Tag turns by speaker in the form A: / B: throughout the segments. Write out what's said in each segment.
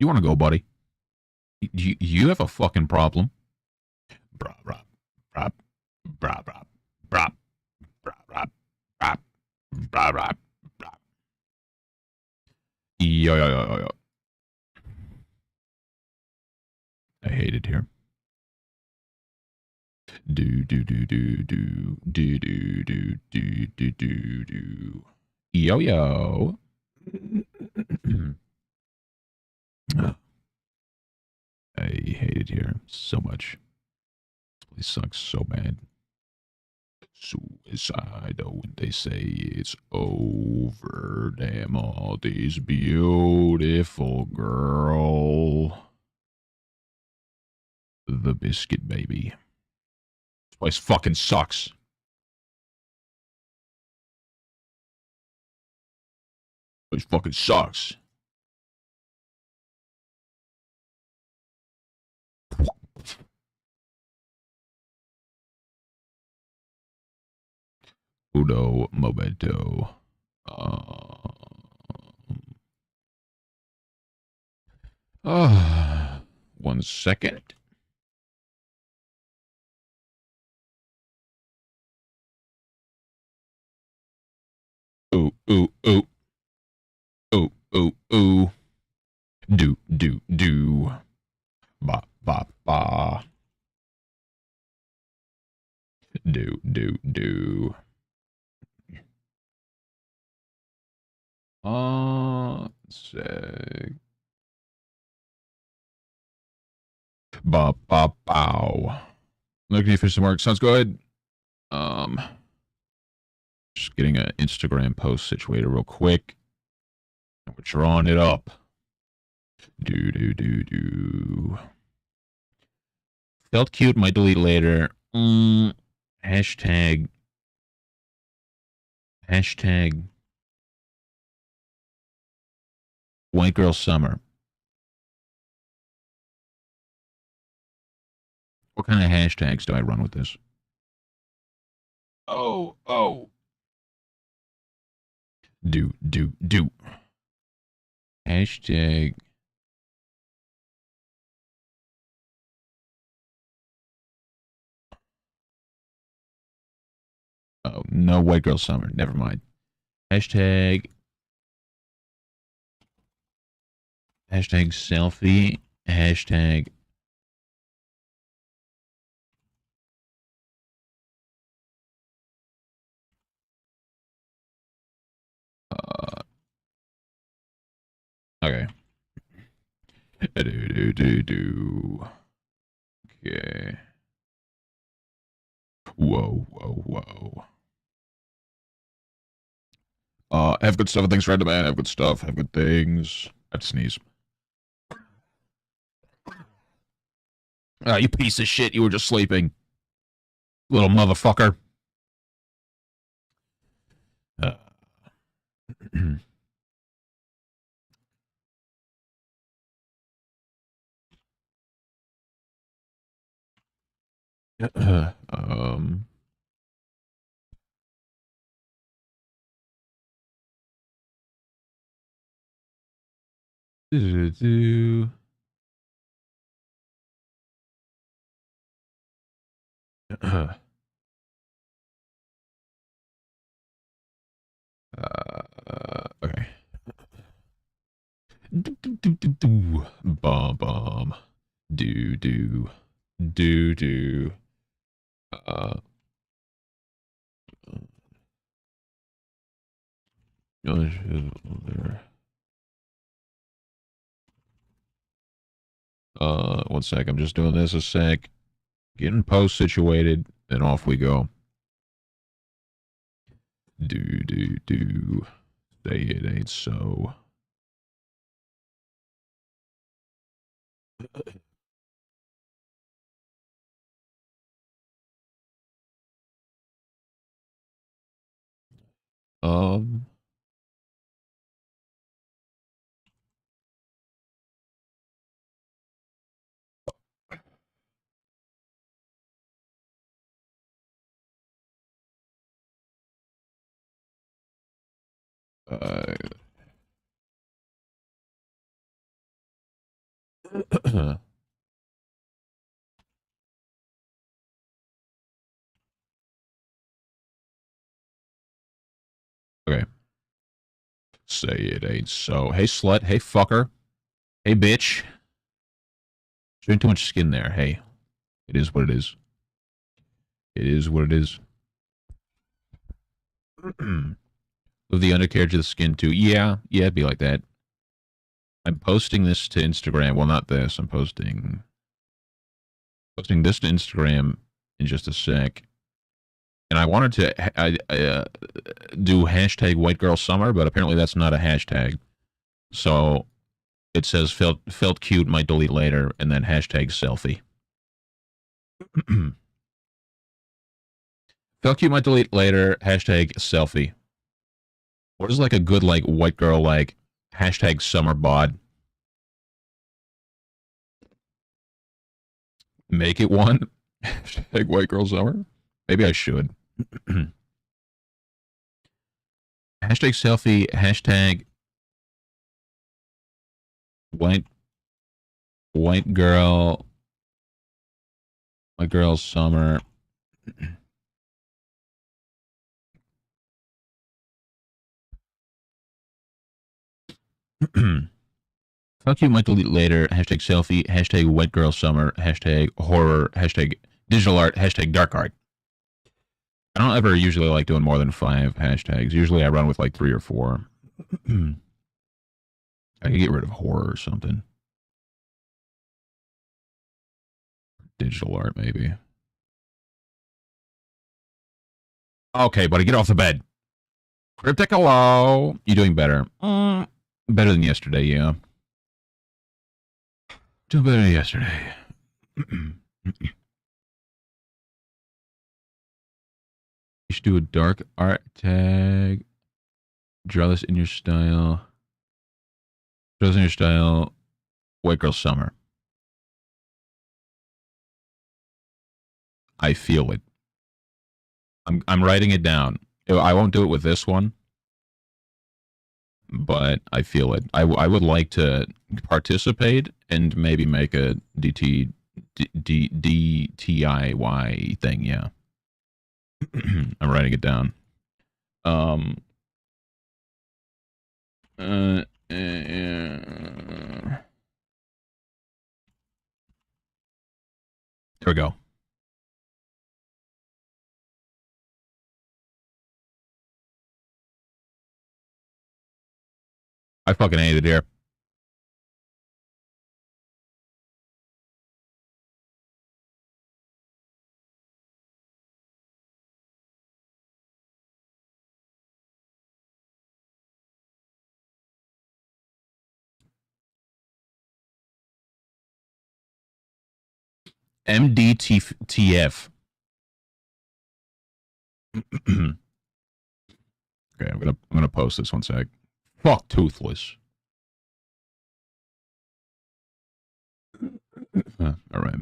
A: You want to go, buddy? You have a fucking problem. Brah, brah, brah, brah, brah, brah, brah, brah, brah, brah, brah, brah. Yo, yo, yo, yo, yo. I hate it here. Do, do, do, do, do, do, do, do, do, do, do, do. Yo, yo. I hate it here so much. This place sucks so bad. Suicidal when they say it's over. Damn, all these beautiful girl. The biscuit baby. This place fucking sucks. This fucking sucks. Uno momento. Uh, 1 second. Ooh, ooh, ooh. Ooh, ooh, ooh. Do, do, do. Ba, ba, ba. Do, do, do. Sec. Ba, ba, bow. Looking for some work. Sounds good. Um, just getting an Instagram post situated real quick. And we're drawing it up. Do, do, do, do. Felt cute, might delete later. Hashtag. Hashtag. White girl summer. What kind of hashtags do I run with this? Oh, oh. Do, do, do. Hashtag. Oh, no white girl summer. Never mind. Hashtag. Hashtag selfie. Hashtag. Okay. Do, do, do, do. Okay. Whoa, whoa, whoa. Have good stuff. Thanks, random man. Have good stuff. Have good things. I have to sneeze. You piece of shit. You were just sleeping. Little motherfucker. Uh, um. Do, okay. Bomb, bomb. Do, do. Do, do. Uh. One sec. I'm just doing this a sec. Getting post situated, and off we go. Do, do, do. Say it ain't so. Um. Uh. Okay. Say it ain't so. Hey, slut. Hey, fucker. Hey, bitch. There's too much skin there. Hey, it is what it is. It is what it is. With the undercarriage of the skin, too. Yeah, it'd be like that. I'm posting this to Instagram. Well, not this. I'm posting this to Instagram in just a sec. And I wanted to do hashtag white girl summer, but apparently that's not a hashtag. So it says felt cute, might delete later, and then hashtag selfie. Felt cute, might delete later, hashtag selfie. What is like a good like white girl like hashtag summer bod? Make it one. Hashtag white girl summer. Maybe I should. Hashtag selfie. Hashtag white girl. White girl summer. Fuck you, might delete later. Hashtag selfie. Hashtag white girl summer. Hashtag horror. Hashtag digital art. Hashtag dark art. I don't ever usually like doing more than 5 hashtags. Usually I run with like 3 or 4. I could get rid of horror or something. Digital art, maybe. Okay, buddy, get off the bed. Cryptic, hello. You doing better? Better than yesterday, yeah. Doing better than yesterday. You should do a dark art tag. Draw this in your style. Draw this in your style. White girl summer. I feel it. I'm writing it down. I won't do it with this one, but I feel it. I would like to participate and maybe make a DTIY thing. Yeah, I'm writing it down. Um. There we go. I fucking hate it here. MDTF. Okay, I'm gonna post this one sec. Fuck Toothless. All right,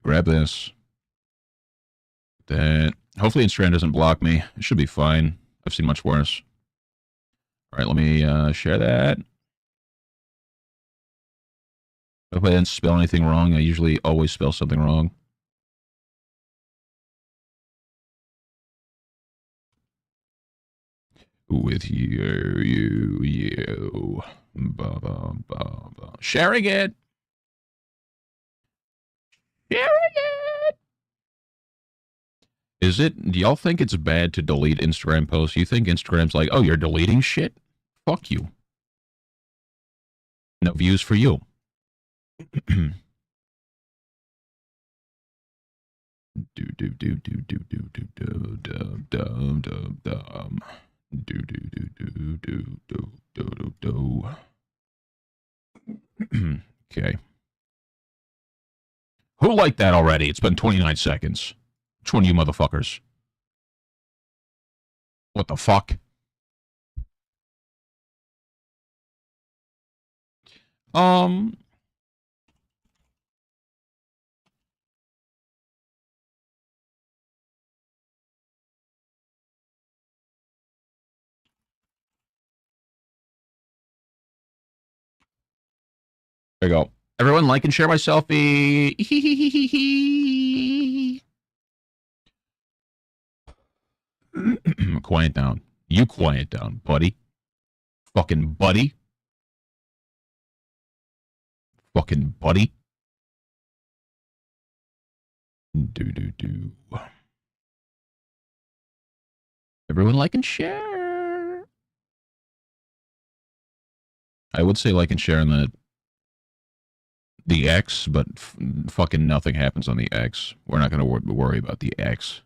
A: grab this. That hopefully Instagram doesn't block me. It should be fine. I've seen much worse. All right, let me share that. Hopefully I didn't spell anything wrong. I usually always spell something wrong. With you. Ba, ba, ba, ba. Sharing it. Sharing it. Is it? Do y'all think it's bad to delete Instagram posts? You think Instagram's like, oh, you're deleting shit? Fuck you. No views for you. do do do do do do do do dum dum dum dum. Do do do do do do do do do. Okay. Who liked that already? It's been 29 seconds. Which one of you motherfuckers? What the fuck? Um. There you go. Everyone like and share my selfie. Quiet down. You quiet down, buddy. Fucking buddy. Fucking buddy. Do. Everyone like and share. I would say like and share on the X, but fucking nothing happens on the X. We're not going to worry about the X.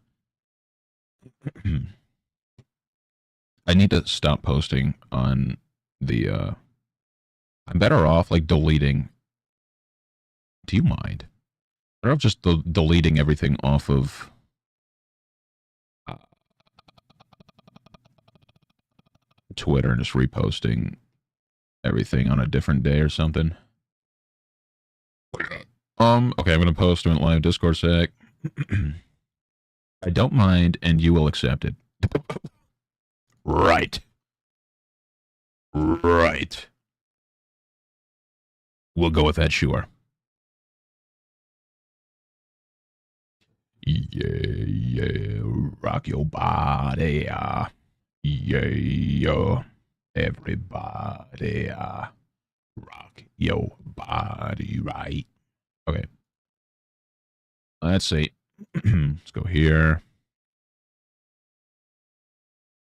A: I need to stop posting on the, I'm better off, like, deleting. Do you mind? Better off just deleting everything off of Twitter and just reposting everything on a different day or something. Okay, I'm gonna post in live Discord sec. I don't mind, and you will accept it. Right. Right. We'll go with that, sure. Yeah, rock your body, yeah, everybody, rock your body, right? Okay. Let's see. Let's go here.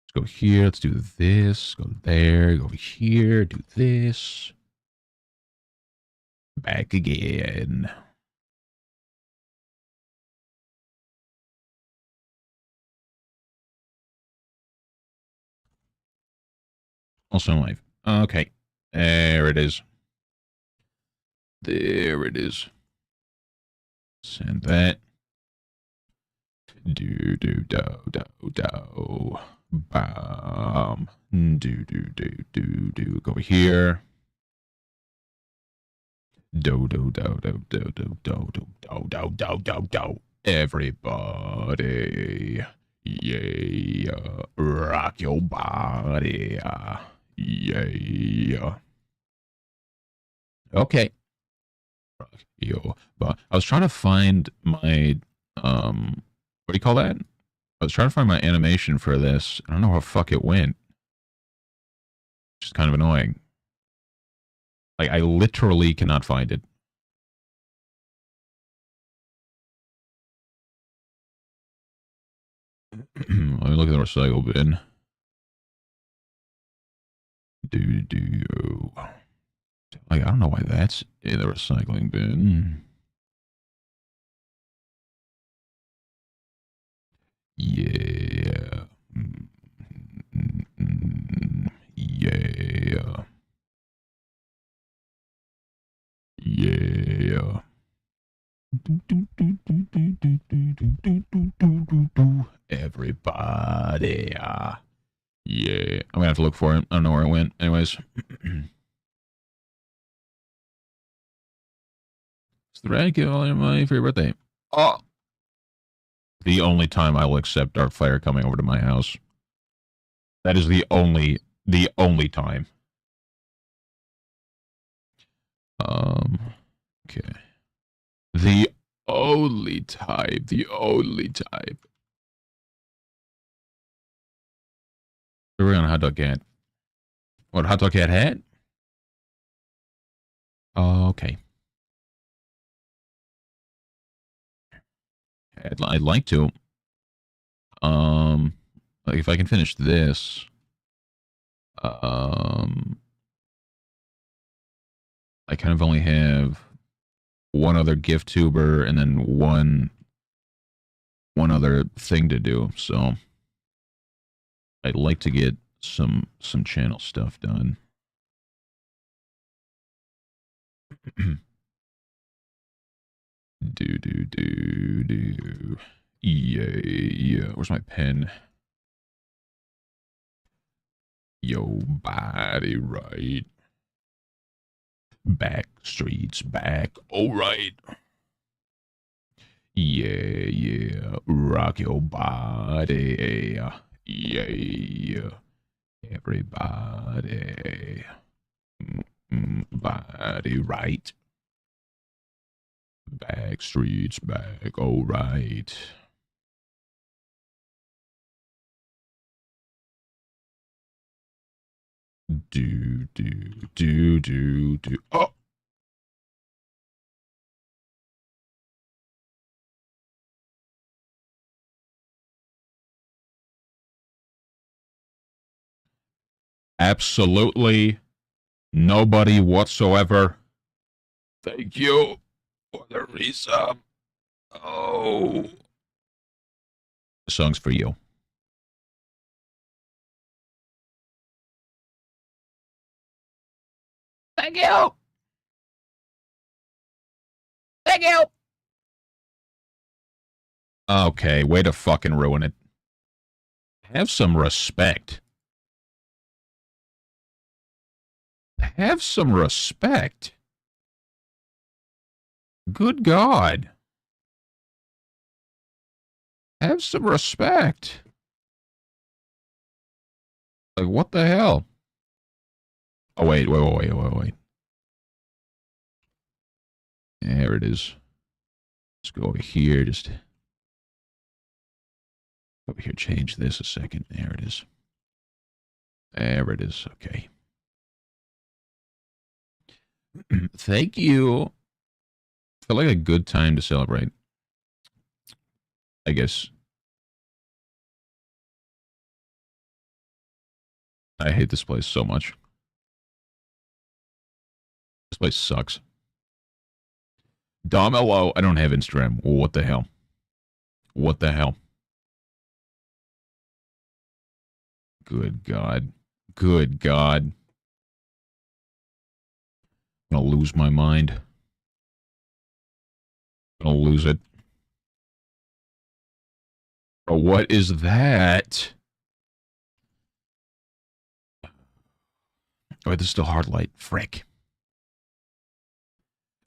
A: Let's go here. Let's do this. Go there. Go over here. Do this. Back again. Also live. Okay. There it is. There it is. Send that. Do. Bam. Do. Go over here. Do. Everybody. Yeah. Rock your body. Yeah. Okay. Yo, but I was trying to find my what do you call that? I was trying to find my animation for this. I don't know how the fuck it went. Which is kind of annoying. Like I literally cannot find it. Let me look at the recycle bin. Like I don't know why that's in the recycling bin. Yeah. Yeah. Yeah. Everybody. Yeah. I'm gonna have to look for it. I don't know where it went. Anyways. It's the Dracula for your birthday. Oh. The only time I will accept Darkfire coming over to my house. That is the only time. Okay. The only type. We're on Hot Dog Cat. What, Hot Dog Cat hat? Okay. I'd like to. Like if I can finish this. I kind of only have one other gift tuber and then one other thing to do, so I'd like to get some channel stuff done. do. Yeah. Where's my pen? Yo, body right. Back streets back. All right. Yeah. Rock your body. Yeah. Everybody. Body right. Back streets back. All right. Do. Oh. Absolutely nobody whatsoever. Thank you for the resub. Oh. The song's for you. Thank you. Thank you. Okay, way to fucking ruin it. Have some respect. Have some respect. Good God. Have some respect. Like, what the hell? Oh, wait. There it is. Let's go over here. Just over here. Change this a second. There it is. There it is. Okay. Thank you. Felt like a good time to celebrate. I guess. I hate this place so much. This place sucks. Dom LO, I don't have Instagram. What the hell? What the hell? Good God. Good God. I'm gonna lose my mind. I'm gonna lose it. Bro, what is that? Oh, this is still hard light. Frick.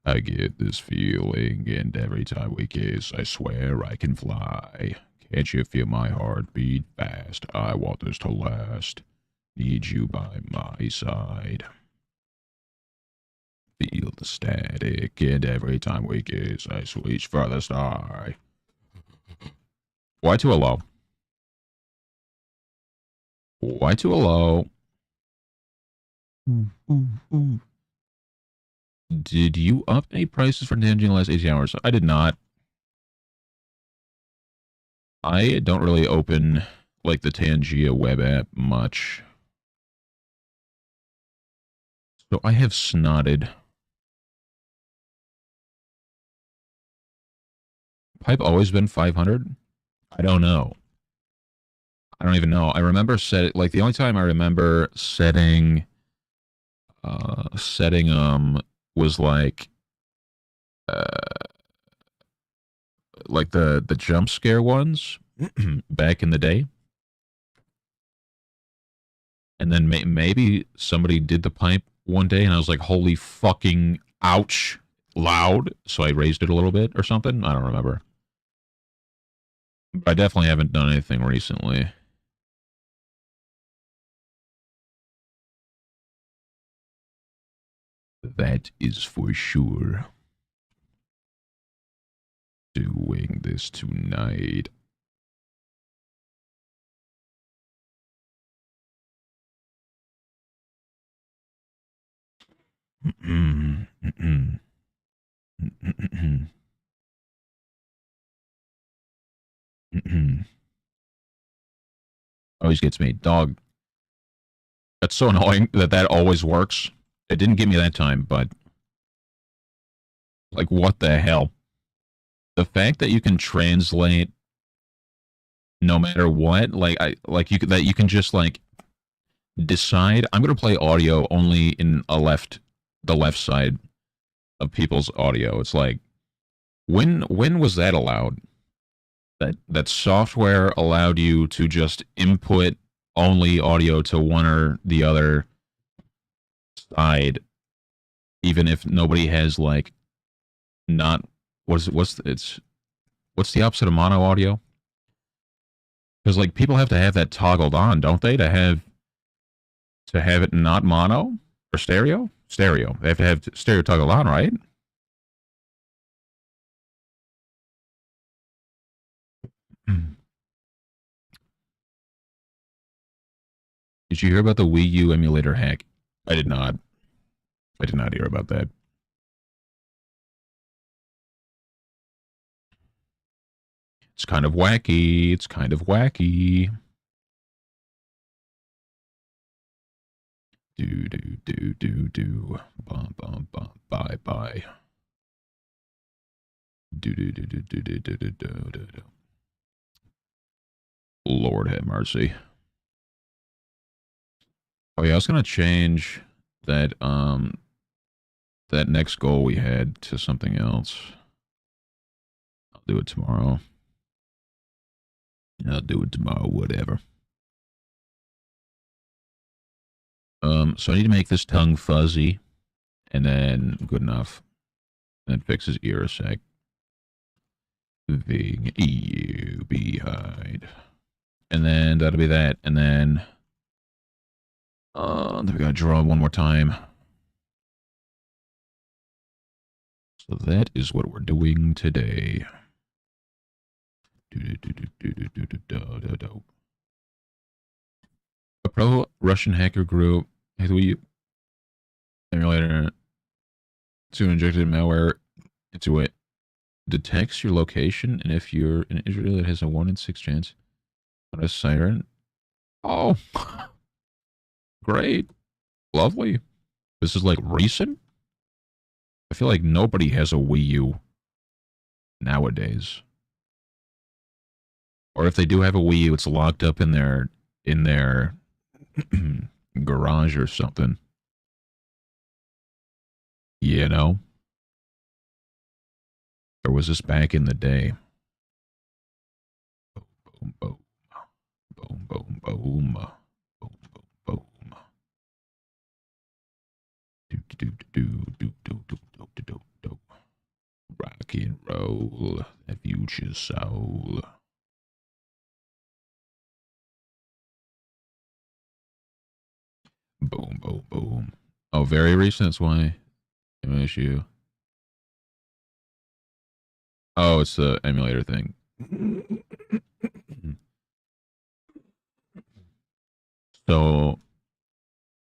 A: I get this feeling, and every time we kiss, I swear I can fly. Can't you feel my heart beat fast? I want this to last. Need you by my side. Feel the static, and every time we kiss, I reach for the star. Why too low? Why too low? Did you up any prices for Tangy in the last 18 hours? I did not. I don't really open, like, the Tangia web app much. So I have snotted. Pipe always been 500? I don't know. I don't even know. I remember like, the only time I remember setting was like the jump scare ones back in the day. And then maybe somebody did the pipe one day and I was like, holy fucking ouch, loud. So I raised it a little bit or something. I don't remember. But I definitely haven't done anything recently. That is for sure. Doing this tonight. Always gets me. Dog. That's so annoying that always works. It didn't get me that time, but like, what the hell? The fact that you can translate no matter what, that you can just like decide I'm going to play audio only in the left side of people's audio. It's like, when was that allowed? That software allowed you to just input only audio to one or the other side, even if nobody has like not what's the opposite of mono audio? Because like people have to have that toggled on, don't they, to have it not mono or stereo? Stereo. They have to have stereo toggled on, right? Did you hear about the Wii U emulator hack? I did not. I did not hear about that. It's kind of wacky. It's kind of wacky. Do. Bum, bum, bum. Bye, bye. Do. Lord have mercy. Oh yeah, I was gonna change that that next goal we had to something else. I'll do it tomorrow. I'll do it tomorrow, whatever. So I need to make this tongue fuzzy, and then good enough. And then fix his ear a sec. Ving EU behind. And then that'll be that. And then we gotta draw one more time. So that is what we're doing today. A pro-Russian hacker group emulator soon injected malware into it. Detects your location, and if you're in Israel, it has a 1 in 6 chance. What a siren. Oh, great. Lovely. This is like recent? I feel like nobody has a Wii U nowadays. Or if they do have a Wii U, it's locked up in their garage or something. You know? Or was this back in the day? Boom, boom, boom, boom, boom, boom, boom, boom. Do. Rock and roll, that future soul. Boom, boom, boom. Oh, very recent. That's why. MSU. Oh, it's the emulator thing. So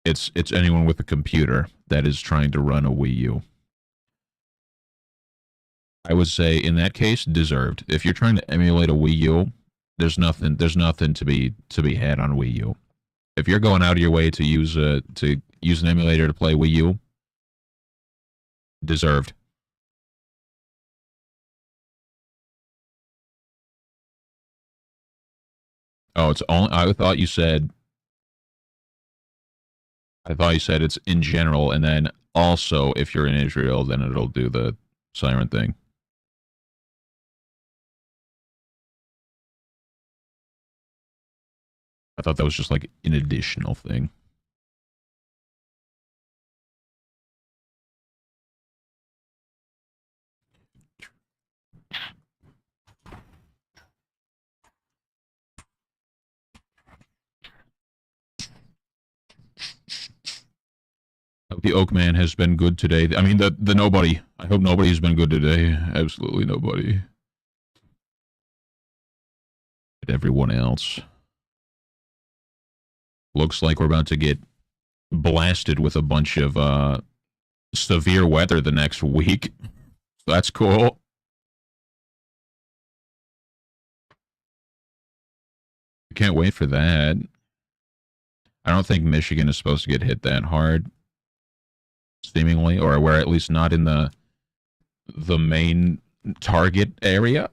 A: it's anyone with a computer that is trying to run a Wii U. I would say in that case, deserved. If you're trying to emulate a Wii U, there's nothing to be had on Wii U. If you're going out of your way to use an emulator to play Wii U, deserved. Oh, it's only. I thought you said it's in general, and then also if you're in Israel, then it'll do the siren thing. I thought that was just like an additional thing. I hope the Oak Man has been good today. I mean, the nobody. I hope nobody's been good today. Absolutely nobody. But everyone else. Looks like we're about to get blasted with a bunch of severe weather the next week. So that's cool. Can't wait for that. I don't think Michigan is supposed to get hit that hard, seemingly, or we're at least not in the main target area.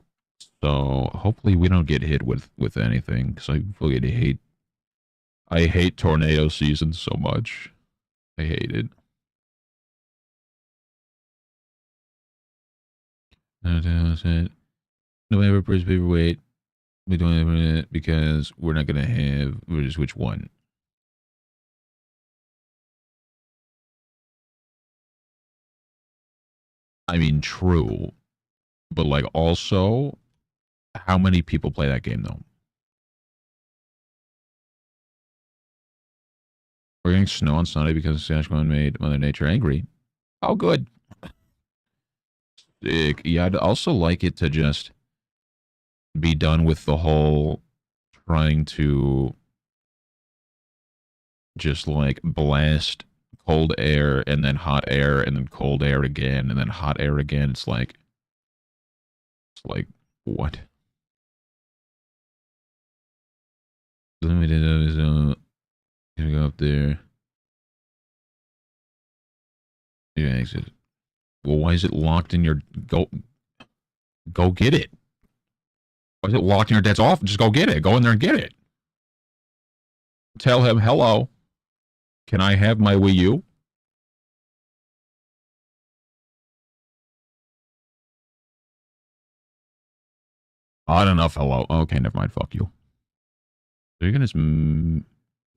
A: So hopefully we don't get hit with anything, because I hate tornado season so much. I hate it. November first paperweight. We don't have it because we're not gonna have which one. I mean, true, but like also, how many people play that game though? We're getting snow on Sunday because Sasquatch made Mother Nature angry. Oh, good. Sick. Yeah, I'd also like it to just be done with the whole trying to just like blast cold air and then hot air and then cold air again and then hot air again. It's like what? Limited gonna go up there. Yeah, exit. Well, why is it locked in your go get it? Why is it locked in your dad's office? Just go get it. Go in there and get it. Tell him, hello. Can I have my Wii U? Odd enough, hello. Okay, never mind. Fuck you. You're gonna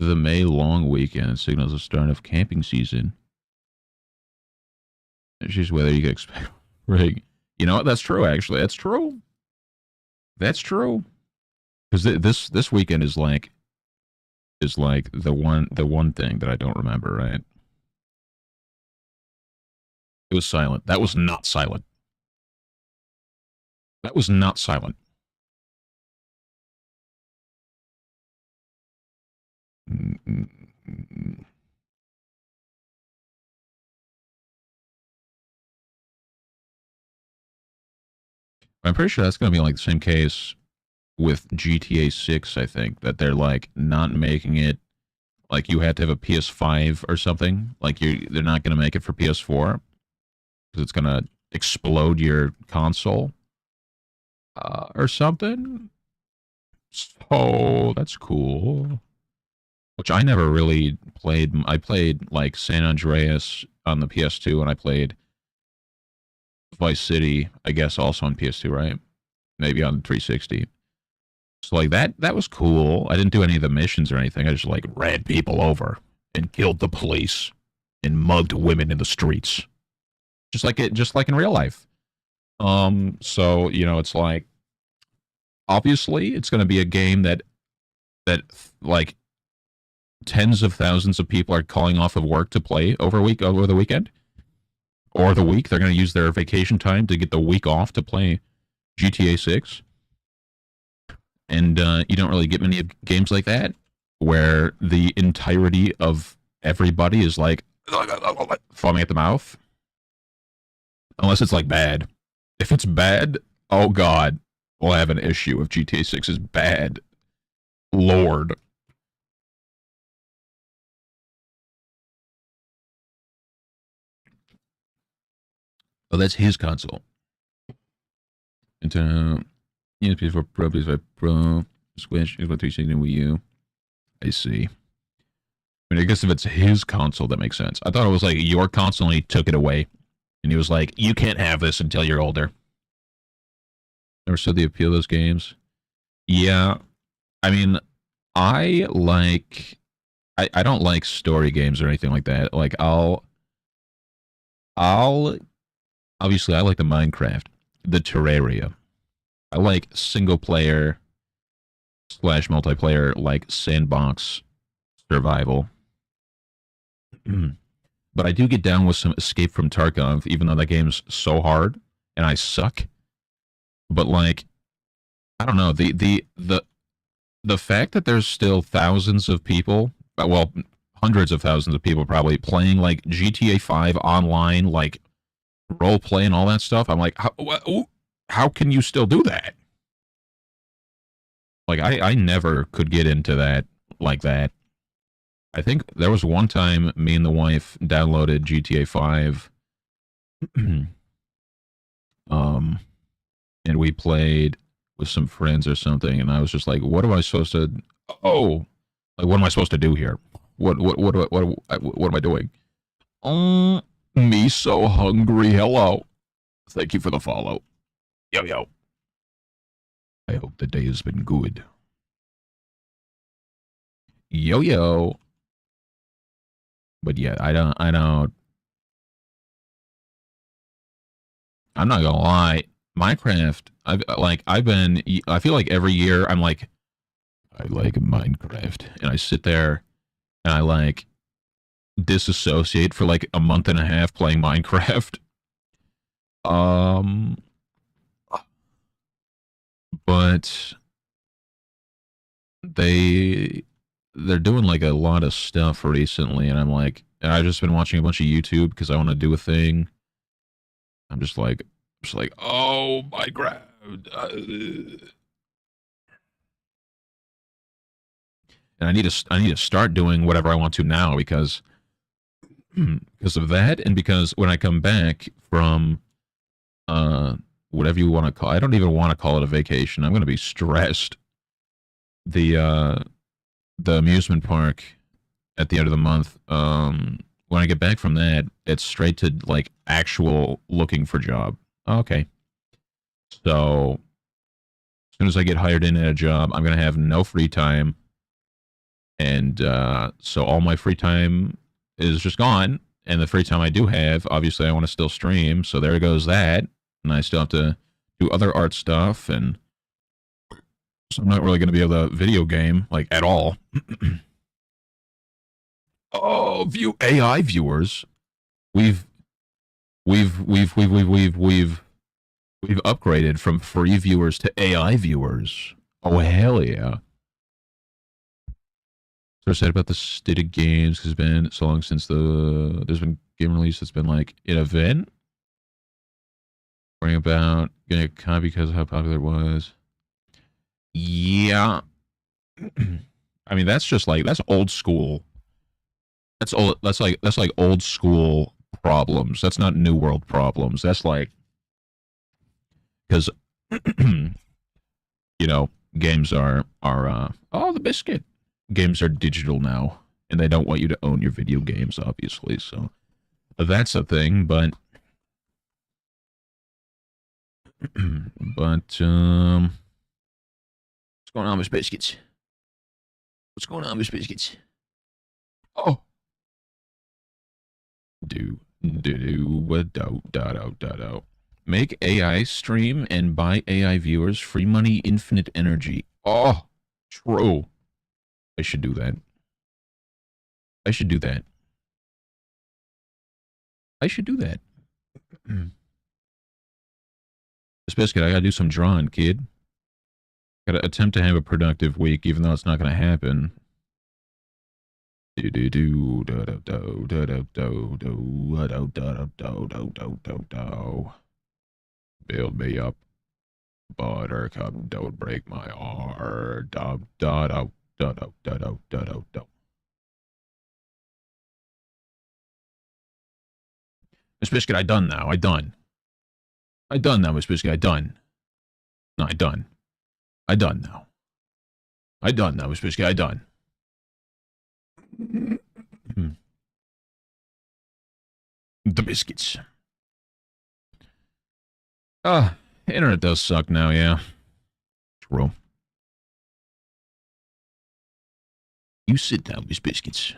A: the May long weekend signals the start of camping season. It's just whether you can expect. Right. You know what? That's true. Actually, that's true. That's true. Because this weekend is like the one thing that I don't remember. Right. It was silent. That was not silent. That was not silent. I'm pretty sure that's going to be like the same case with GTA 6, I think, that they're like not making it like you had to have a PS5 or something. Like they're not going to make it for PS4 because it's going to explode your console or something. So that's cool. Which I never really played. I played like San Andreas on the PS2, and I played Vice City, I guess, also on PS2, right? Maybe on 360. So like that was cool. I didn't do any of the missions or anything. I just like ran people over and killed the police and mugged women in the streets. Just like in real life. So, it's like obviously it's going to be a game that like tens of thousands of people are calling off of work to play over the weekend or the week. They're going to use their vacation time to get the week off to play GTA 6. And you don't really get many games like that where the entirety of everybody is like foaming at the mouth. Unless it's like bad. If it's bad, oh god, we'll have an issue if GTA 6 is bad. Lord. Oh, that's his console. Into PS4 Pro, PS5 Pro, Switch, Xbox 360, Wii U. I see. I mean, I guess if it's his console, that makes sense. I thought it was like your console and he took it away. And he was like, you can't have this until you're older. Never saw the appeal of those games. Yeah. I mean, I like I don't like story games or anything like that. Like I'll obviously I like the Minecraft, the Terraria. I like single player / multiplayer like sandbox survival. But I do get down with some Escape from Tarkov, even though that game's so hard and I suck. But like, I don't know the fact that there's still thousands of people, well, hundreds of thousands of people probably playing like GTA 5 online, like role play and all that stuff. I'm like, how can you still do that? Like, I never could get into that like that. I think there was one time me and the wife downloaded GTA 5, um, and we played with some friends or something, and I was just like, "What am I supposed to? Oh, like what am I supposed to do here? What am I doing? Me so hungry. Hello, thank you for the follow. Yo yo. I hope the day has been good. Yo yo. But yeah, I don't. I'm not gonna lie. Minecraft. I feel like every year I'm like, I like Minecraft, and I sit there and I like disassociate for like a month and a half playing Minecraft. Um, but they they're doing like a lot of stuff recently, and I'm like, and I've just been watching a bunch of YouTube because I want to do a thing. I'm just like, oh my god. And I need to start doing whatever I want to now because of that, and because when I come back from uh whatever you want to call, I don't even want to call it a vacation. I'm going to be stressed. The the amusement park at the end of the month. When I get back from that, it's straight to like actual looking for job. Okay, so as soon as I get hired in at a job, I'm gonna have no free time, and so all my free time is just gone. And the free time I do have, obviously, I want to still stream. So there goes that, and I still have to do other art stuff, and so I'm not really going to be able to video game like at all. Oh, view AI viewers. We've we've we've we've we've we've we've we've upgraded from free viewers to AI viewers. Oh hell yeah! So sad about the state of games because it's been so long since there's been game release that's been like an event. Worrying about getting a copy because of how popular it was. Yeah, I mean that's just like that's old school. That's old. That's like old school problems. That's not new world problems. That's like because you know games are oh the biscuit games are digital now, and they don't want you to own your video games, obviously. So that's a thing, but but what's going on with biscuits? What's going on with biscuits? Oh, do. Make AI stream and buy AI viewers free money, infinite energy. Oh, true. I should do that. I should do that. I should do that. This biscuit, I gotta do some drawing, kid. Gotta attempt to have a productive week, even though it's not gonna happen. Build me up, buttercup. Don't break my heart. Miss Biscuit, I done now. I done. I done now, Miss Biscuit. I done. No, I done. I done now. I done now, Miss Biscuit. I done. The biscuits. Internet does suck now, yeah. True. You sit down, Miss Biscuits.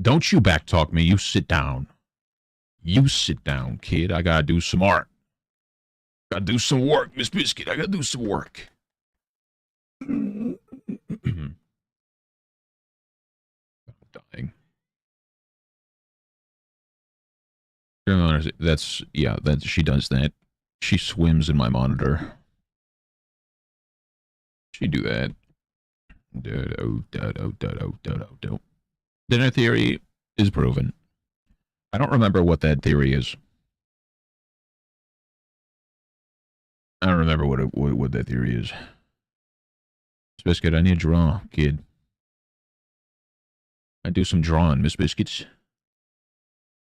A: Don't you backtalk me. You sit down. You sit down, kid. I gotta do some art. Gotta do some work, Miss Biscuit. I gotta do some work. I'm dying. That's yeah. That she does that. She swims in my monitor. She do that. Dinner theory is proven. I don't remember what that theory is. I don't remember what that theory is. Biscuit, I need to draw, kid. I do some drawing, Miss Biscuits.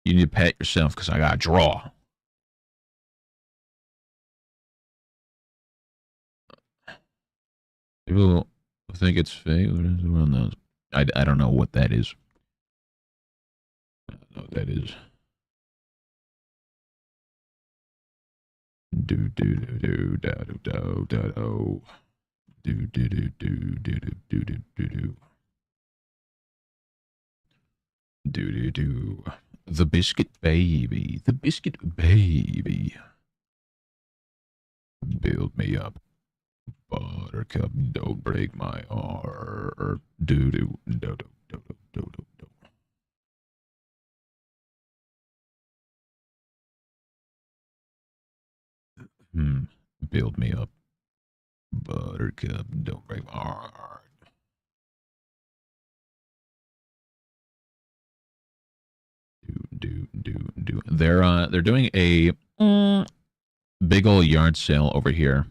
A: You need to pat yourself because I gotta draw. People think it's fake. I don't know what that is. I don't know what that is. Do do do do do do do do do do do do do do do do do do. The biscuit baby, the biscuit baby. Build me up, buttercup. Don't break my heart. Do do do do do do do do. Build me up, buttercup. Don't break my heart. They're doing a big ol' yard sale over here.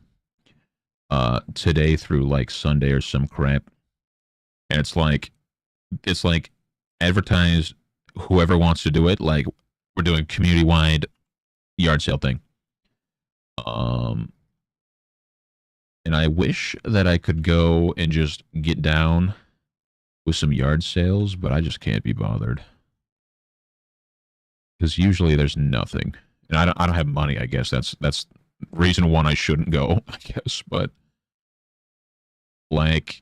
A: Today through like Sunday or some crap, and it's like advertised. Whoever wants to do it, like we're doing community wide yard sale thing. Um, and I wish that I could go and just get down with some yard sales, but I just can't be bothered because usually there's nothing, and I don't have money. I guess that's reason one I shouldn't go. I guess, but like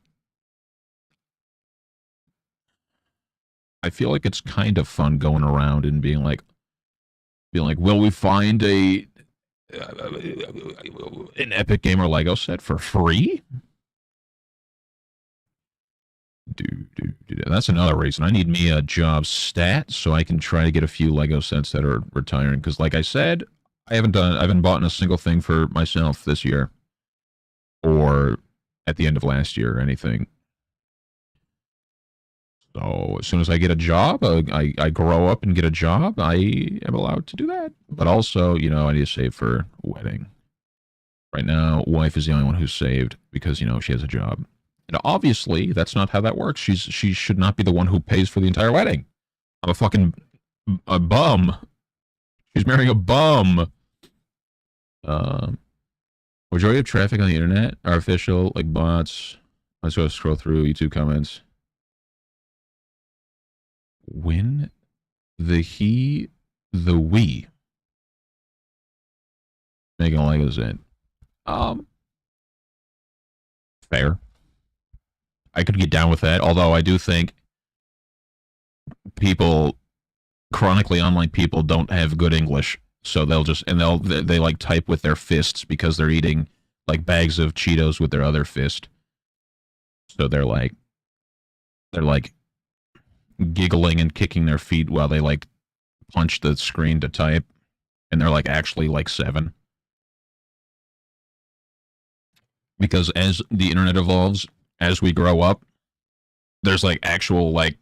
A: I feel like it's kind of fun going around and being like, will we find a an Epic Gamer Lego set for free? Dude. That's another reason. I need me a job stat so I can try to get a few Lego sets that are retiring. Because, like I said, I haven't bought a single thing for myself this year or at the end of last year or anything. So as soon as I get a job, I grow up and get a job, I am allowed to do that. But also, I need to save for a wedding. Right now, wife is the only one who's saved because, she has a job. And obviously, that's not how that works. She should not be the one who pays for the entire wedding. I'm a bum. She's marrying a bum. Majority of traffic on the internet are official, like bots. Let's go scroll through YouTube comments. When the we making Legos in. Fair. I could get down with that, although I do think chronically online people don't have good English, so they like type with their fists because they're eating like bags of Cheetos with their other fist. So they're like giggling and kicking their feet while they like punch the screen to type, and they're like actually like 7. Because as the internet evolves, as we grow up, there's like actual like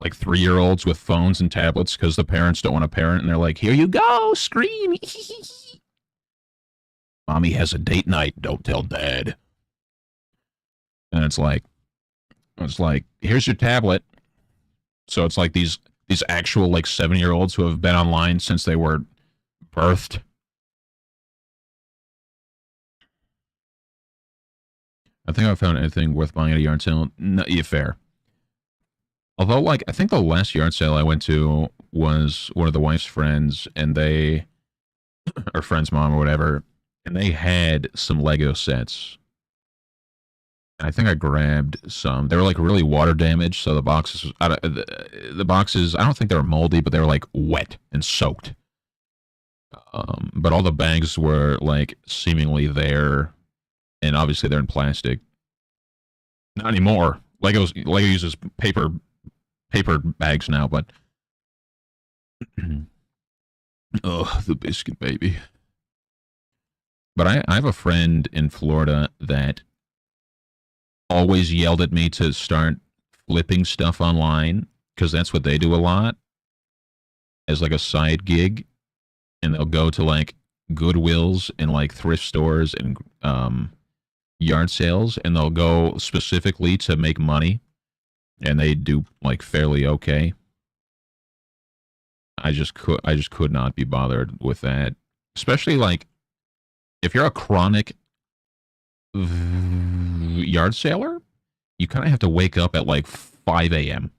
A: 3-year-olds with phones and tablets because the parents don't want to parent, and they're like, "Here you go, scream." Mommy has a date night. Don't tell dad. And it's like, here's your tablet. So it's like these actual like 7-year-olds who have been online since they were birthed. I think I found anything worth buying at a yard sale. No, yeah, fair. Although, like, I think the last yard sale I went to was one of the wife's friends, and or friend's mom or whatever, and they had some Lego sets. I think I grabbed some. They were like really water damaged, so the boxes, I don't think they were moldy, but they were like wet and soaked. But all the bags were like seemingly there, and obviously they're in plastic. Not anymore. Lego uses paper bags now, but oh, the biscuit baby. But I have a friend in Florida that always yelled at me to start flipping stuff online because that's what they do a lot as like a side gig, and they'll go to like Goodwills and like thrift stores and yard sales, and they'll go specifically to make money, and they do like fairly okay. I just could not be bothered with that, especially like if you're a chronic yard sailor, you kind of have to wake up at like 5 a.m.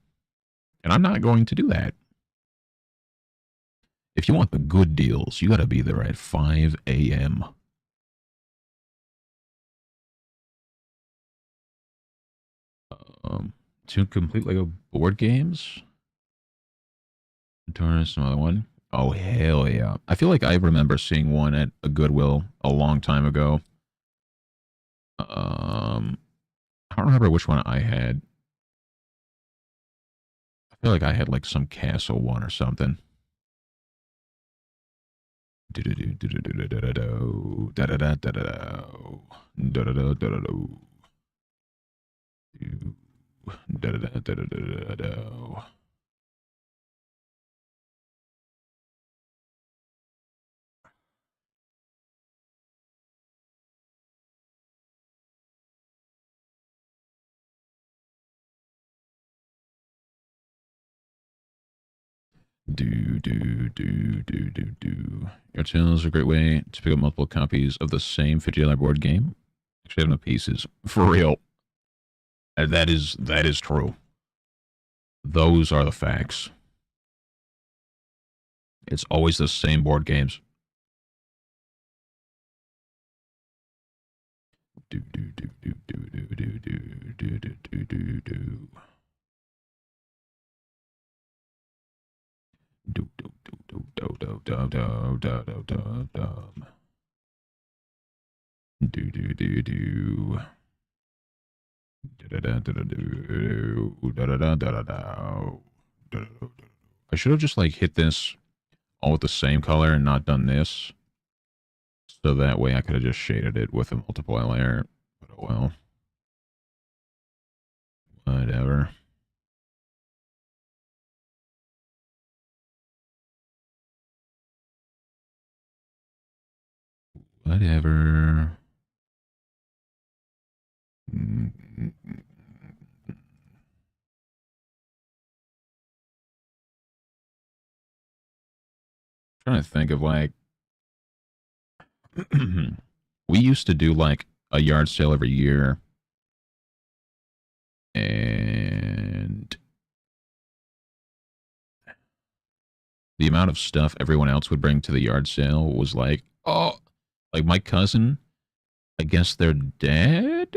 A: And I'm not going to do that. If you want the good deals, you got to be there at 5 a.m. Two complete Lego board games. Taurus, another one. Oh, hell yeah. I feel like I remember seeing one at a Goodwill a long time ago. I don't remember which one I had. I feel like I had like some castle one or something. Airtail is a great way to pick up multiple copies of the same $50 board game. Actually, I have no pieces. For real. That is true. Those are the facts. It's always the same board games. I should have just like hit this all with the same color and not done this. So that way I could have just shaded it with a multiply layer. But oh well. Whatever. Whatever. Trying to think of like we used to do like a yard sale every year, and the amount of stuff everyone else would bring to the yard sale was like, oh, like my cousin, I guess their dad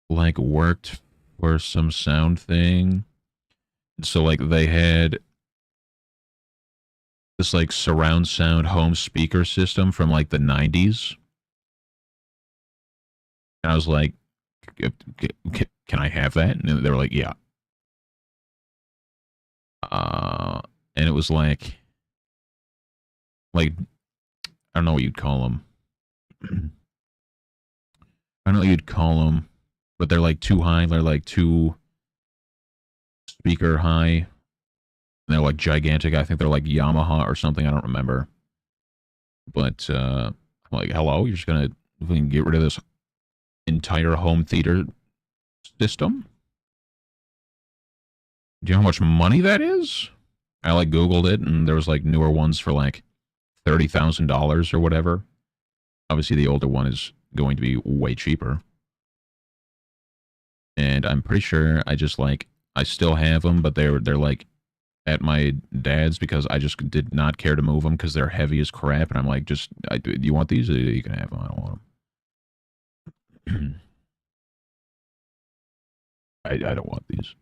A: like worked for some sound thing. So like they had this like surround sound home speaker system from like the 90s. And I was like, can I have that? And they were like, yeah. And it was like I don't know what you'd call them. I don't know what you'd call them, but they're like too high. They're like too speaker high. They're like gigantic. I think they're like Yamaha or something. I don't remember. But I'm like, hello, you're just gonna get rid of this entire home theater system? Do you know how much money that is? I like Googled it, and there was like newer ones for like $30,000 or whatever. Obviously, the older one is going to be way cheaper. And I'm pretty sure I still have them, but they're like at my dad's because I just did not care to move them because they're heavy as crap. And I'm like, do you want these? You can have them. I don't want them. I don't want these.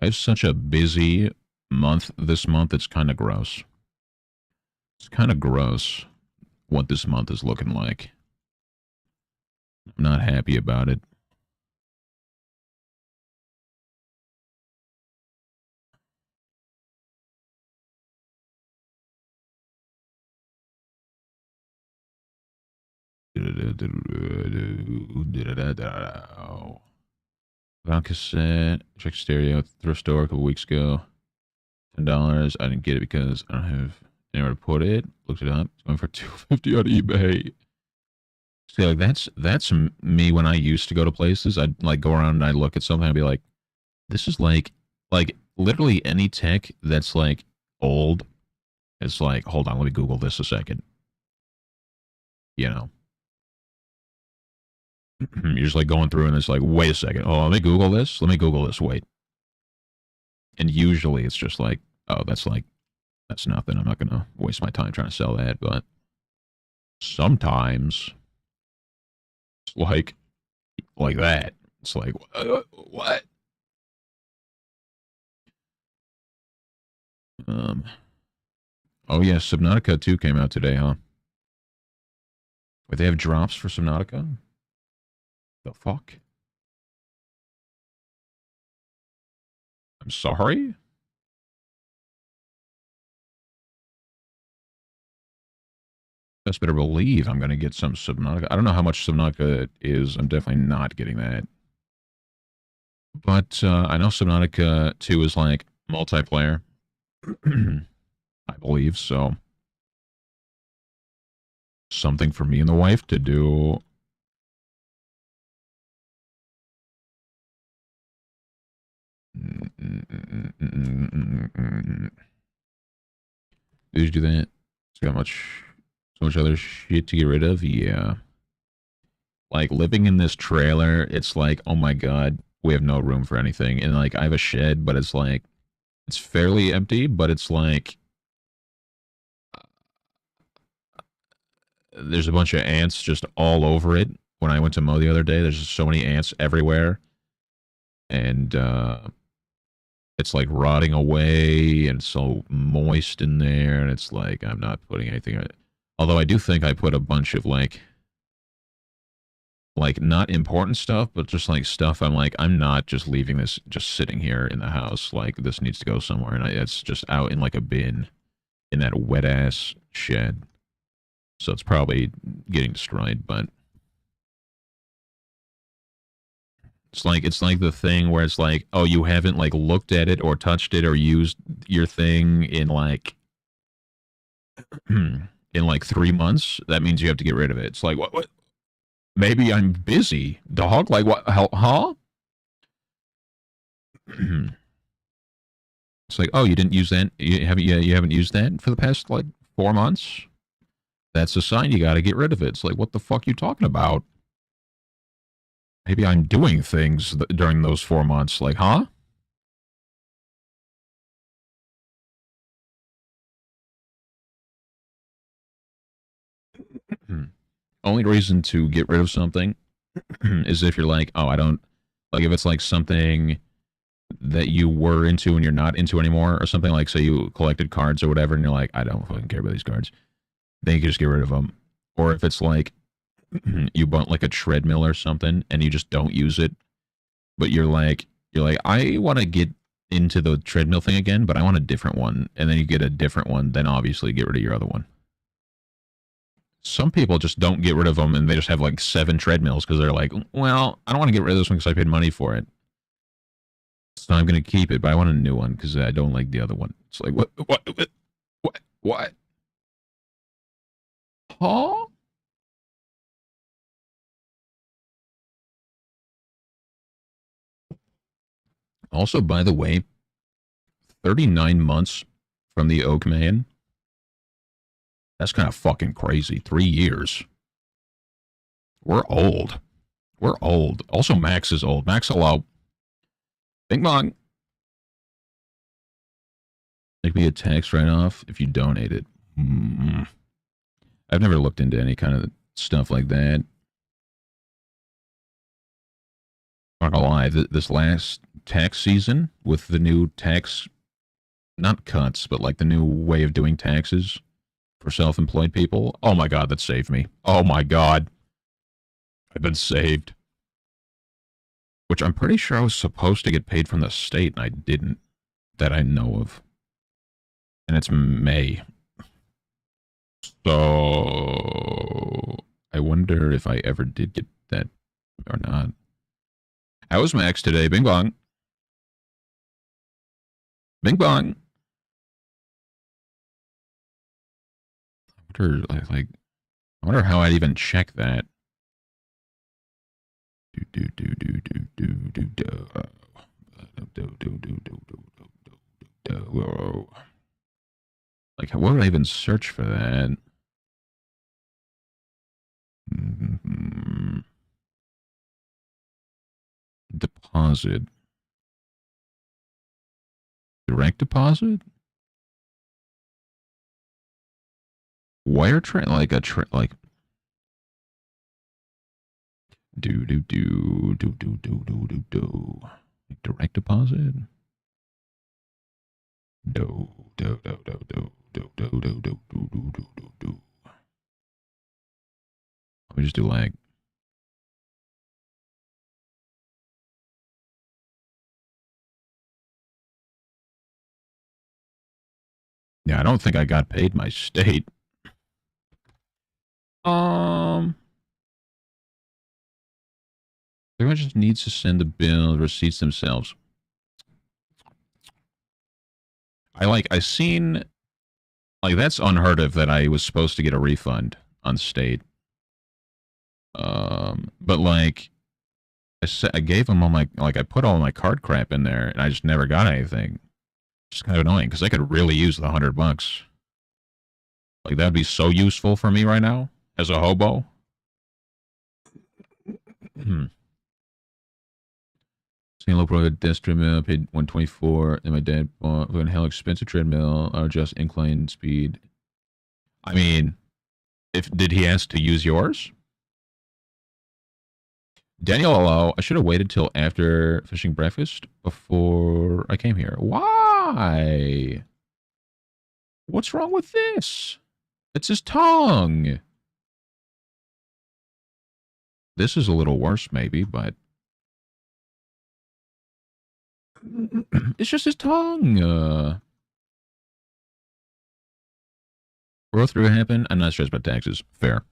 A: It's such a busy month this month. It's kind of gross. It's kind of gross what this month is looking like. I'm not happy about it. Val cassette, check stereo, thrift store a couple weeks ago. $10. I didn't get it because I don't have anywhere to put it. Looked it up. It's going for $250 on eBay. See, like that's me when I used to go to places. I'd like go around and I'd look at something. I'd be like, this is like literally any tech that's like old. It's like, hold on, let me Google this a second. You know, you're just like going through and it's like, wait a second. Oh, let me Google this. Let me Google this. Wait. And usually it's just like, oh, that's nothing. I'm not gonna waste my time trying to sell that. But sometimes it's like that. It's like what? Oh yeah, Subnautica 2 came out today, huh? Wait, they have drops for Subnautica? The fuck? I'm sorry? Best better believe I'm gonna get some Subnautica. I don't know how much Subnautica is. I'm definitely not getting that. But I know Subnautica 2 is like multiplayer, I believe. So something for me and the wife to do. Did you do that? It's got so much other shit to get rid of. Yeah. Like living in this trailer, it's like, oh my god, we have no room for anything. And like I have a shed, but it's like it's fairly empty, but it's like there's a bunch of ants just all over it. When I went to mow the other day, there's just so many ants everywhere. And it's like rotting away and it's so moist in there, and it's like I'm not putting anything in it. Although I do think I put a bunch of like not important stuff, but just like stuff I'm like, I'm not just leaving this just sitting here in the house. Like this needs to go somewhere, and it's just out in like a bin in that wet ass shed. So it's probably getting destroyed, but it's like the thing where it's like, oh, you haven't like looked at it or touched it or used your thing in like in like 3 months. That means you have to get rid of it. It's like what? Maybe I'm busy, dog. Like what? Huh? It's like, oh, you didn't use that. You haven't used that for the past like 4 months. That's a sign you got to get rid of it. It's like, what the fuck you talking about? Maybe I'm doing things during those 4 months. Like, huh? Only reason to get rid of something is if you're like, oh, I don't like if it's like something that you were into and you're not into anymore, or something like, say you collected cards or whatever, and you're like, I don't fucking care about these cards. Then you can just get rid of them. Or if it's like you bought like a treadmill or something and you just don't use it, but you're like, I want to get into the treadmill thing again, but I want a different one, and then you get a different one, then obviously get rid of your other one. Some people just don't get rid of them and they just have like 7 treadmills because they're like, well, I don't want to get rid of this one because I paid money for it. So I'm going to keep it, but I want a new one because I don't like the other one. It's like, what? Huh? Also, by the way, 39 months from the Oak Man. That's kind of fucking crazy. 3 years. We're old. We're old. Also, Max is old. Max, hello. Bing bong. Make me a tax write off if you donate it. I've never looked into any kind of stuff like that. I'm not gonna lie, this last tax season with the new tax, not cuts, but like the new way of doing taxes for self-employed people. Oh my god, that saved me. Oh my god, I've been saved. Which I'm pretty sure I was supposed to get paid from the state, and I didn't, that I know of. And it's May. So I wonder if I ever did get that or not. How was Max today? Bing bong. Bing bong. I wonder how I'd even check that. Like, what would I even search for that? Deposit. Direct deposit? Wire like like direct deposit? Do do do do do do do do do do do do do. Let me just do like yeah, I don't think I got paid my state. Um Pretty much just needs to send the bill receipts themselves. I seen, like, that's unheard of that I was supposed to get a refund on state. But like, I gave them all my, like, I put all my card crap in there and I just never got anything. It's kind of annoying because I could really use the $100. Like, that'd be so useful for me right now as a hobo. St. Lo brought a desk treadmill, paid $124, and my dad bought a hell expensive treadmill, or just incline speed. I mean, did he ask to use yours? Daniel, hello. I should have waited till after fishing breakfast before I came here. Why? What's wrong with this? It's his tongue. This is a little worse, maybe, but it's just his tongue. Growth through happen. I'm not stressed about taxes. Fair.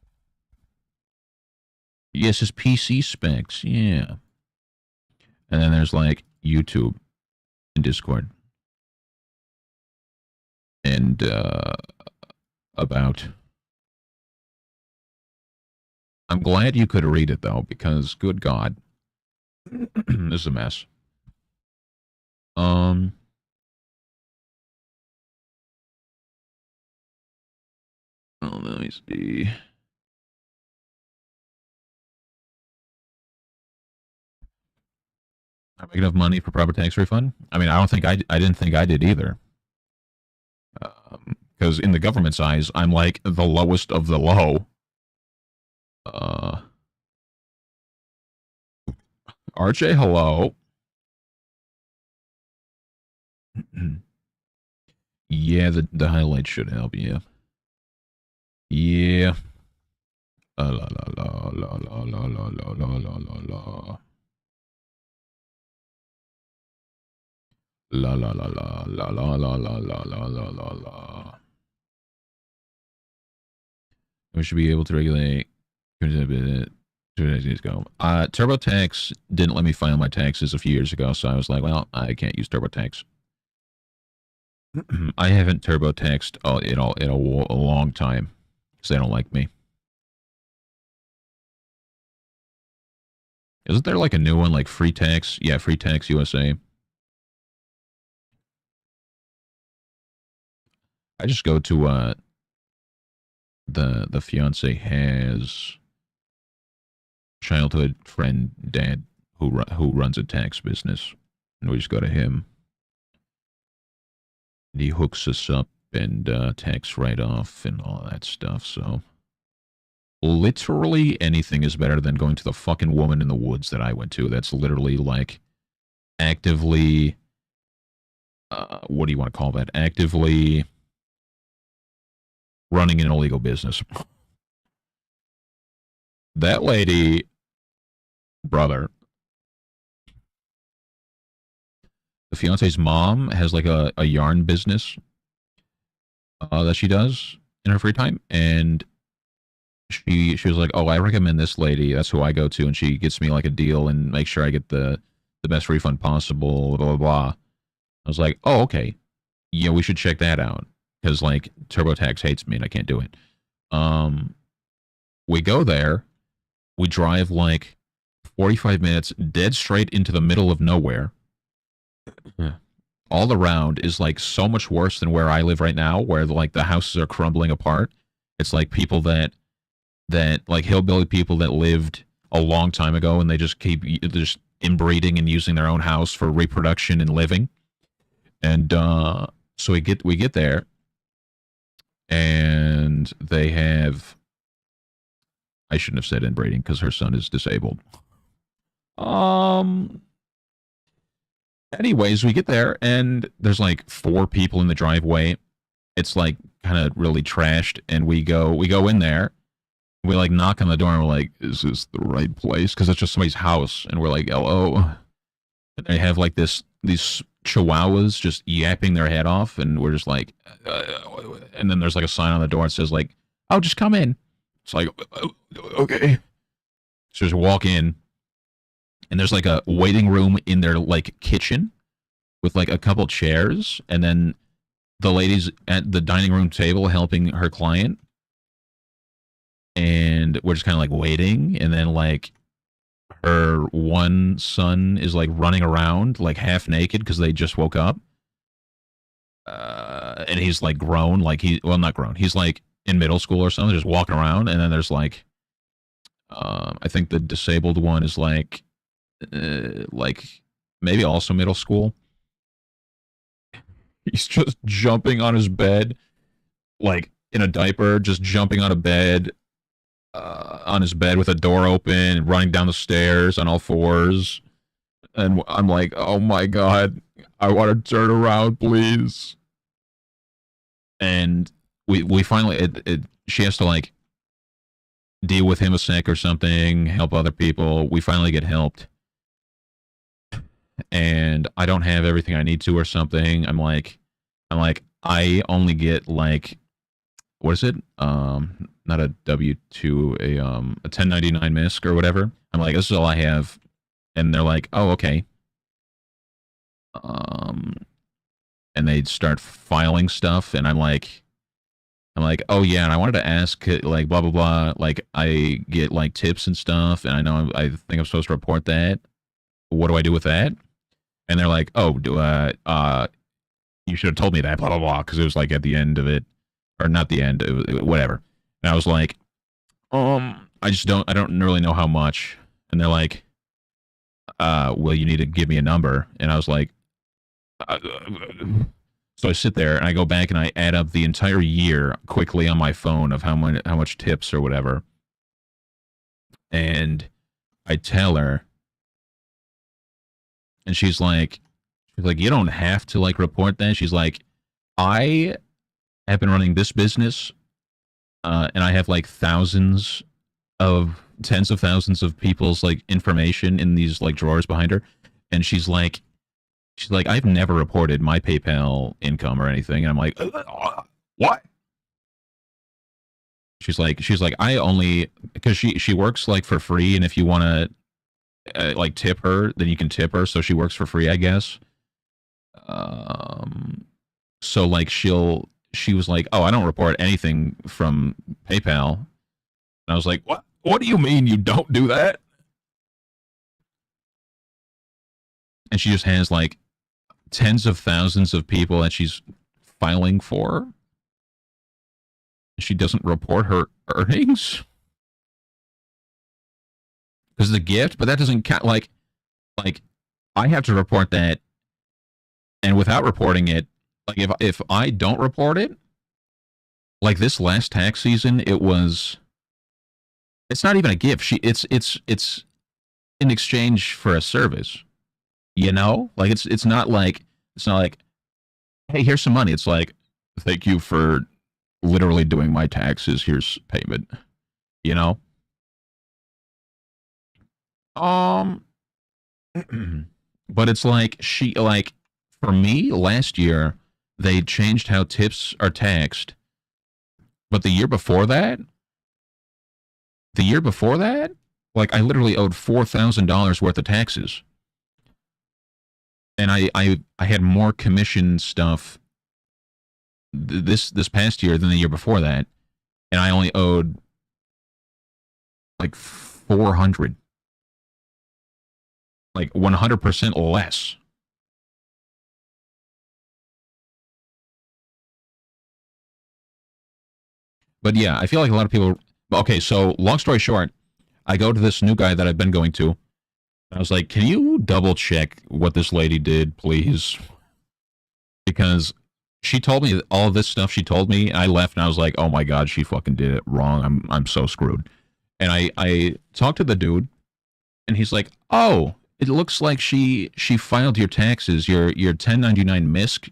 A: Yes, his PC specs. Yeah. And then there's like YouTube and Discord. And about. I'm glad you could read it though, because good God, this is a mess. Oh, let me see. I make enough money for proper tax refund? I mean, I didn't think I did either. Because in the government's eyes, I'm like the lowest of the low. RJ, hello. Yeah, the highlights should help you. Yeah. La la la la la la la la la la la. La la la la la la la la la la la la la. We should be able to regulate. 2 days ago. TurboTax didn't let me file my taxes a few years ago, so I was like, well, I can't use TurboTax. I haven't TurboTaxed in a long time because they don't like me. Isn't there like a new one, like Free Tax? Yeah, Free Tax USA. I just go to the fiance has childhood friend dad who runs a tax business, and we just go to him. And he hooks us up and tax write off and all that stuff. So literally anything is better than going to the fucking woman in the woods that I went to. That's literally like actively. What do you want to call that? Actively running an illegal business. That lady, brother, the fiance's mom has like a yarn business that she does in her free time, and she was like, "Oh, I recommend this lady. That's who I go to, and she gets me like a deal and makes sure I get the best refund possible." Blah blah blah. I was like, "Oh, okay, yeah, we should check that out." Because like TurboTax hates me and I can't do it. We go there, we drive like 45 minutes dead straight into the middle of nowhere. Yeah. All around is like so much worse than where I live right now, where like the houses are crumbling apart. It's like people that like hillbilly people that lived a long time ago and they just keep just inbreeding and using their own house for reproduction and living. And so we get there. And they have, I shouldn't have said inbreeding because her son is disabled. Anyways, we get there and there's like 4 people in the driveway. It's like kind of really trashed, and we go in there. We like knock on the door and we're like, "Is this the right place?" Because it's just somebody's house, and we're like, "Hello." And they have like these chihuahuas just yapping their head off, and we're just like, and then there's like a sign on the door that says like, "Oh, just come in." It's like, okay. So just walk in, and there's like a waiting room in their like kitchen with like a couple chairs, and then the lady's at the dining room table helping her client, and we're just kind of like waiting, and then like her one son is like running around like half naked because they just woke up, and he's like grown, like not grown, he's like in middle school or something, just walking around, and then there's like I think the disabled one is like maybe also middle school. He's just jumping on his bed, like in a diaper, just jumping on a bed, on his bed with a door open, running down the stairs on all fours. And I'm like, oh my god, I want to turn around, please. And we finally, she has to like deal with him a sec or something, help other people. We finally get helped. And I don't have everything I need to or something. I'm like, I only get like, what is it? Not a W-2, a 1099 MISC or whatever. I'm like, this is all I have. And they're like, oh, okay. And they start filing stuff, and I'm like, oh yeah, and I wanted to ask, like, blah blah blah. Like, I get like tips and stuff, and I think I'm supposed to report that. What do I do with that? And they're like, oh, you should have told me that, blah blah blah, because it was like at the end of it, or not the end, whatever. And I was like, I don't really know how much. And they're like, well, you need to give me a number. And I was like, so I sit there and I go back and I add up the entire year quickly on my phone of how much tips or whatever. And I tell her, and she's like, you don't have to like report that. She's like, I have been running this business, and I have like tens of thousands of people's like information in these like drawers behind her. And she's like, I've never reported my PayPal income or anything. And I'm like, what? She's like, I only, because she works like for free, and if you want to like tip her, then you can tip her. So she works for free, I guess. So like she was like, oh, I don't report anything from PayPal. And I was like, what? What do you mean you don't do that? And she just has like tens of thousands of people that she's filing for. She doesn't report her earnings because the gift, but that doesn't count. Like I have to report that, and without reporting it, like if I don't report it, like this last tax season, it's not even a gift. It's in exchange for a service. You know, like it's not like hey, here's some money. It's like, thank you for literally doing my taxes. Here's payment. You know. But it's like for me last year they changed how tips are taxed, but the year before that, like I literally owed $4,000 worth of taxes. And I had more commission stuff this past year than the year before that, and I only owed like 400, like 100% less. But yeah, I feel like a lot of people. Okay, so long story short, I go to this new guy that I've been going to. I was like, can you double check what this lady did, please? Because she told me all of this stuff. She told me, I left, and I was like, oh my god, she fucking did it wrong. I'm so screwed. And I talked to the dude, and he's like, oh, it looks like she filed your taxes, your 1099 MISC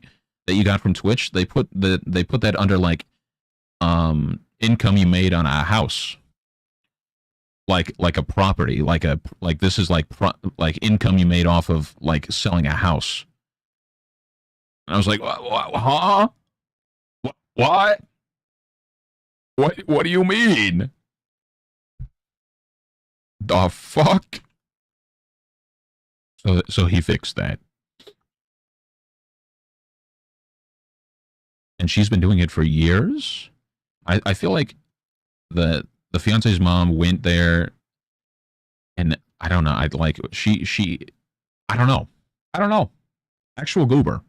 A: that you got from Twitch. They put that under like income you made on a house, like a property, like this is like income you made off of like selling a house. And I was like, huh? What? What do you mean? The fuck? So he fixed that. And she's been doing it for years. I feel like the fiance's mom went there, and I don't know. I like she I don't know. I don't know. Actual goober.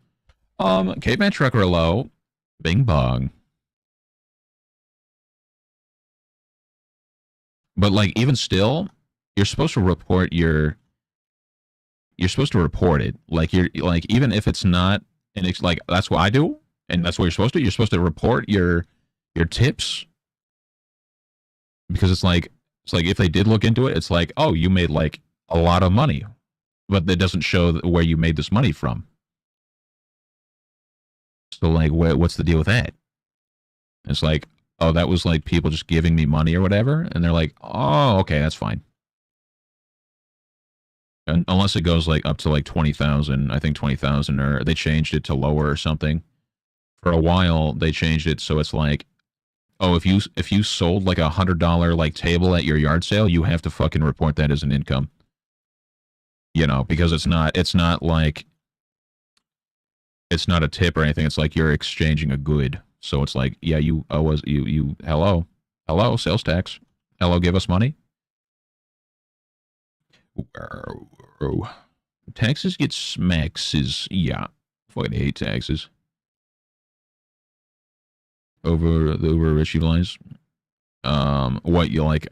A: Caveman Trucker hello. Bing bong. But like even still, you're supposed to report your you're supposed to report it. Like you're like even if it's not and it's like that's what I do and that's what you're supposed to. You're supposed to report your tips because it's like if they did look into it, it's like, "Oh, you made like a lot of money." But it doesn't show where you made this money from. So like what's the deal with that? It's like, "Oh, that was like people just giving me money or whatever." And they're like, "Oh, okay, that's fine." Unless it goes like up to like 20,000, I think 20,000 or they changed it to lower or something. For a while they changed it so it's like, oh, if you sold like $100 like table at your yard sale, you have to fucking report that as an income. You know, because it's not like it's not a tip or anything. It's like you're exchanging a good. So it's like, yeah, you owe us you hello sales tax. Hello, give us money. Taxes get smacks. Yeah, fucking hate taxes. Over the over rich lines. What you like?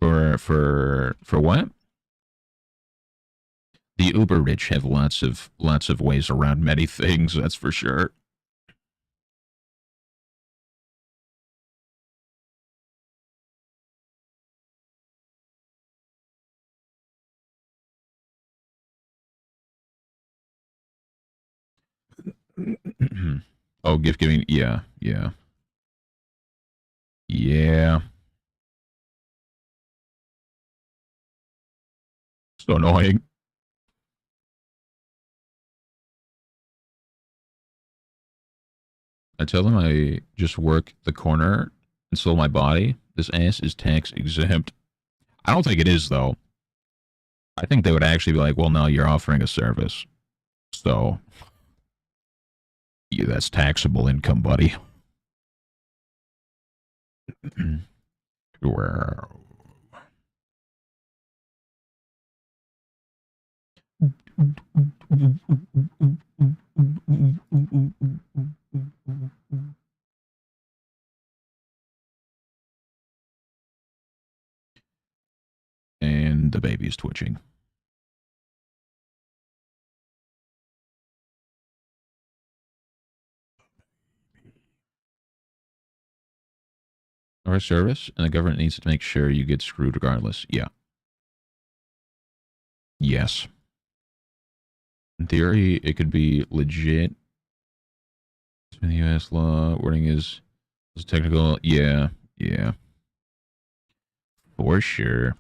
A: For what? The uber rich have lots of ways around many things. That's for sure. Oh, gift giving. Yeah, yeah, yeah. So annoying. I tell them I just work the corner and sell my body. This ass is tax exempt. I don't think it is though. I think they would actually be like, well, no, you're offering a service, so yeah, that's taxable income, buddy. And the baby is twitching. Our service, and the government needs to make sure you get screwed regardless. Yeah. Yes. In theory, it could be legit. In the U.S. law, wording is technical. Yeah. Yeah. For sure.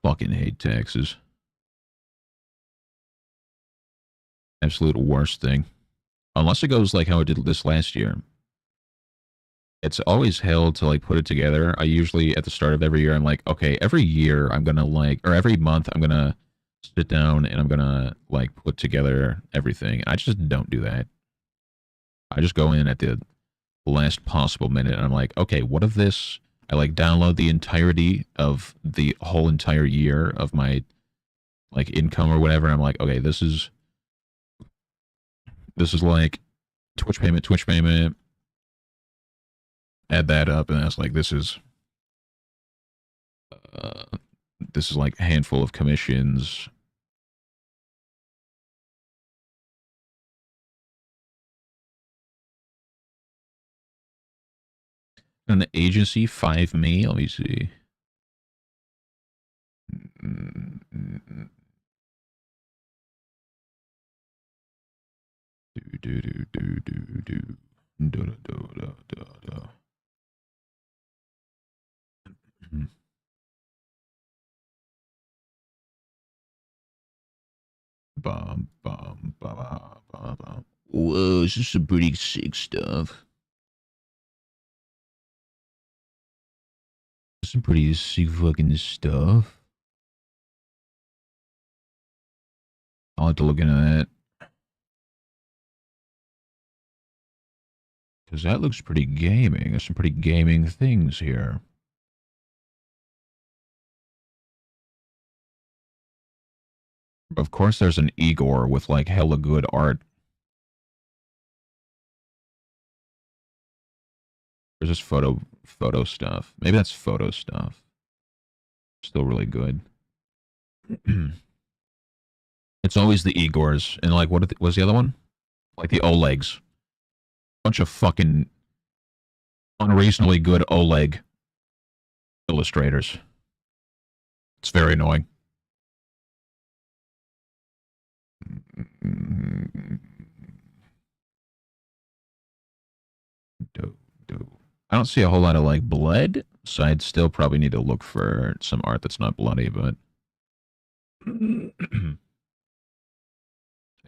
A: Fucking hate taxes. Absolute worst thing. Unless it goes like how it did this last year. It's always hell to like put it together. I usually at the start of every year I'm like, okay, every year I'm gonna like or every month I'm gonna sit down and I'm gonna like put together everything. I just don't do that. I just go in at the last possible minute and I'm like, okay, what if this I like download the entirety of the whole entire year of my like income or whatever. And I'm like, okay, this is like Twitch payment, add that up, and that's like uh, this is like a handful of commissions. And the agency 5 me. Let me see. Do do do do do do do do do do. Bum bum bum bum bum. Whoa, this is some pretty sick stuff. some pretty sick fucking stuff. I'll have to look into that. Because that looks pretty gaming. There's some pretty gaming things here. Of course, there's an Igor with like hella good art. There's just photo stuff. Maybe that's photo stuff. Still really good. It's always the Igors. And like, what was the other one? Like the Olegs. Bunch of fucking unreasonably good Oleg illustrators. It's very annoying. I don't see a whole lot of like blood, so I'd still probably need to look for some art that's not bloody, but I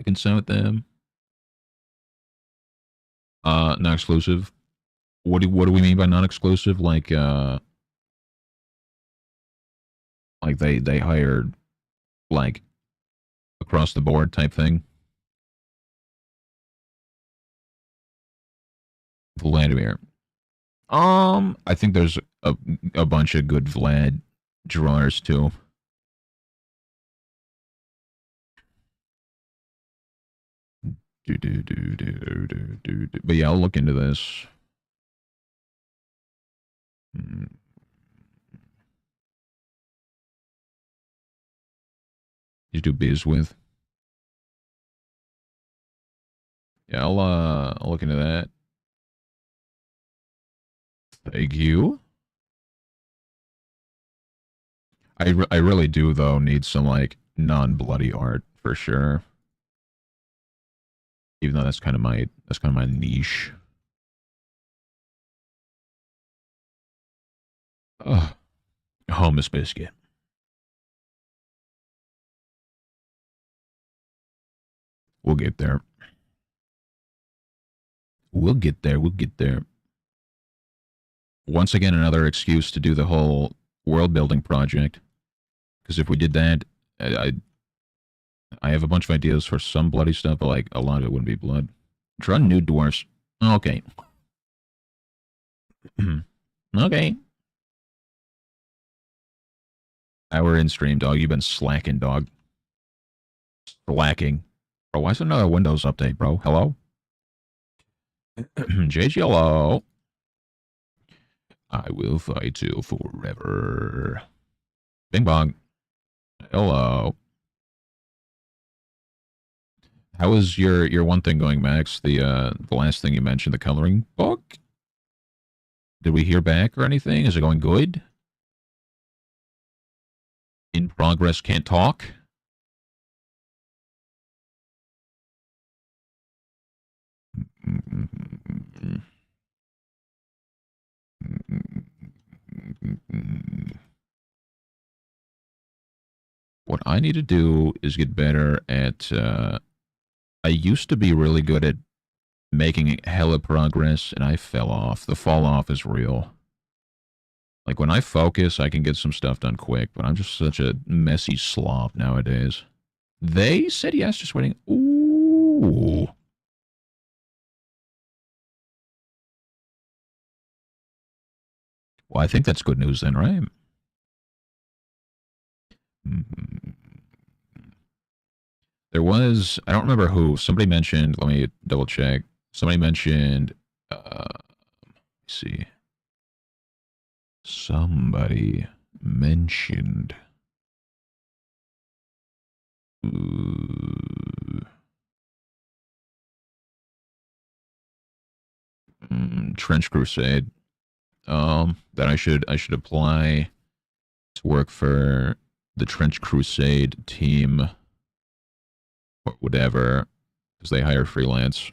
A: can send with them. Not exclusive. What do we mean by non-exclusive? Like they hired like across the board type thing. Vladimir. I think there's a bunch of good Vlad drawers too. But yeah, I'll look into this. You do biz with. Yeah, I'll look into that. Thank you. I really do though need some like non-bloody art for sure. Even though that's kind of my niche. Ugh. Hummus biscuit. We'll get there. We'll get there. We'll get there. Once again, another excuse to do the whole world building project. Because if we did that, I have a bunch of ideas for some bloody stuff, but like a lot of it wouldn't be blood. Draw nude dwarfs. Okay. Okay. Hour in stream, dog. You've been slacking, dog. Slacking. Bro, why is there another Windows update, bro? Hello? JG, hello. I will fight you forever. Bing bong. Hello. How is your one thing going, Max? The last thing you mentioned, the coloring book? Did we hear back or anything? Is it going good? In progress, can't talk? What I need to do is get better at, I used to be really good at making hella progress, and I fell off. The fall off is real. Like, when I focus, I can get some stuff done quick, but I'm just such a messy slob nowadays. They said yes, just waiting. Ooh. Well, I think that's good news then, right? There was, I don't remember who, somebody mentioned, let me double check. Somebody mentioned, let's see. Somebody mentioned. Trench Crusade. That I should apply to work for the Trench Crusade team or whatever, because they hire freelance.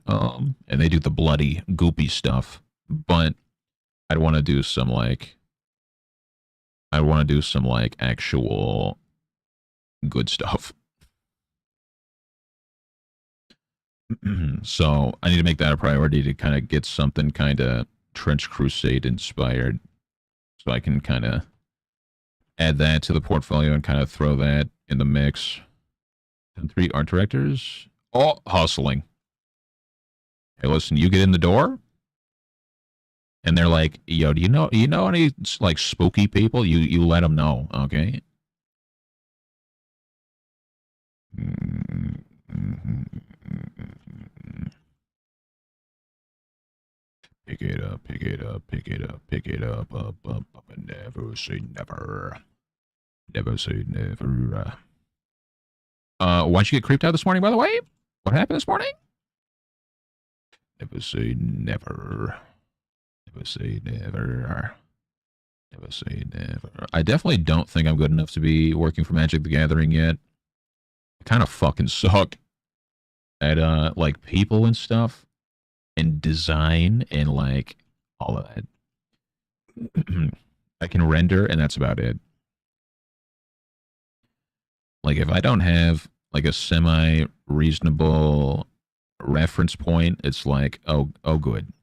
A: And they do the bloody, goopy stuff. But I'd want to do some like actual good stuff. So I need to make that a priority to kind of get something kind of Trench Crusade inspired. So I can kind of add that to the portfolio and kind of throw that in the mix. And 3 art directors. Oh, hustling. Hey, listen, you get in the door, and they're like, "Yo, do you know any like spooky people? You let them know, okay?" Pick it up, pick it up, pick it up, pick it up, up, and never say never. Never say never. Why'd you get creeped out this morning, by the way? What happened this morning? Never say never. Never say never. Never say never. I definitely don't think I'm good enough to be working for Magic the Gathering yet. I kind of fucking suck at, like, people and stuff, and design, and, like, all of that. I can render, and that's about it. Like, if I don't have, like, a semi-reasonable reference point, it's like, oh, good.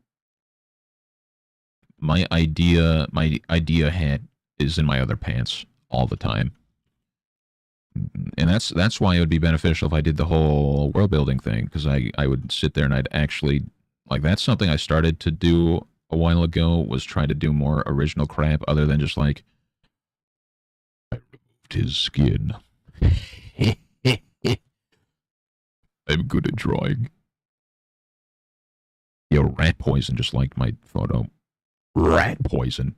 A: My idea head is in my other pants all the time. And that's why it would be beneficial if I did the whole world building thing, because I would sit there and I'd actually, like, that's something I started to do a while ago, was try to do more original crap other than just like, I removed his skin. I'm good at drawing. Yo, rat poison just liked my photo. Rat poison.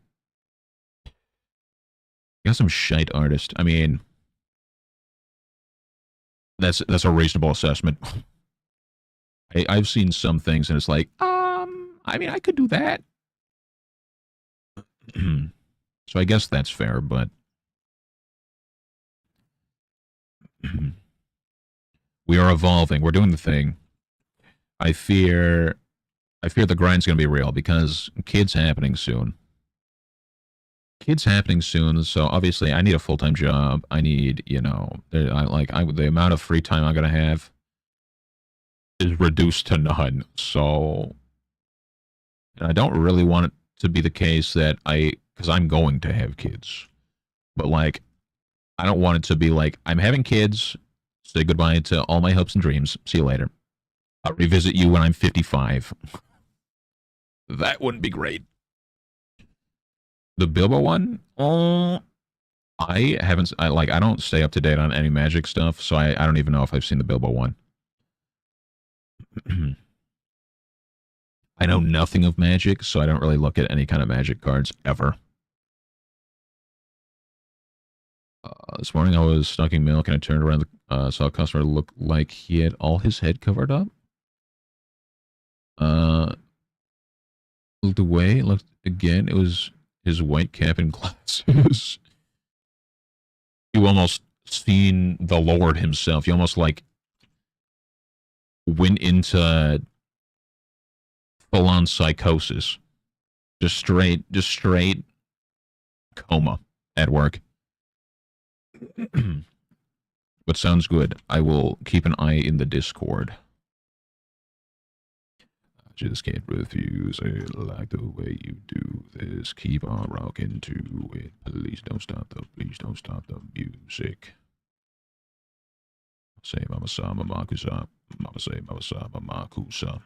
A: Got some shite artist. I mean, that's a reasonable assessment. I've seen some things and it's like, I mean, I could do that. So I guess that's fair, but we are evolving. We're doing the thing. I fear the grind's going to be real because kids happening soon. Kids happening soon, so obviously I need a full-time job. I need, you know, the amount of free time I'm going to have is reduced to none. So I don't really want it to be the case that because I'm going to have kids. But like, I don't want it to be like, I'm having kids, say goodbye to all my hopes and dreams. See you later. I'll revisit you when I'm 55. That wouldn't be great. The Bilbo one? Oh, I haven't, I don't stay up to date on any Magic stuff, so I don't even know if I've seen the Bilbo one. I know nothing of Magic, so I don't really look at any kind of Magic cards ever. This morning I was stocking milk and I turned around, saw a customer look like he had all his head covered up. Looked away, looked again. It was his white cap and glasses. You almost seen the Lord himself. You almost like went into full-on psychosis. Just straight coma at work. But sounds good. I will keep an eye in the Discord. I just can't refuse it. Like the way you do this. Keep on rocking to it. Please don't stop the music. Say Mama Sa Mama Kusa. Mama say Mama Sa Mama Kusa.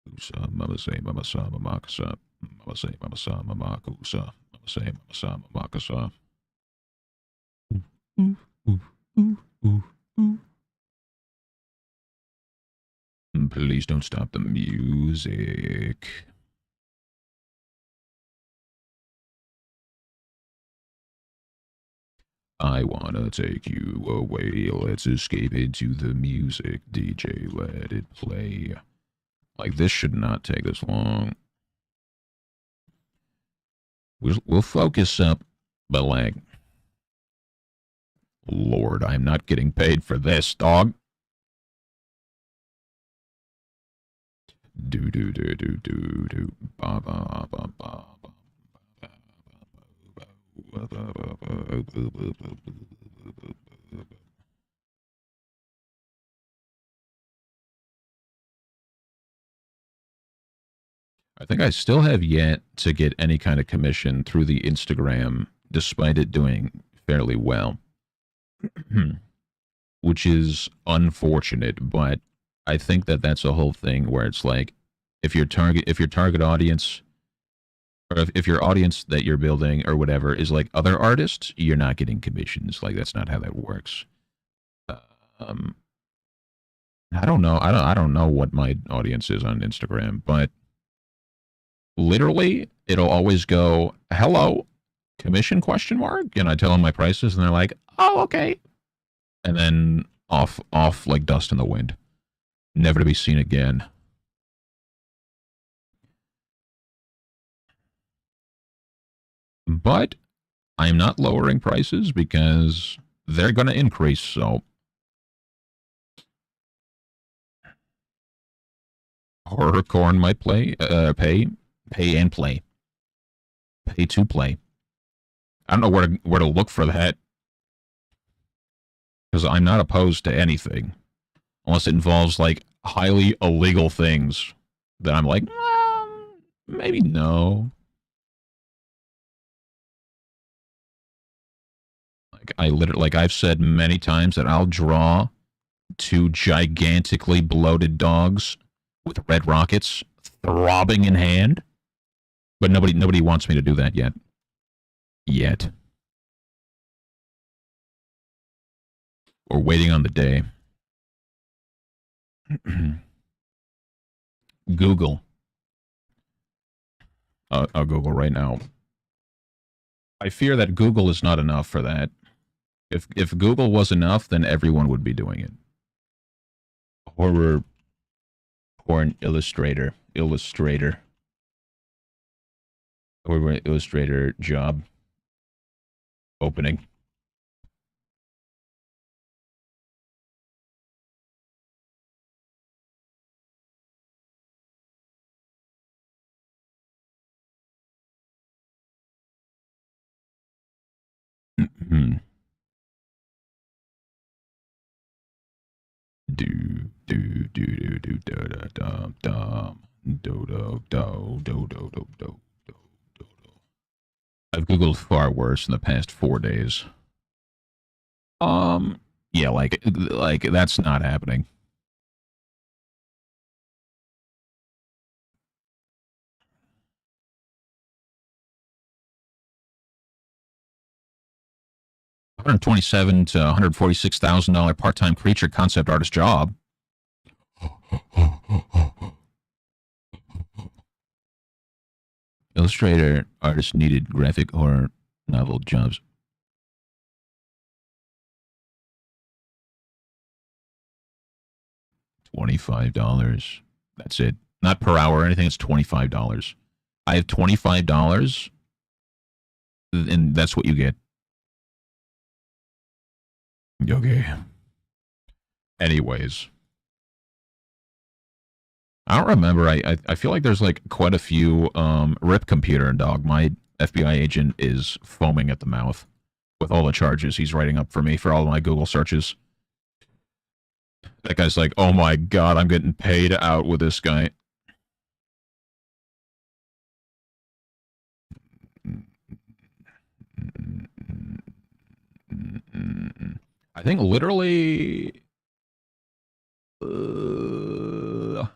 A: Kusa. Mama say Mama Sa Mama Kusa. Mama say Mama Sa Mama Kusa. Mama say Mama Sa Mama Kusa. Ooh, ooh, ooh, ooh, ooh. Please don't stop the music. I wanna take you away. Let's escape into the music. DJ, let it play. Like, this should not take this long. We'll focus up, but like, Lord, I'm not getting paid for this, dog. Do do do do do do ba ba ba ba. think I still have yet to get any kind of commission through the Instagram, despite it doing fairly well, which is unfortunate. But I think that that's a whole thing where it's like, if your target audience, or if your audience that you're building or whatever is like other artists, you're not getting commissions. Like that's not how that works. Um, I don't know. I don't know what my audience is on Instagram, but literally it'll always go hello commission question mark, and I tell them my prices and they're like, oh okay, and then off like dust in the wind, never to be seen again. But I'm not lowering prices because they're going to increase. So Horrorcorn might pay and play, pay to play. I don't know where to look for that because I'm not opposed to anything unless it involves like highly illegal things that I'm like, maybe no. Like I've said many times that I'll draw two gigantically bloated dogs with red rockets throbbing in hand, but nobody wants me to do that yet. Yet. We're waiting on the day. Google. I'll Google right now. I fear that Google is not enough for that. If Google was enough, then everyone would be doing it. Horror porn illustrator. Horror illustrator job opening. I've Googled far worse in the past 4 days. Yeah, like that's not happening. $127 to $146,000 part-time creature concept artist job. Illustrator artist needed graphic horror novel jobs. $25. That's it. Not per hour or anything. It's $25. I have $25, and that's what you get. Okay. Anyways, I don't remember. I feel like there's like quite a few rip computer and dog. My FBI agent is foaming at the mouth with all the charges he's writing up for me for all my Google searches. That guy's like, oh my god, I'm getting paid out with this guy. I think literally like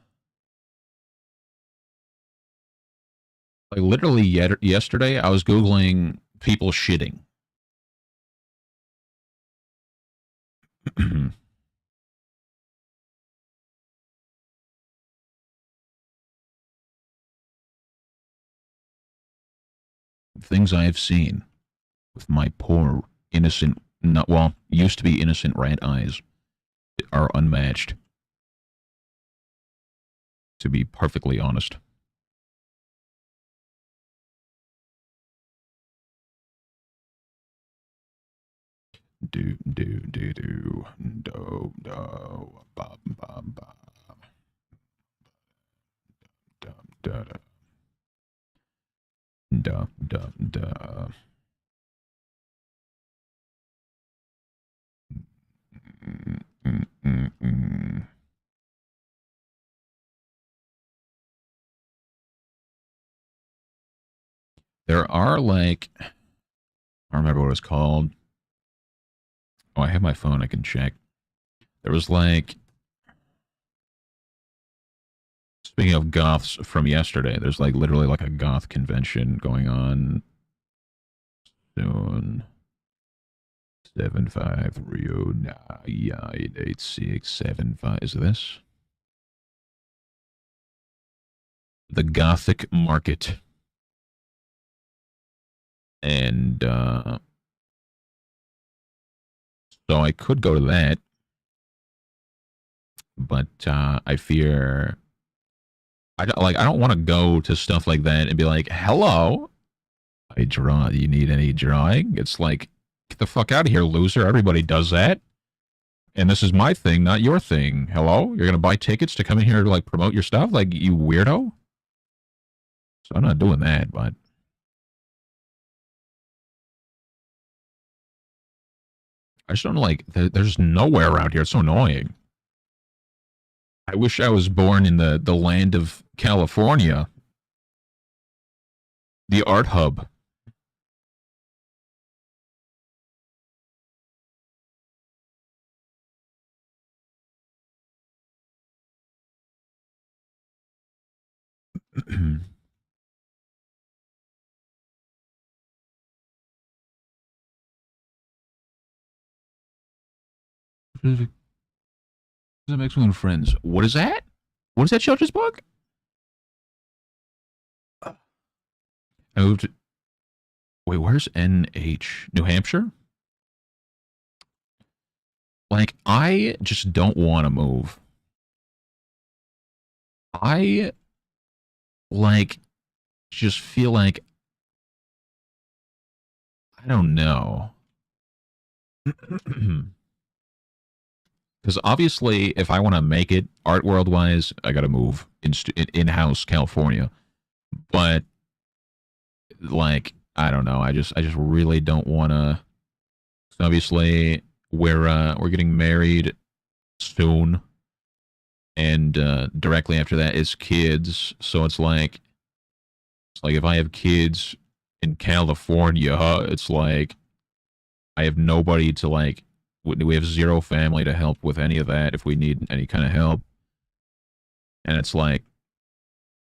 A: literally yesterday I was googling people shitting. Things I have seen with my poor innocent, not well, used to be innocent rat eyes are unmatched. To be perfectly honest. Do do do do do do ba ba ba da da da da da. There are like, I don't remember what it was called. Oh, I have my phone. I can check. There was like, speaking of goths from yesterday, there's like literally like a goth convention going on soon. 753098675. Is this? The Gothic Market. And so I could go to that, but I fear I don't want to go to stuff like that and be like, "Hello, I draw. You need any drawing?" It's like, get the fuck out of here, loser. Everybody does that. And this is my thing, not your thing. Hello? You're gonna buy tickets to come in here to like promote your stuff? Like, you weirdo? So I'm not doing that, but I just don't like there's nowhere around here. It's so annoying. I wish I was born in the land of California. The art hub. That makes me friends. What is that? What is that children's book? I moved. Wait, where's NH? New Hampshire? Like, I just don't want to move. I like just feel like I don't know. Because obviously, if I want to make it art world wise, I got to move in house California. But like, I don't know. I just really don't want to. Obviously, we're getting married soon, and directly after that is kids. So it's like if I have kids in California, it's like I have nobody to like. We have zero family to help with any of that if we need any kind of help. And it's like,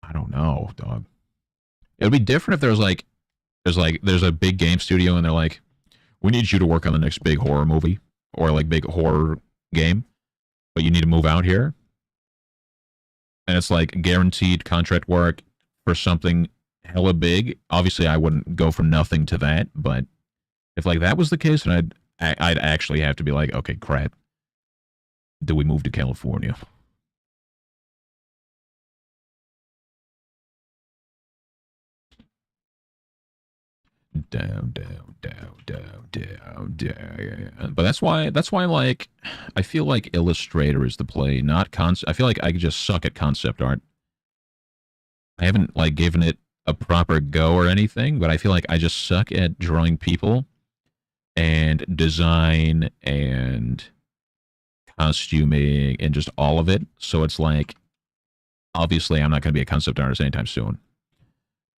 A: I don't know, dog. It would be different if there's a big game studio and they're like, we need you to work on the next big horror movie or like big horror game, but you need to move out here. And it's like guaranteed contract work for something hella big. Obviously, I wouldn't go from nothing to that, but if like that was the case, then I'd actually have to be like, okay, crap. Do we move to California? Down, down, down, down, down, down. But that's why like I feel like Illustrator is the play, not concept. I feel like I just suck at concept art. I haven't like given it a proper go or anything, but I feel like I just suck at drawing people and design and costuming and just all of it. So it's like obviously I'm not going to be a concept artist anytime soon.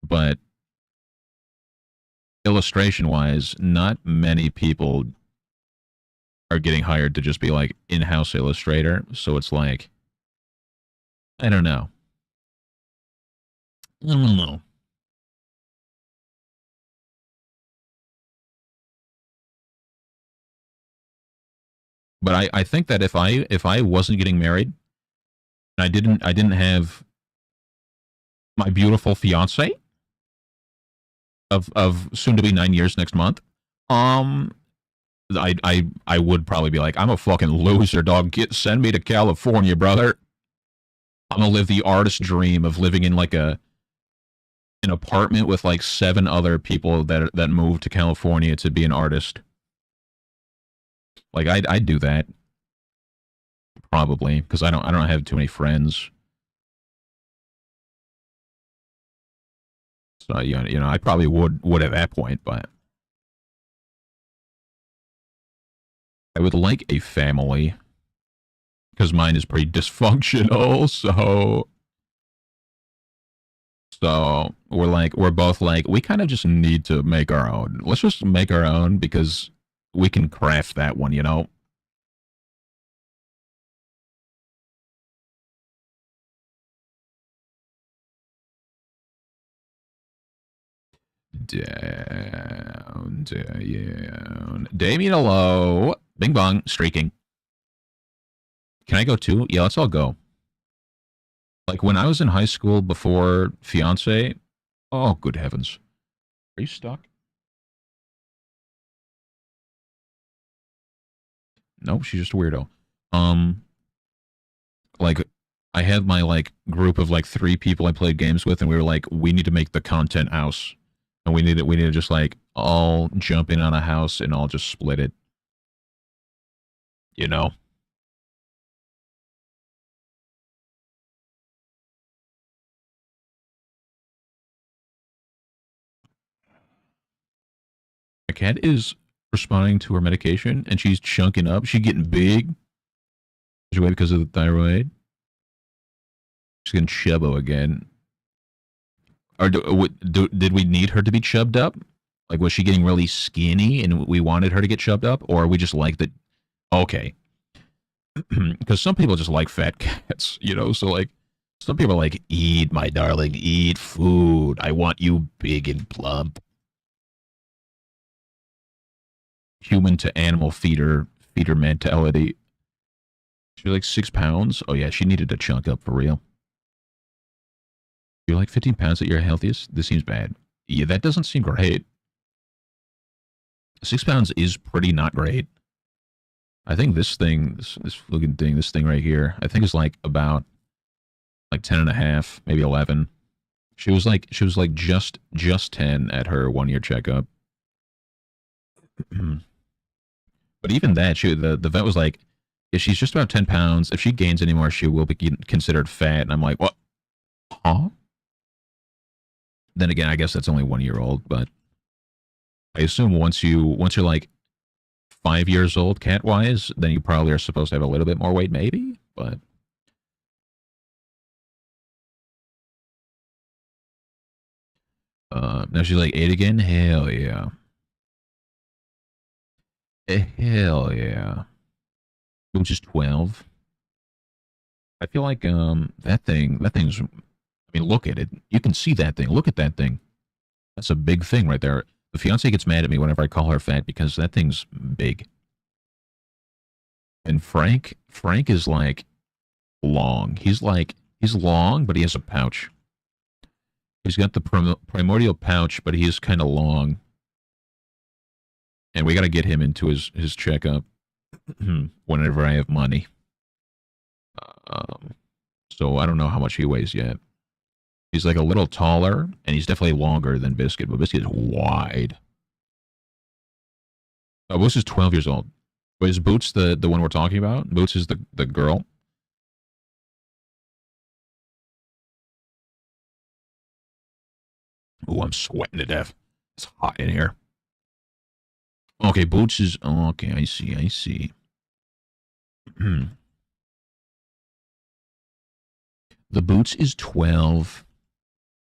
A: But illustration wise, not many people are getting hired to just be like in-house illustrator. So it's like I don't know. I don't know. But I think that if I wasn't getting married, and I didn't have my beautiful fiance of soon to be 9 years next month, um, I would probably be like, I'm a fucking loser, dog. Send me to California, brother. I'm gonna live the artist dream of living in like an apartment with like seven other people that moved to California to be an artist. Like I'd do that probably because I don't have too many friends. So you know I probably would at that point, but I would like a family because mine is pretty dysfunctional. So we're both like, we kind of just need to make our own. Let's just make our own because we can craft that one, you know? Down. Damien, hello. Bing bong, streaking. Can I go too? Yeah, let's all go. Like when I was in high school before fiance. Oh, good heavens. Are you stuck? Nope, she's just a weirdo. Um, like I had my like group of like three people I played games with, and we were like, we need to make the content house, and we need to just like all jump in on a house and all just split it. You know, my cat is responding to her medication, and she's chunking up. She's getting big. Is it because of the thyroid? She's getting chubbo again. Or did we need her to be chubbed up? Like, was she getting really skinny and we wanted her to get chubbed up? Or we just like that? Okay. Because some people just like fat cats, you know? So, like, some people are like, eat, my darling, eat food. I want you big and plump. Human to animal feeder mentality. She's like 6 pounds. Oh, yeah, she needed to chunk up for real. You're like 15 pounds at your healthiest? This seems bad. Yeah, that doesn't seem great. 6 pounds is pretty not great. I think this thing, this looking thing, this thing right here, I think is like about like 10 and a half, maybe 11. She was like just 10 at her 1 year checkup. But even that, the vet was like, if she's just about 10 pounds, if she gains any more, she will be considered fat. And I'm like, what? Huh? Then again, I guess that's only 1 year old, but I assume once you're like 5 years old, cat wise, then you probably are supposed to have a little bit more weight, maybe. But now she's like 8 again. Hell yeah, hell yeah. Which is 12. I feel like that thing's. I mean, look at it. You can see that thing. Look at that thing. That's a big thing right there. The fiance gets mad at me whenever I call her fat because that thing's big. And Frank is like long. He's long, but he has a pouch. He's got the primordial pouch, but he is kind of long. And we got to get him into his checkup whenever I have money. Um, so I don't know how much he weighs yet. He's like a little taller, and he's definitely longer than Biscuit, but Biscuit is wide. Oh, Boots is 12 years old. Wait, is Boots the one we're talking about? Boots is the girl. Oh, I'm sweating to death. It's hot in here. Okay, Boots is okay. I see. I see. The Boots is 12.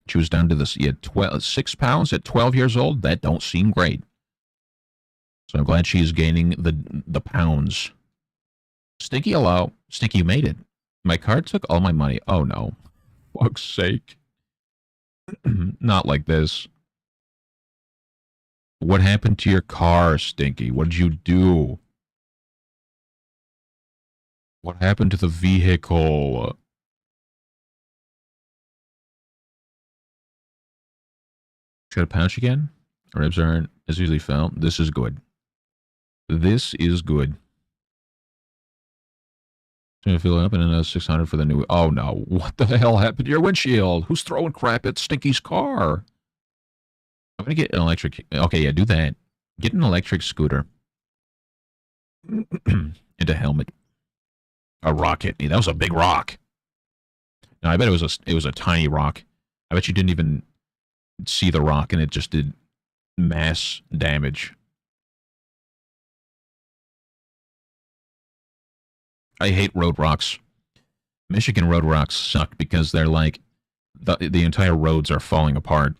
A: She was down to this. Yeah, 12, 6 pounds at 12 years old. That don't seem great. So I'm glad she's gaining the pounds. Stinky, hello. Stinky, you made it. My card took all my money. Oh no. Fuck's sake. Not like this. What happened to your car, Stinky? What did you do? What happened to the vehicle? Should I pouch again? Ribs aren't as easily felt. This is good. This is good. Gonna fill it up and another 600 for the new. Oh no! What the hell happened to your windshield? Who's throwing crap at Stinky's car? I'm gonna get an electric. Okay, yeah, do that. Get an electric scooter. And a helmet. A rock hit me. That was a big rock. No, I bet it was a tiny rock. I bet you didn't even see the rock, and it just did mass damage. I hate road rocks. Michigan road rocks suck because they're like The entire roads are falling apart.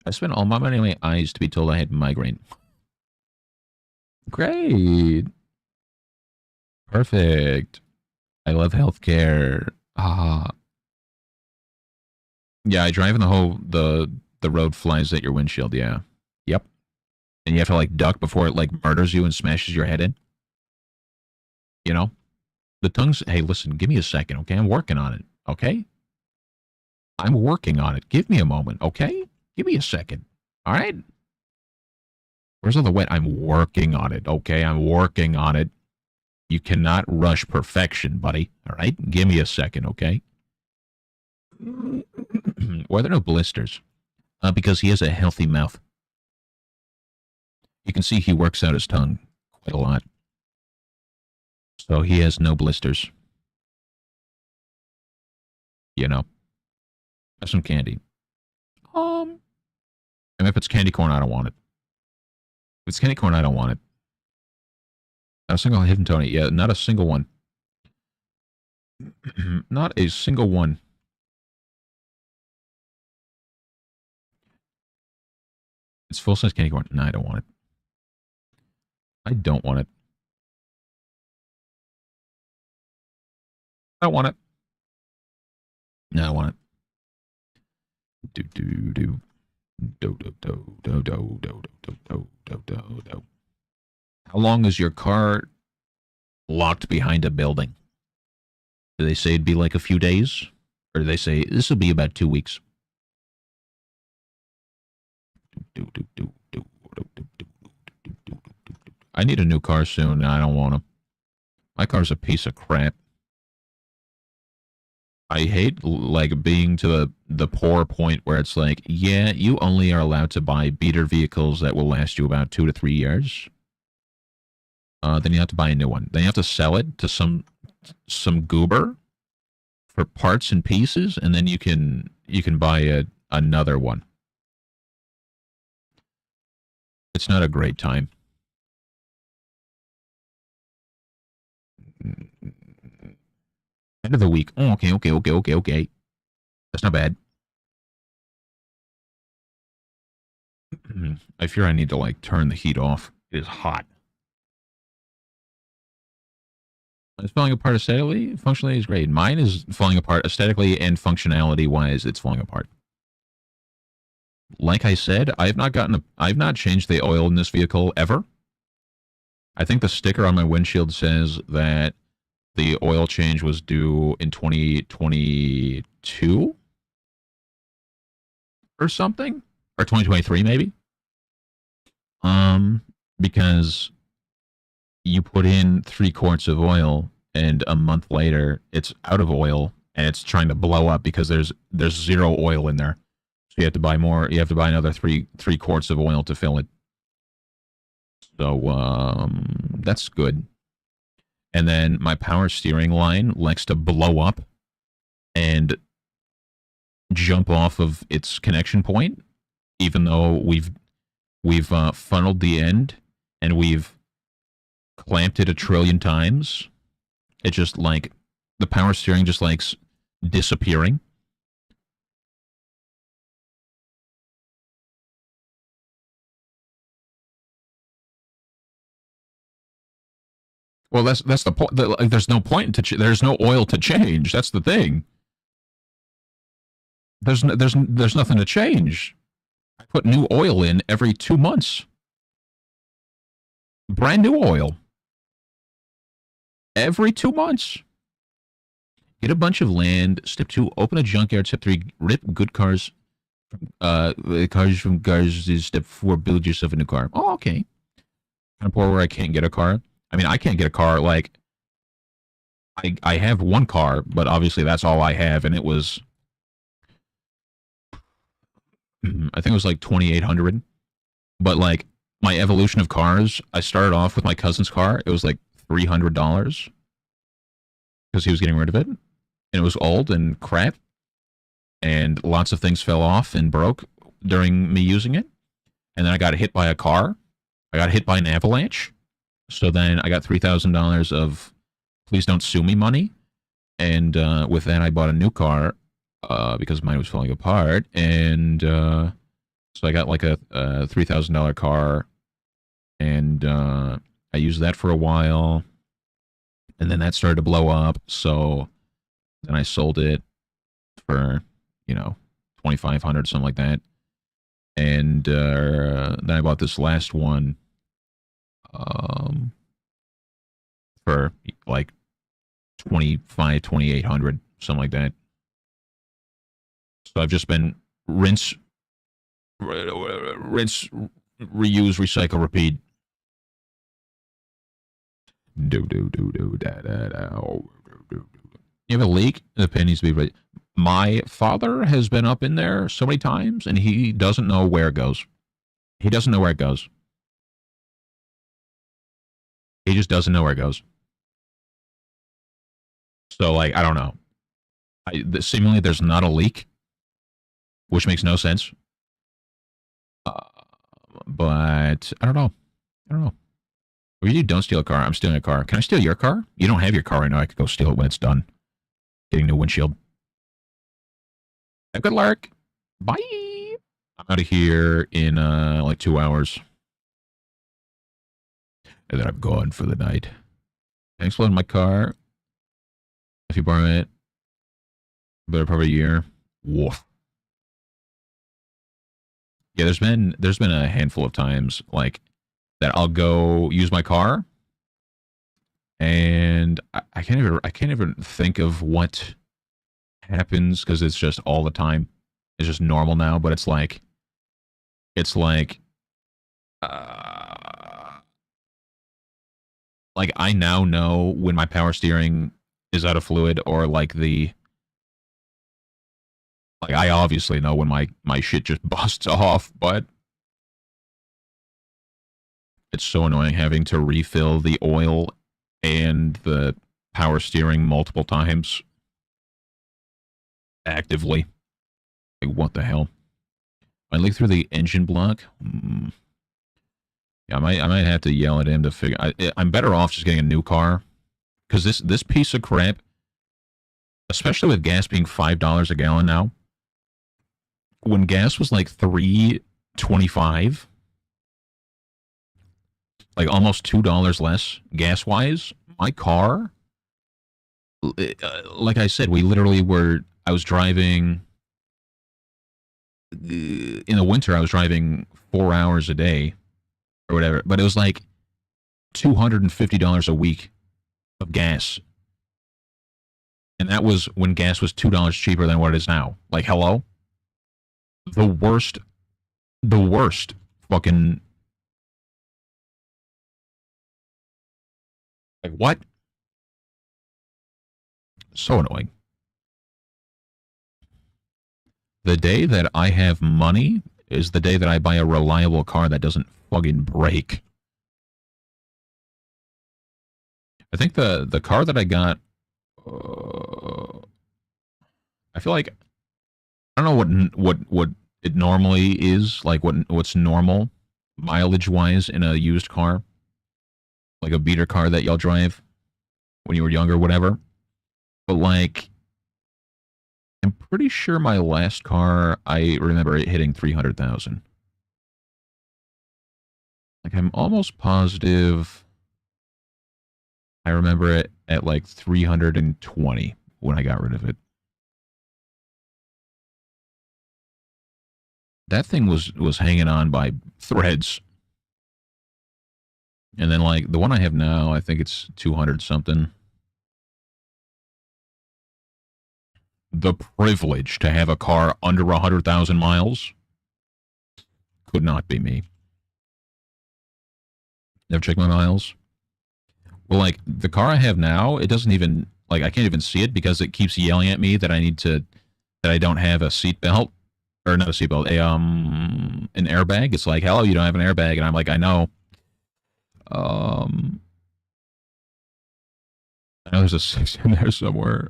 A: I spent all my money on my eyes to be told I had migraine. Great. Perfect. I love healthcare. Ah. Yeah, I drive in the road flies at your windshield, yeah. Yep. And you have to like duck before it like murders you and smashes your head in. You know? The tongue's hey, listen, give me a second, okay? I'm working on it, okay? I'm working on it. Give me a moment, okay? Give me a second. All right? Where's all the wet? I'm working on it, okay? I'm working on it. You cannot rush perfection, buddy. All right? Give me a second, okay? Why are there no blisters? Because he has a healthy mouth. You can see he works out his tongue quite a lot. So he has no blisters. You know. Have some candy. And if it's candy corn, I don't want it. If it's candy corn, I don't want it. Not a single hidden Tony. Yeah, not a single one. Not a single one. It's full-size candy corn. No, I don't want it. I don't want it. I don't want it. No, I don't want it. Do do do do do do do do do do do do do do. How long is your car locked behind a building? Do they say it'd be like a few days? Or do they say this will be about 2 weeks? I need a new car soon, and I don't want to. My car's a piece of crap. I hate like being to the poor point where it's like, yeah, you only are allowed to buy beater vehicles that will last you about 2 to 3 years. Then you have to buy a new one. Then you have to sell it to some goober for parts and pieces, and then you can buy another one. It's not a great time. End of the week. Oh, okay. That's not bad. I fear I need to like turn the heat off. It is hot. It's falling apart aesthetically. Functionally is great. Mine is falling apart aesthetically and functionality wise. It's falling apart. Like I said, I've not changed the oil in this vehicle ever. I think the sticker on my windshield says that the oil change was due in 2022 or something, or 2023 maybe. Because you put in 3 quarts of oil and a month later it's out of oil and it's trying to blow up because there's 0 oil in there. So you have to buy more. You have to buy another 3 quarts of oil to fill it. So that's good. And then my power steering line likes to blow up and jump off of its connection point, even though we've funneled the end and we've clamped it 1 trillion times. It just like the power steering just likes disappearing. Well, that's the point. There's no point to there's no oil to change. That's the thing. There's nothing to change. I put new oil in every 2 months. Brand new oil. Every 2 months. Get a bunch of land. Step 2, open a junkyard. Step 3, rip good cars. Cars from garages. Step 4, build yourself a new car. Oh, okay. Kind of poor where I can't get a car. I mean, I can't get a car. Like, I have one car, but obviously that's all I have, and it was, I think it was like 2,800. But like my evolution of cars, I started off with my cousin's car. It was like $300 because he was getting rid of it, and it was old and crap, and lots of things fell off and broke during me using it. And then I got hit by a car. I got hit by an avalanche. So then I got $3,000 of please don't sue me money. And with that, I bought a new car because mine was falling apart. And so I got like a $3,000 car, and I used that for a while. And then that started to blow up. So then I sold it for, 2,500, something like that. And then I bought this last one for like 2,800, something like that. So I've just been rinse, reuse, recycle, repeat. You have a leak? The pin needs to be ready. My father has been up in there so many times, and he doesn't know where it goes. He doesn't know where it goes. He just doesn't know where it goes. So, like, I don't know. Seemingly, there's not a leak, which makes no sense. But I don't know. If you don't steal a car, I'm stealing a car. Can I steal your car? You don't have your car right now. I could go steal it when it's done. Getting a new windshield. Have good luck. Bye. I'm out of here in like 2 hours. And then I'm gone for the night. Thanks for loading my car. If you borrow it, better probably a year. Woof. Yeah, there's been a handful of times like that I'll go use my car, and I can't even think of what happens because it's just all the time. It's just normal now, but it's like like I now know when my power steering is out of fluid, or like I obviously know when my shit just busts off, but it's so annoying having to refill the oil and the power steering multiple times actively. Like, what the hell? I leak through the engine block. Yeah, I might have to yell at him to figure. I'm better off just getting a new car, because this piece of crap, especially with gas being $5 a gallon now. When gas was like $3.25, like almost $2 less gas wise, my car, like I said, I was driving in the winter. I was driving 4 hours a day or whatever, but it was like $250 a week of gas. And that was when gas was $2 cheaper than what it is now. Like, hello? The worst fucking, like, what? So annoying. The day that I have money is the day that I buy a reliable car that doesn't fucking break. I think the car that I got, I feel like, I don't know what it normally is, like what's normal mileage wise in a used car, like a beater car that y'all drive when you were younger, whatever. But like, I'm pretty sure my last car, I remember it hitting 300,000. Like, I'm almost positive I remember it at like 320 when I got rid of it. That thing was hanging on by threads. And then like the one I have now, I think it's 200 something. The privilege to have a car under 100,000 miles could not be me. Never checked my miles. Well, like the car I have now, it doesn't even, like, I can't even see it because it keeps yelling at me that that I don't have a seatbelt, or not a seatbelt, an airbag. It's like, hello, you don't have an airbag, and I'm like, I know. I know there's a 6 in there somewhere.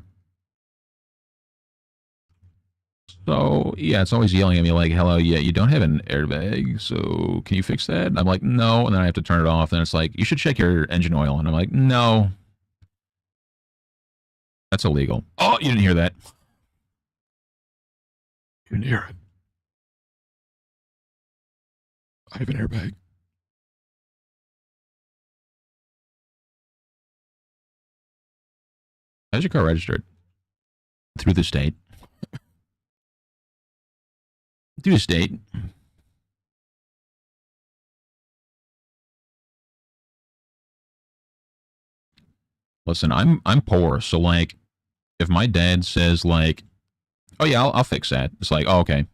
A: So, yeah, it's always yelling at me like, hello, yeah, you don't have an airbag, so can you fix that? And I'm like, no, and then I have to turn it off, and it's like, you should check your engine oil, and I'm like, no. That's illegal. Oh, you didn't hear that. You didn't hear it. I have an airbag. How's your car registered? Through the state. Through the state. Listen, I'm poor, so like, if my dad says like, "Oh yeah, I'll fix that," it's like, "Oh, okay."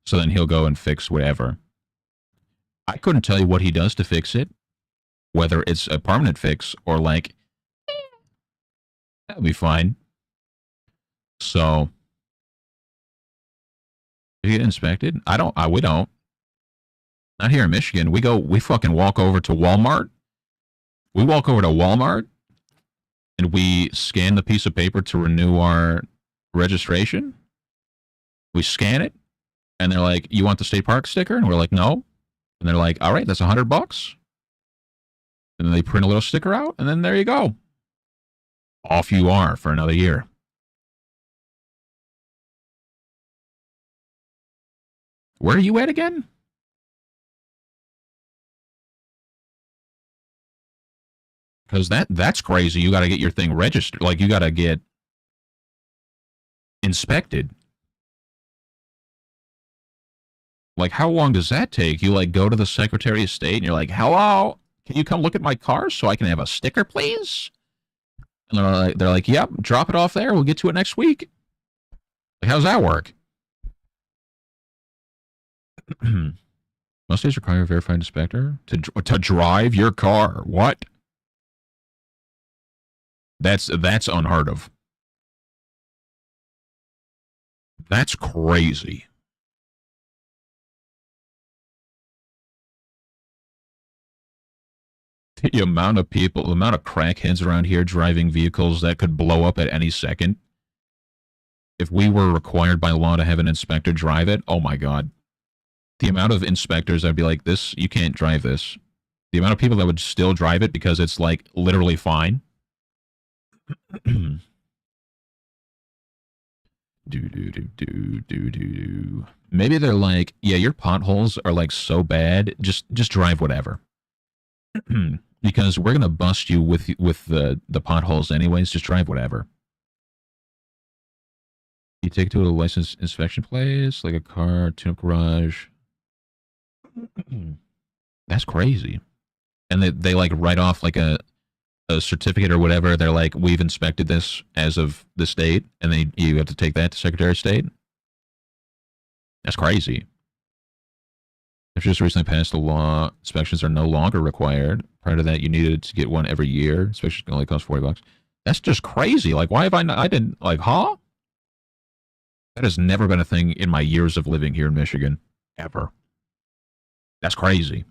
A: So then he'll go and fix whatever. I couldn't tell you what he does to fix it, whether it's a permanent fix or like, that'll be fine. So, you get inspected? We don't. Not here in Michigan. We fucking walk over to Walmart. We walk over to Walmart and we scan the piece of paper to renew our registration. We scan it and they're like, "You want the state park sticker?" And we're like, "No." And they're like, "All right, that's $100." And then they print a little sticker out and then there you go. Off you are for another year. Where are you at again? Because that's crazy. You got to get your thing registered. Like, you got to get inspected. Like, how long does that take? You, like, go to the Secretary of State and you're like, "Hello, can you come look at my car so I can have a sticker, please?" And they're like, "Yep, drop it off there. We'll get to it next week." Like, how's that work? Most states require a verified inspector to drive your car. What? That's unheard of. That's crazy. The amount of people, the amount of crackheads around here driving vehicles that could blow up at any second. If we were required by law to have an inspector drive it, oh my God. The amount of inspectors that would be like, "This, you can't drive this." The amount of people that would still drive it because it's like literally fine. Maybe they're like, "Yeah, your potholes are like so bad. Just drive whatever." Because we're gonna bust you with the potholes anyways. Just drive whatever. You take it to a licensed inspection place, like a car tune-up garage. That's crazy. And they like write off like a certificate or whatever. They're like, "We've inspected this as of this date," and then you have to take that to Secretary of State. That's crazy. They've just recently passed a law. Inspections are no longer required. Prior to that, you needed to get one every year. Inspections can only cost $40. That's just crazy. Like, why have I not? I didn't like, huh? That has never been a thing in my years of living here in Michigan, ever. That's crazy.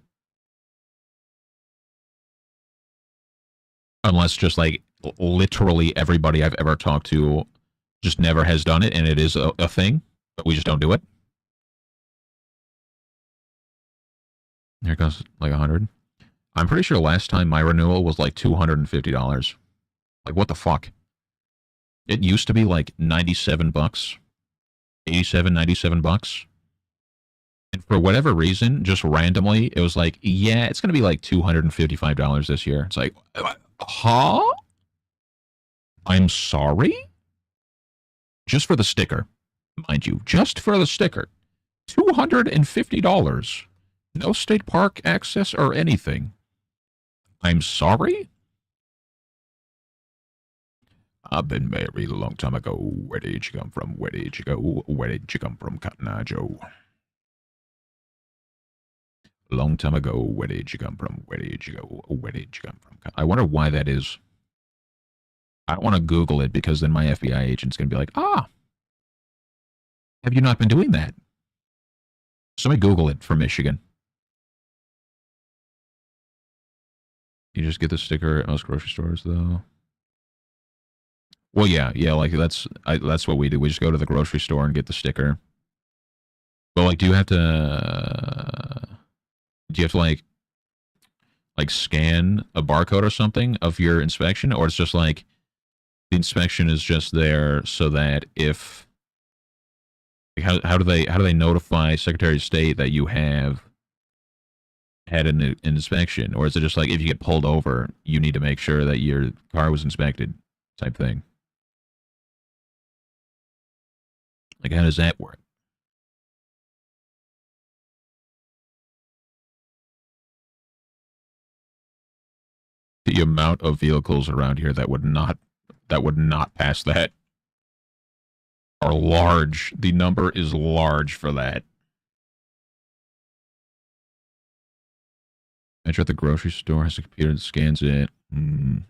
A: Unless just like literally everybody I've ever talked to just never has done it, and it is a thing, but we just don't do it. Here goes like 100. I'm pretty sure last time my renewal was like $250. Like, what the fuck? It used to be like 97 bucks, 87, 97 bucks. And for whatever reason, just randomly, it was like, yeah, it's going to be like $255 this year. It's like, huh? I'm sorry? Just for the sticker, mind you, just for the sticker. $250. No state park access or anything. I'm sorry? I've been married a long time ago. Where did you come from? Where did you go? Where did you come from, Cotton Eye Joe? A long time ago. Where did you come from? Where did you go? Where did you come from? I wonder why that is. I don't want to Google it because then my FBI agent's going to be like, "Ah, have you not been doing that?" So let me Google it for Michigan. You just get the sticker at most grocery stores, though. Well, yeah, like that's what we do. We just go to the grocery store and get the sticker. But like, do you have to like scan a barcode or something of your inspection, or it's just like The inspection is just there so that if how do they notify Secretary of State that you have had an inspection, or is it just like if you get pulled over, you need to make sure that your car was inspected, type thing? Like, how does that work? The amount of vehicles around here that would not pass that are large. The number is large for that. Enter at the grocery store, has a computer that scans it. Long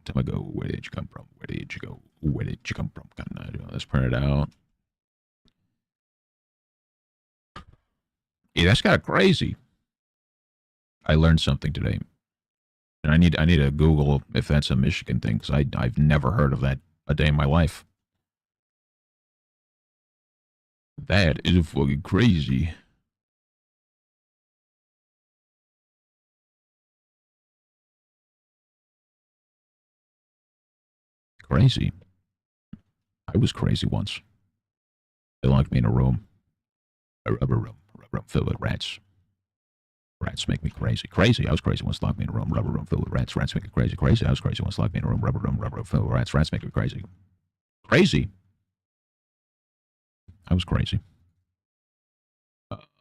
A: time ago, where did you come from? Where did you go? Where did you come from? Let's print it out. Yeah, that's kind of crazy. I learned something today, and I need to Google if that's a Michigan thing because I've never heard of that a day in my life. That is fucking crazy. Crazy. I was crazy once. They locked me in a room, a rubber room filled with rats. Rats make me crazy. Crazy. I was crazy once. Locked me in a room, rubber room filled with rats. Rats make me crazy. Crazy. I was crazy once. Locked me in a room, rubber room filled with rats. Rats make me crazy. Crazy. I was crazy.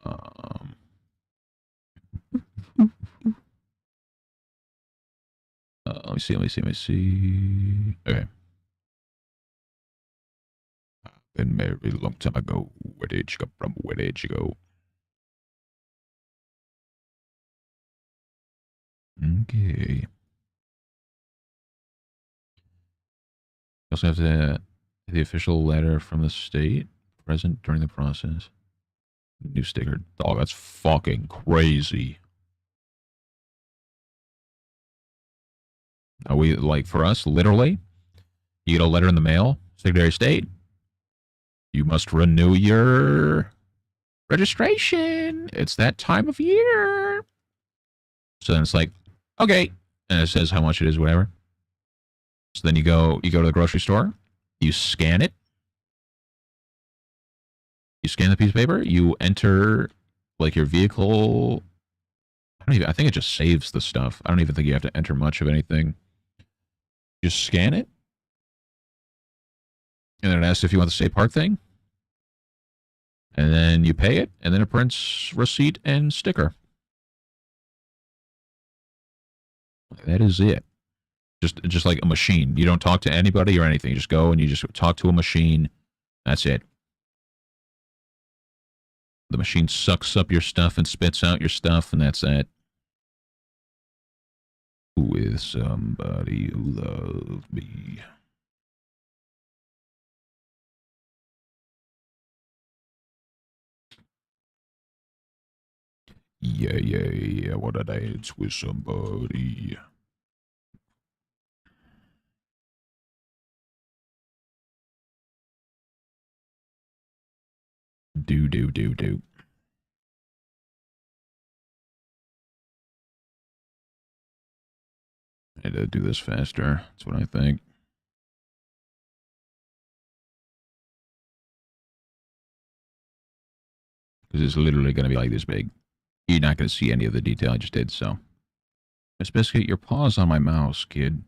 A: Um, let me see. Let me see. Okay. Been married a long time ago. Where did you come from? Where did you go? Okay. You also have the official letter from the state present during the process. New sticker. Oh, that's fucking crazy. Are we like for us, literally? You get a letter in the mail, Secretary of State. You must renew your registration. It's that time of year. So then it's like, okay. And it says how much it is, whatever. So then you go to the grocery store, you scan it, you scan the piece of paper, you enter like your vehicle. I think it just saves the stuff. I don't even think you have to enter much of anything. You scan it, and then it asks if you want the state park thing, and then you pay it, and then it prints receipt and sticker. That is it. Just like a machine. You don't talk to anybody or anything. You just go and you just talk to a machine. That's it. The machine sucks up your stuff and spits out your stuff, and that's it. With somebody who loves me. Yeah, yeah, yeah. What a dance with somebody. Do. I had to do this faster. That's what I think. Because it's literally going to be like this big. You're not going to see any of the detail I just did, so. Miss Biscuit, your paw's on my mouse, kid.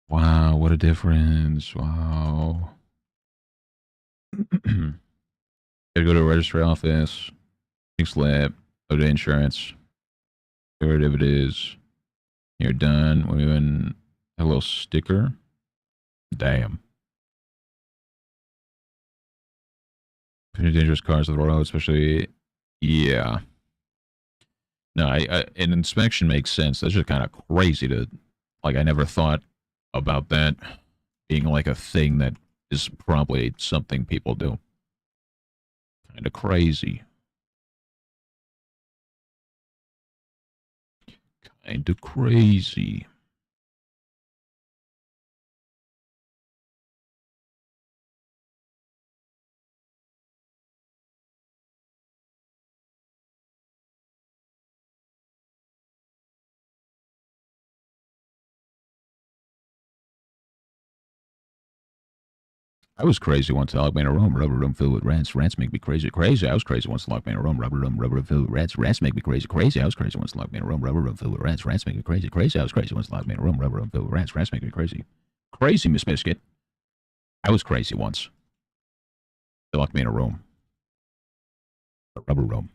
A: Wow, what a difference. Wow. Gotta go to a registry office, pink slip, go to insurance, whatever it is. You're done. We're even a little sticker. Damn. Pretty dangerous cars on the road, especially. Yeah. No, an inspection makes sense. That's just kind of crazy to, like, I never thought about that being like a thing that is probably something people do. Kind of crazy. Kind of crazy. I was crazy once. I locked me in a room, rubber room filled with rats. Rats make me crazy, crazy. I was crazy once. Locked me in a room, rubber room filled with rats. Rats make me crazy, crazy. I was crazy once. Locked me in a room, rubber room filled with rats. Rats make me crazy, crazy. I was crazy once. Locked me in a room, rubber room filled with rats. Rats make me crazy, crazy. Miss Biscuit. I was crazy once. They locked me in a room, a rubber room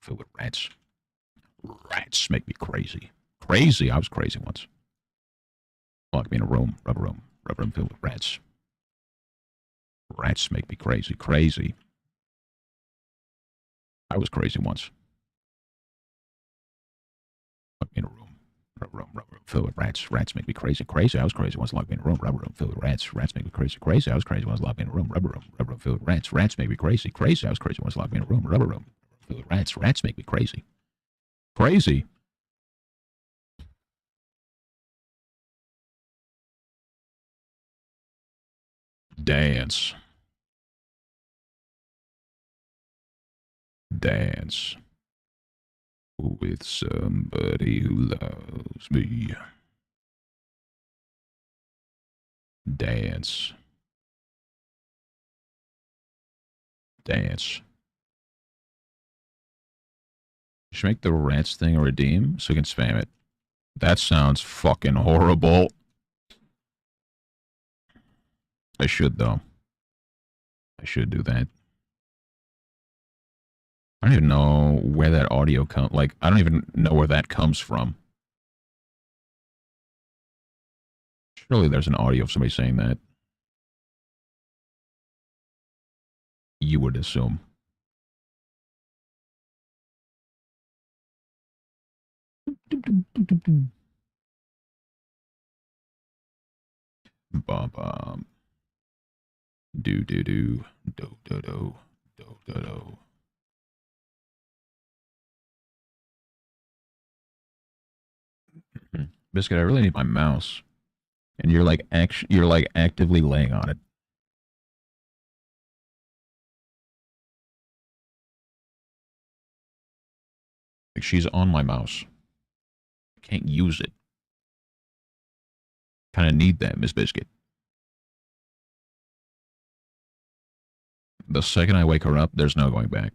A: filled with rats. Rats make me crazy, crazy. I was crazy once. Locked me in a room, rubber room filled with rats. Rats make me crazy, crazy. I was crazy once. Locked me in a room, rubber room filled with rats. Rats make me crazy, crazy. I was crazy once. Locked me in a room, rubber room filled with rats. Rats make me crazy, crazy. I was crazy once. Locked me in a room, rubber room filled with rats. Rats make me crazy, crazy. I was crazy once. Locked me in a room, rubber room filled with rats. Rats make me crazy, crazy. Dance, dance with somebody who loves me. Dance, dance. You should make the rats thing a redeem so we can spam it. That sounds fucking horrible. I should, though. I should do that. I don't even know where that audio comes. Like, I don't even know where that comes from. Surely there's an audio of somebody saying that. You would assume. Bum bum. Do do do. Do do do. Do do do. Biscuit, I really need my mouse. And you're like actively laying on it. Like she's on my mouse. Can't use it. Kind of need that, Miss Biscuit. The second I wake her up, there's no going back.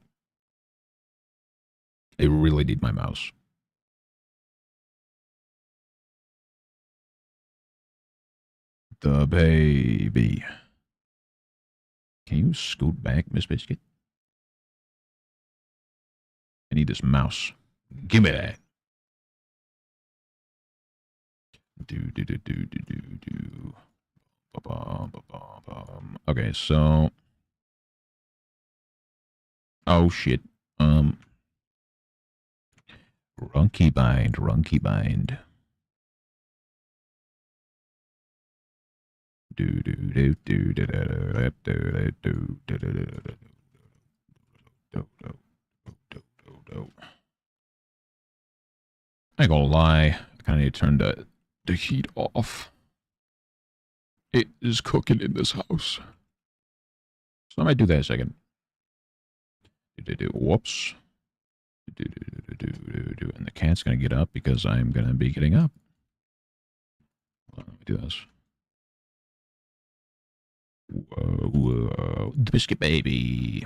A: I really need my mouse. The baby. Can you scoot back, Miss Biscuit? I need this mouse. Give me that. Do do do do do do do. Ba-bum, ba-bum, bum. Okay, so. Oh shit. Runky bind, runky bind. Do do do do do do do do do do do do. I ain't gonna lie. I kind of need to turn the heat off. It is cooking in this house. So I might do that in a second. Whoops. And the cat's gonna get up because I'm gonna be getting up. Let me do this. Whoa, whoa. The Biscuit Baby.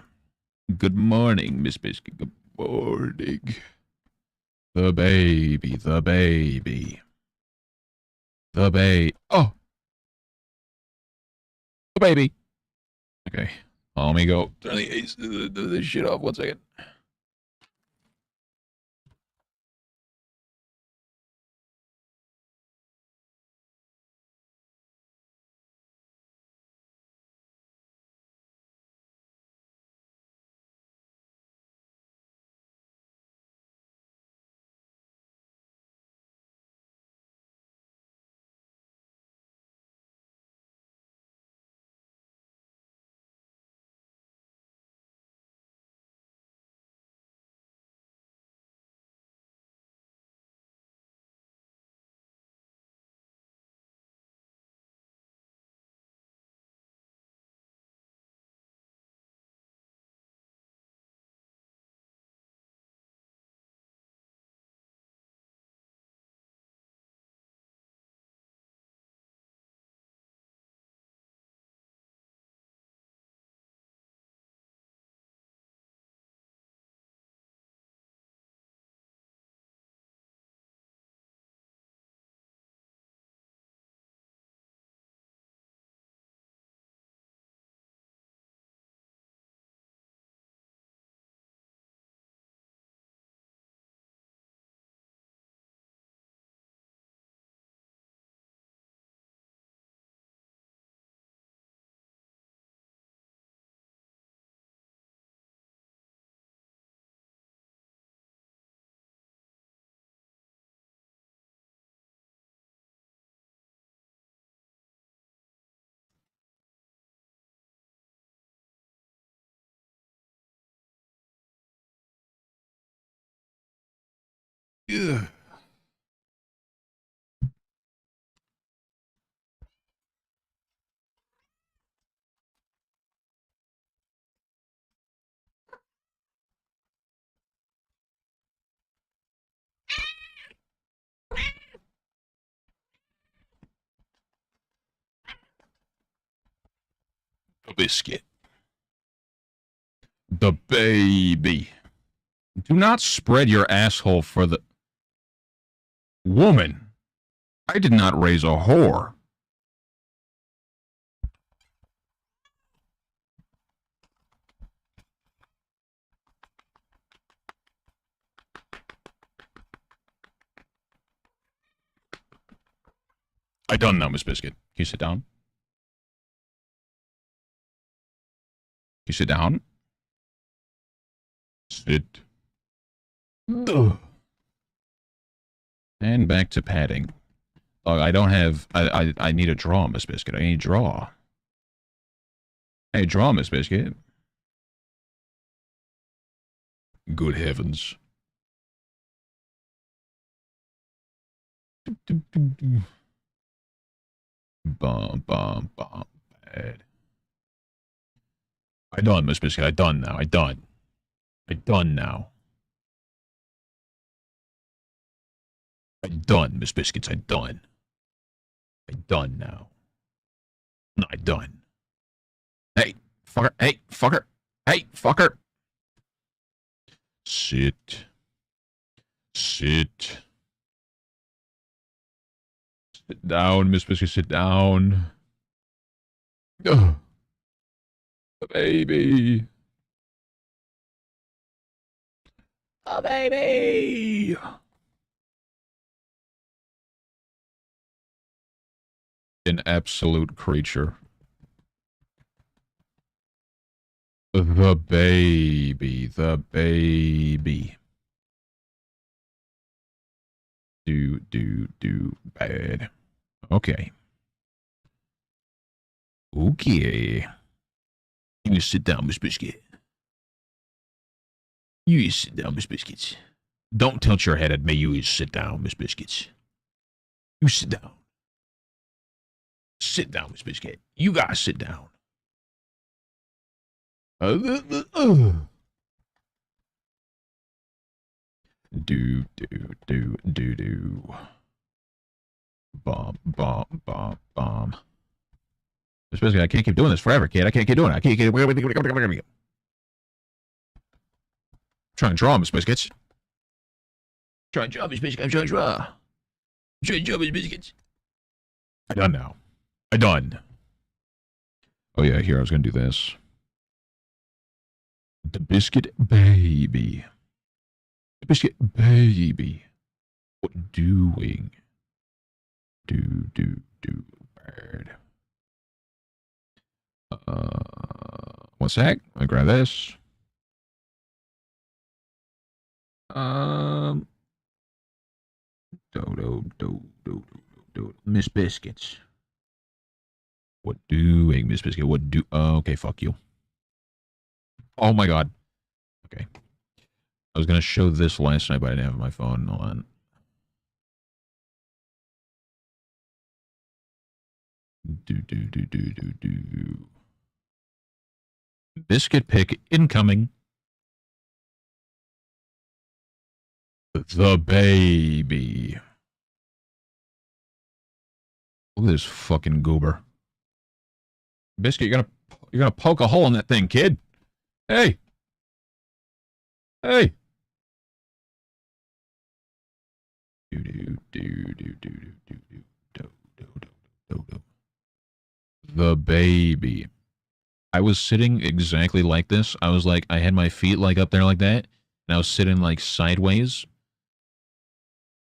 A: Good morning, Miss Biscuit. Good morning. The baby, the baby. The baby. Oh, the baby. Okay. Let me go. Turn the shit off. 1 second. Ugh. The biscuit. The baby. Do not spread your asshole for the... Woman, I did not raise a whore. I done now, Miss Biscuit. Can you sit down? Can you sit down? Sit. Ugh. And back to padding. Oh, I don't have... I need a draw, Miss Biscuit. I need a draw. Hey, draw, Miss Biscuit. Good heavens. Bum, bum, bum, bad. I done, Miss Biscuit. I done now. I done. I done now. I done, Miss Biscuits. I done. I done now. No, I done. Hey, fucker. Hey, fucker. Hey, fucker. Sit. Sit. Sit down, Miss Biscuit. Sit down. Ugh. The baby. The baby. An absolute creature. The baby. The baby. Do bad. Okay. Okay. You sit down, Miss Biscuit. You sit down, Miss Biscuits. Don't tilt your head at me. You sit down, Miss Biscuits. You sit down. Sit down, Miss Biscuit. You gotta sit down. Do. Bomb. Miss Biscuit, I can't keep doing this forever, kid. I can't keep doing it. I can't keep... Trying to draw, Miss Biscuits. Trying to draw, Miss Biscuits. I'm trying to draw. I'm trying to draw, Miss Biscuits. I done now. I done. Oh yeah, here I was gonna do this. The biscuit baby. The biscuit baby. What doing? Do bird. One sec. I grab this. Miss Biscuits. What doing, Miss Biscuit? What do... okay, fuck you. Oh my god. Okay. I was gonna show this last night, but I didn't have my phone on. Do. Biscuit pick incoming. The baby. Look at this fucking goober. Biscuit, you're gonna poke a hole in that thing, kid. Hey. Hey. The baby. I was sitting exactly like this. I was like, I had my feet like up there like that, and I was sitting like sideways.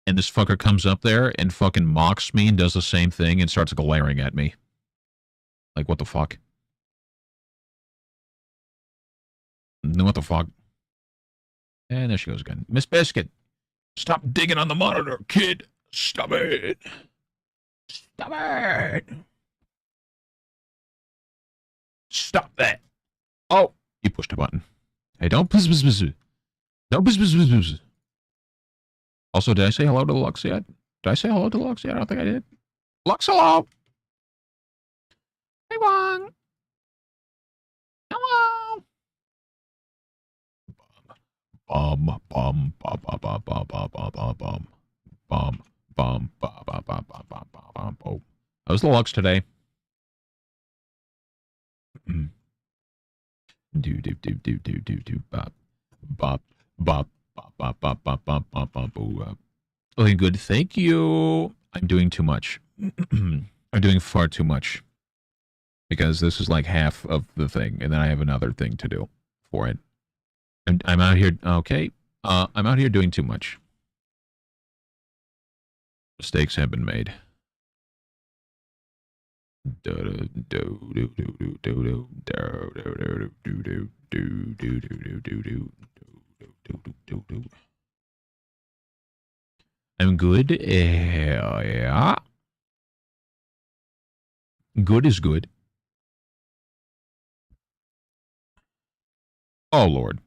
A: And this fucker comes up there and fucking mocks me and does the same thing and starts glaring at me. Like, what the fuck? What the fuck? And there she goes again. Miss Biscuit, stop digging on the monitor, kid. Stop it. Stop it. Stop that. Oh, you pushed a button. Hey, don't piss. Don't piss. Also, did I say hello to the Lux yet? Did I say hello to the Lux yet? I don't think I did. Lux, hello! Hey, Wong! Hello! Bum, bum, bum, bum, bum, bum, bum, bum, bum, bum, bum, bum, bum, bum, bum, bum, bum, bum, bum. How's the Lux today? Do do do do do do do bop bop bop bop bop bop bop bop bop bop bop. Okay, good. Thank you. I'm doing too much. I'm doing far too much because this is like half of the thing, and then I have another thing to do for it. I'm out here. Okay, I'm out here doing too much. Mistakes have been made. I'm good. Yeah. Good is good. Oh Lord.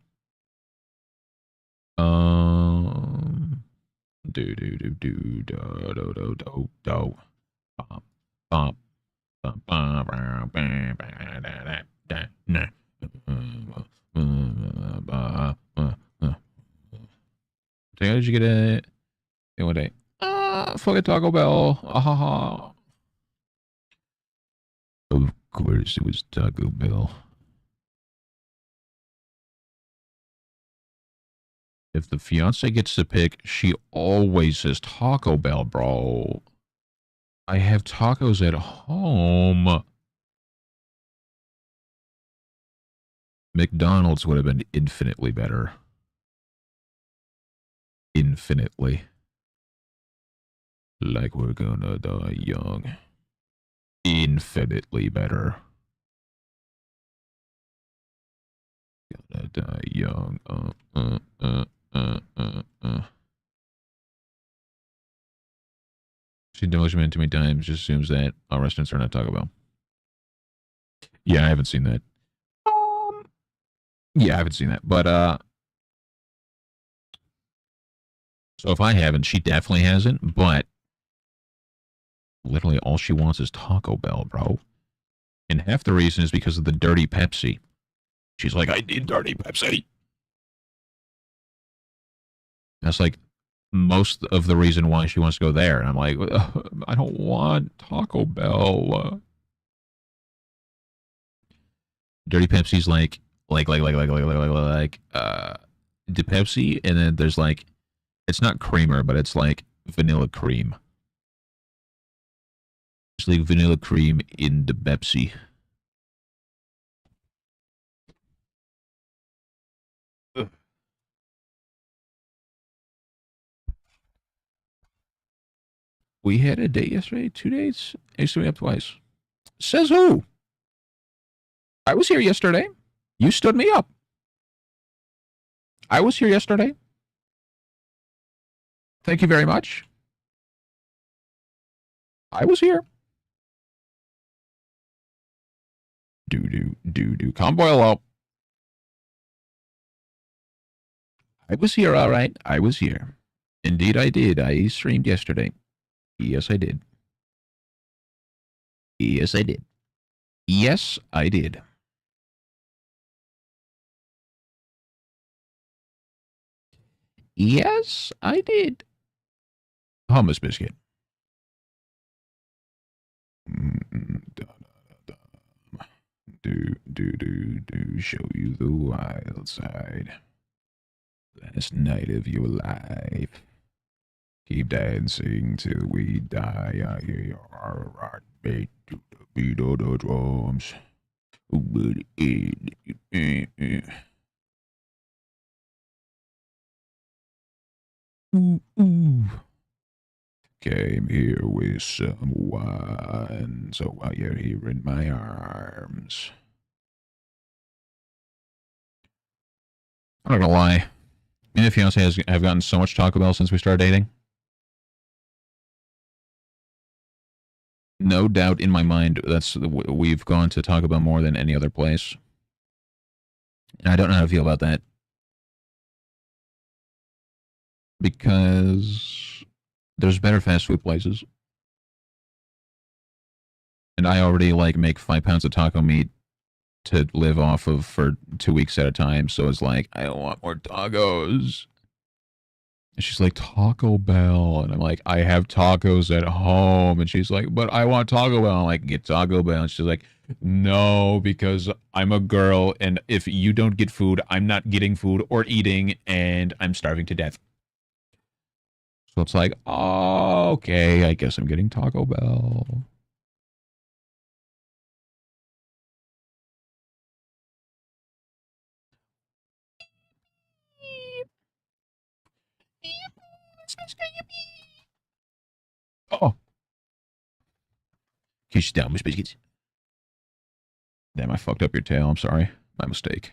A: Do do do do do do do do do. Bop bop bop bop. How did you get it? One day. Fuck a Taco Bell. Ah. Of course, it was Taco Bell. If the fiance gets to pick, she always says Taco Bell, bro. I have tacos at home. McDonald's would have been infinitely better. Infinitely. Like we're gonna die young. Infinitely better. Gonna die young. She demotion man too many times, just assumes that all restaurants are not Taco Bell. Yeah, I haven't seen that. Yeah, I haven't seen that. But so if I haven't, she definitely hasn't, but literally all she wants is Taco Bell, bro. And half the reason is because of the dirty Pepsi. She's like, I need dirty Pepsi. That's like most of the reason why she wants to go there. And I'm like, I don't want Taco Bell. Dirty Pepsi's like the Pepsi, and then there's like, it's not creamer, but it's like vanilla cream. It's like vanilla cream in the Pepsi. We had a date yesterday, 2 dates. I stood me up twice. Says who? I was here yesterday. You stood me up. I was here yesterday. Thank you very much. I was here. Do. Calm boil up. I was here, all right. I was here. Indeed, I did. I streamed yesterday. Yes, I did. Yes, I did. Yes, I did. Yes, I did. Hummus biscuit. Do, show you the wild side. Last night of your life. Keep dancing till we die. I hear your heartbeat to the beat of the drums. Ooh. Came here with someone, so while you're here in my arms. I'm not gonna lie. Me and the fiance have gotten so much Taco Bell since we started dating. No doubt in my mind, we've gone to Taco Bell more than any other place. And I don't know how to feel about that. because there's better fast food places. And I already like make 5 pounds of taco meat to live off of for 2 weeks at a time. So it's like, I don't want more tacos. And she's like, Taco Bell. And I'm like, I have tacos at home. And she's like, but I want Taco Bell. I'm like, get Taco Bell. And she's like, no, because I'm a girl. And if you don't get food, I'm not getting food or eating. And I'm starving to death. So it's like, oh, okay, I guess I'm getting Taco Bell. Oh. Kiss down, Miss Biscuits. Damn, I fucked up your tail. I'm sorry. My mistake.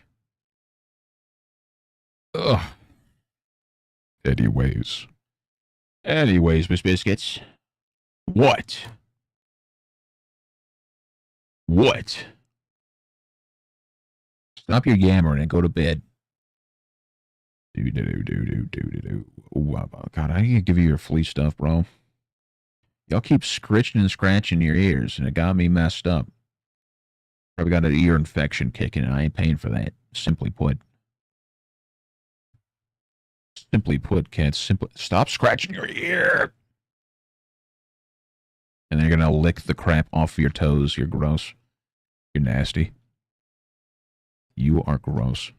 A: Ugh. Anyways, Miss Biscuits. What? What? Stop your yammering and go to bed. God, I need to give you your flea stuff, bro. Y'all keep scritching and scratching your ears, and it got me messed up. Probably got an ear infection kicking, and I ain't paying for that. Simply put. Simply put, kids. Simply stop scratching your ear. And then you're gonna lick the crap off your toes. You're gross. You're nasty. You are gross.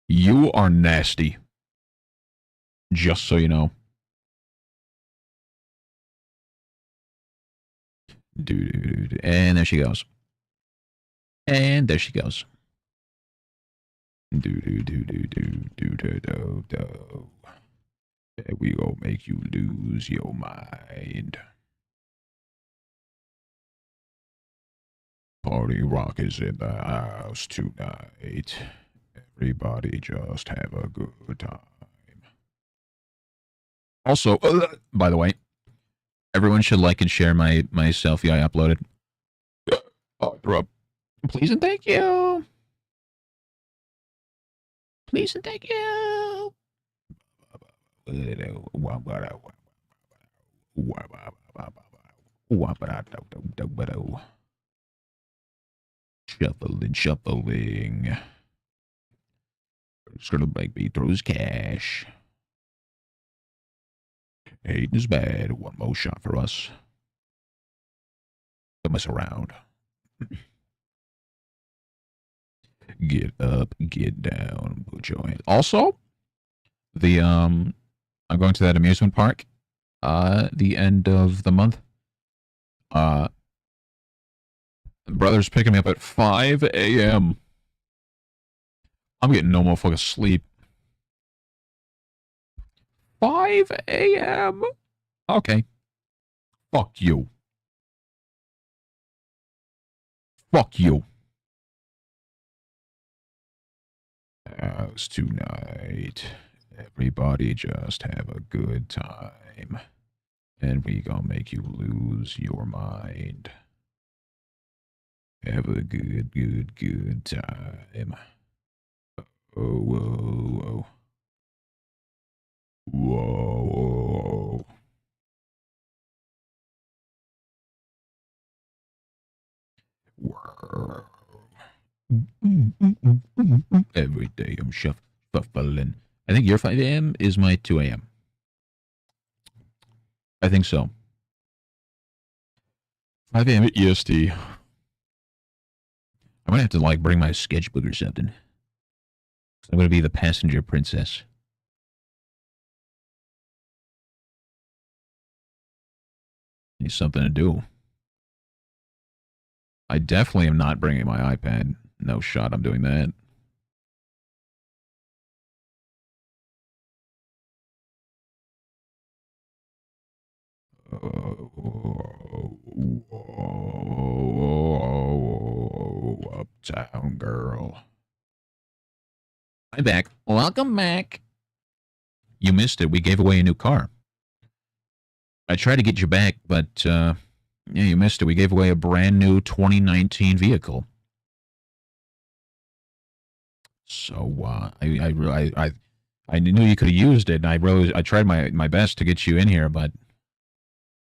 A: You are nasty. Just so you know. And there she goes. And there she goes. We gonna make you lose your mind. Party Rock is in the house tonight. Everybody just have a good time. Also, by the way, everyone should like and share my selfie I uploaded. Oh, throw up. Please and thank you. Please and thank you. Shuffling. It's gonna make me throw his cash. Hating is bad. One more shot for us. Don't mess around. Get up, get down, put your hands. Also, I'm going to that amusement park. The end of the month. Brother's picking me up at 5 a.m. I'm getting no more fucking sleep. 5 a.m. Okay. Fuck you. Fuck you. House tonight. Everybody just have a good time. And we gonna make you lose your mind. Have a good time. Oh, whoa, whoa. Whoa. Every day I'm shuffling. I think your 5 a.m. is my 2 a.m. I think so. 5 a.m. at EST. I'm gonna have to like bring my sketchbook or something. I'm gonna be the passenger princess. Need something to do. I definitely am not bringing my iPad. No shot I'm doing that. Uptown girl. I'm back. Welcome back. You missed it. We gave away a new car. I tried to get you back, but yeah, you missed it. We gave away a brand new 2019 vehicle. So I knew you could have used it, and I tried my best to get you in here, but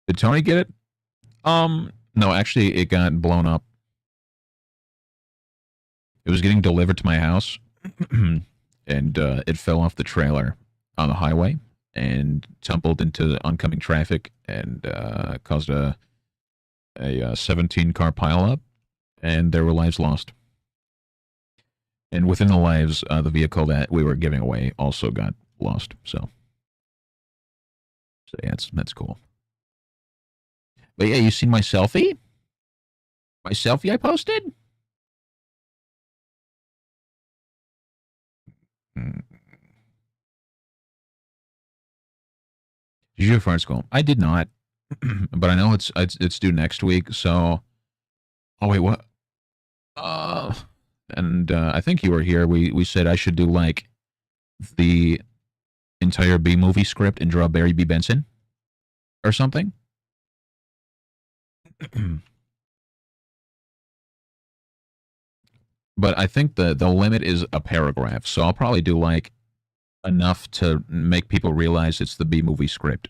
A: did Tony get it? No, actually, it got blown up. It was getting delivered to my house, and it fell off the trailer on the highway and tumbled into oncoming traffic and caused a 17 car pileup, and there were lives lost. And within the lives, the vehicle that we were giving away also got lost. So yeah, that's cool. But yeah, you seen my selfie? My selfie I posted? Did you do fart school? I did not, but I know it's due next week. So, oh wait, what? And I think you were here. We said I should do like the entire B movie script and draw Barry B Benson or something. But I think the limit is a paragraph, so I'll probably do like enough to make people realize it's the B movie script.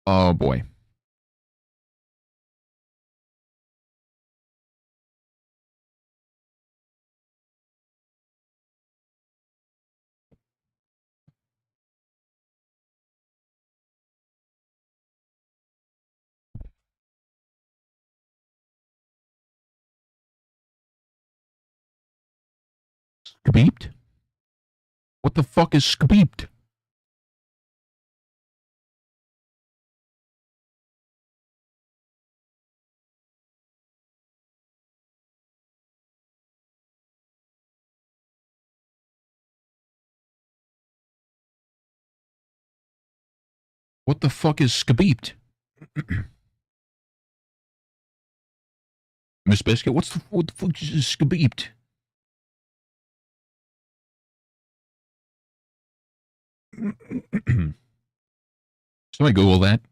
A: Oh boy. Skabeeped? What the fuck is skabeeped? What the fuck is skabeeped? Miss Biscuit, what the fuck is skabeeped? Somebody Google that.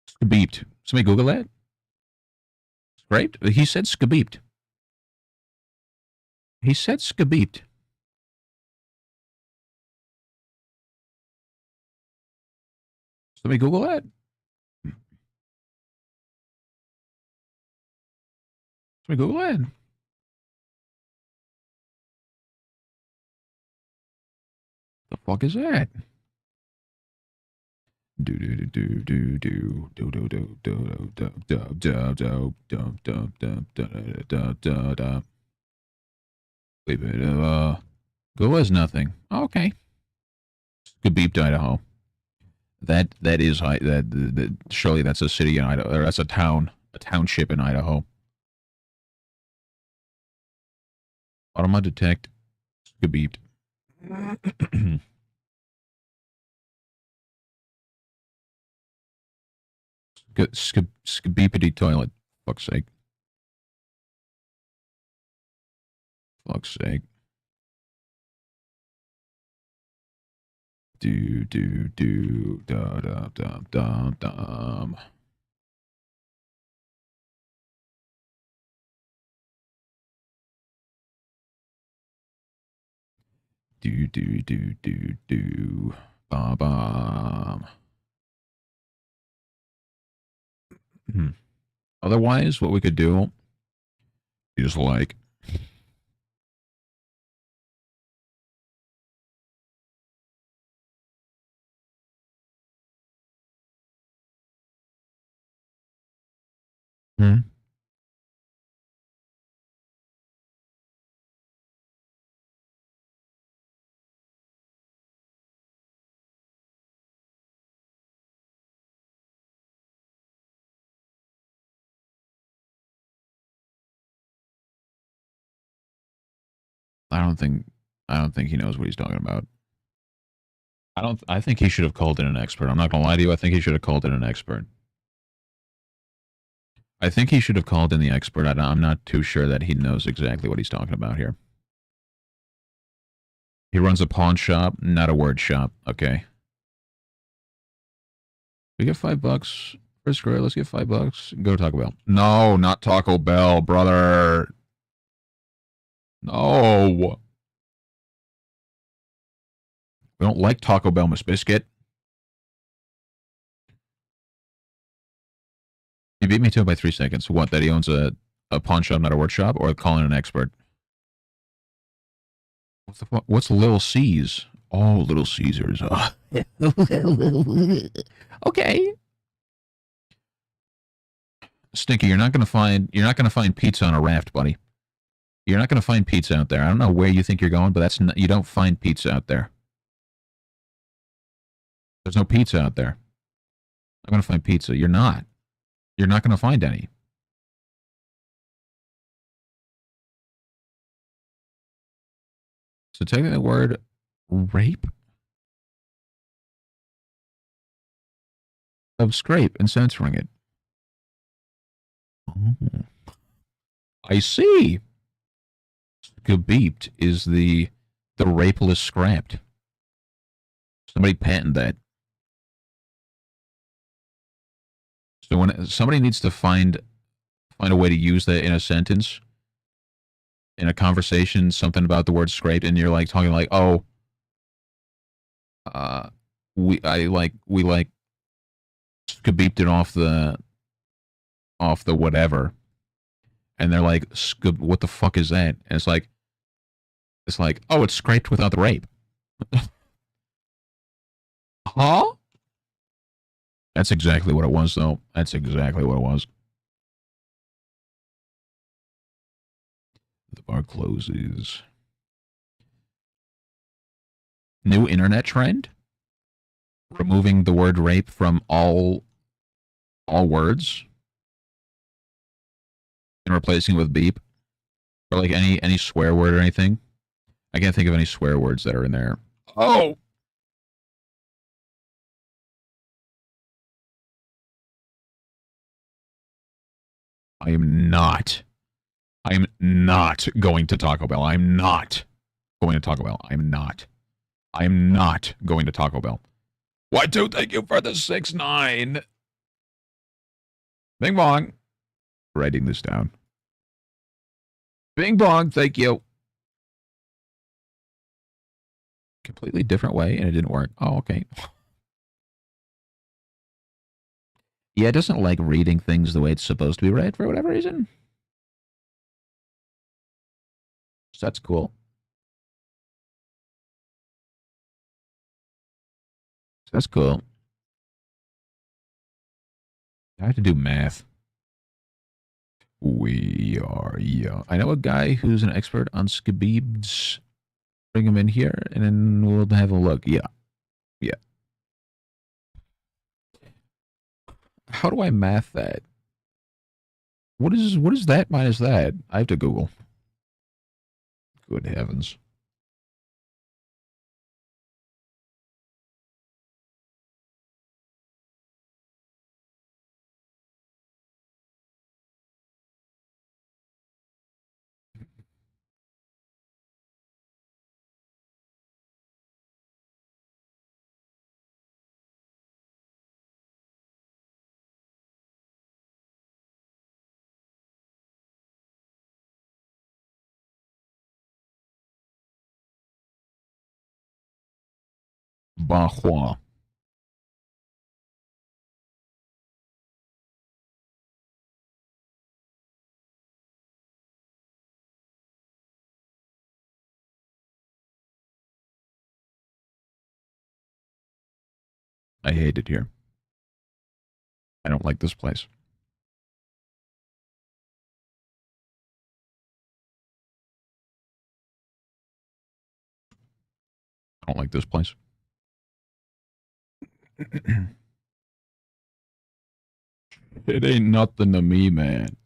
A: Skabeeped. Somebody Google that. Scraped? He said skabeeped. He said skabeeped. Somebody Google that. Somebody Google that. The fuck is that? Do do do do do do do do do do do do do do do do do do do. Wait a minute. Go as nothing. Okay. Skabeeped, Idaho. That is that surely that's a city in Idaho. Or that's a township in Idaho. Automa detect Skabeeped. Skabeepity toilet. Fuck's sake. Fuck's sake. Do do do da da da da dum. Do do do do do ba bum. Otherwise, what we could do is like Hmm? I don't think he knows what he's talking about. I think he should have called in an expert. I'm not gonna lie to you. I think he should have called in an expert. I think he should have called in the expert. I'm not too sure that he knows exactly what he's talking about here. He runs a pawn shop, not a word shop. Okay. We get $5 First square, let's get $5. Go to Taco Bell. No, not Taco Bell, brother. No. We don't like Taco Bell, Miss Biscuit. He beat me to it by 3 seconds. What, that he owns a pawn shop, not a workshop? Or calling an expert? What the fuck? What's Little C's? Oh, Little Caesars. Okay. Stinky, you're not gonna find pizza on a raft, buddy. You're not gonna find pizza out there. I don't know where you think you're going, but that's not, you don't find pizza out there. There's no pizza out there. I'm gonna find pizza. You're not. You're not gonna find any. So taking the word rape of scrape and censoring it. Oh. I see. Gabeeped is the rapeless scrapped. Somebody patent that. So when somebody needs to find a way to use that in a sentence, in a conversation, something about the word scraped, and you're like talking like, oh, we skabeeped it off the whatever, and they're like, what the fuck is that? And it's like, oh, it's scraped without the rape. Huh? That's exactly what it was, though. That's exactly what it was. The bar closes. New internet trend? Removing the word rape from all words and replacing it with beep, or like any swear word or anything. I can't think of any swear words that are in there. Oh. I am not going to Taco Bell. I'm not going to Taco Bell. I'm not going to Taco Bell. Why do thank you for the 6-9. Bing bong. Writing this down. Bing bong, thank you. Completely different way, and it didn't work. Oh, okay. Yeah, it doesn't like reading things the way it's supposed to be read for whatever reason. So that's cool. That's cool. I have to do math. We are young. I know a guy who's an expert on skabeebs. Bring him in here, and then we'll have a look. Yeah. Yeah. How do I math that? What is that minus that? I have to Google. Good heavens. Bahua. I hate it here. I don't like this place. I don't like this place. It ain't nothing to me, man.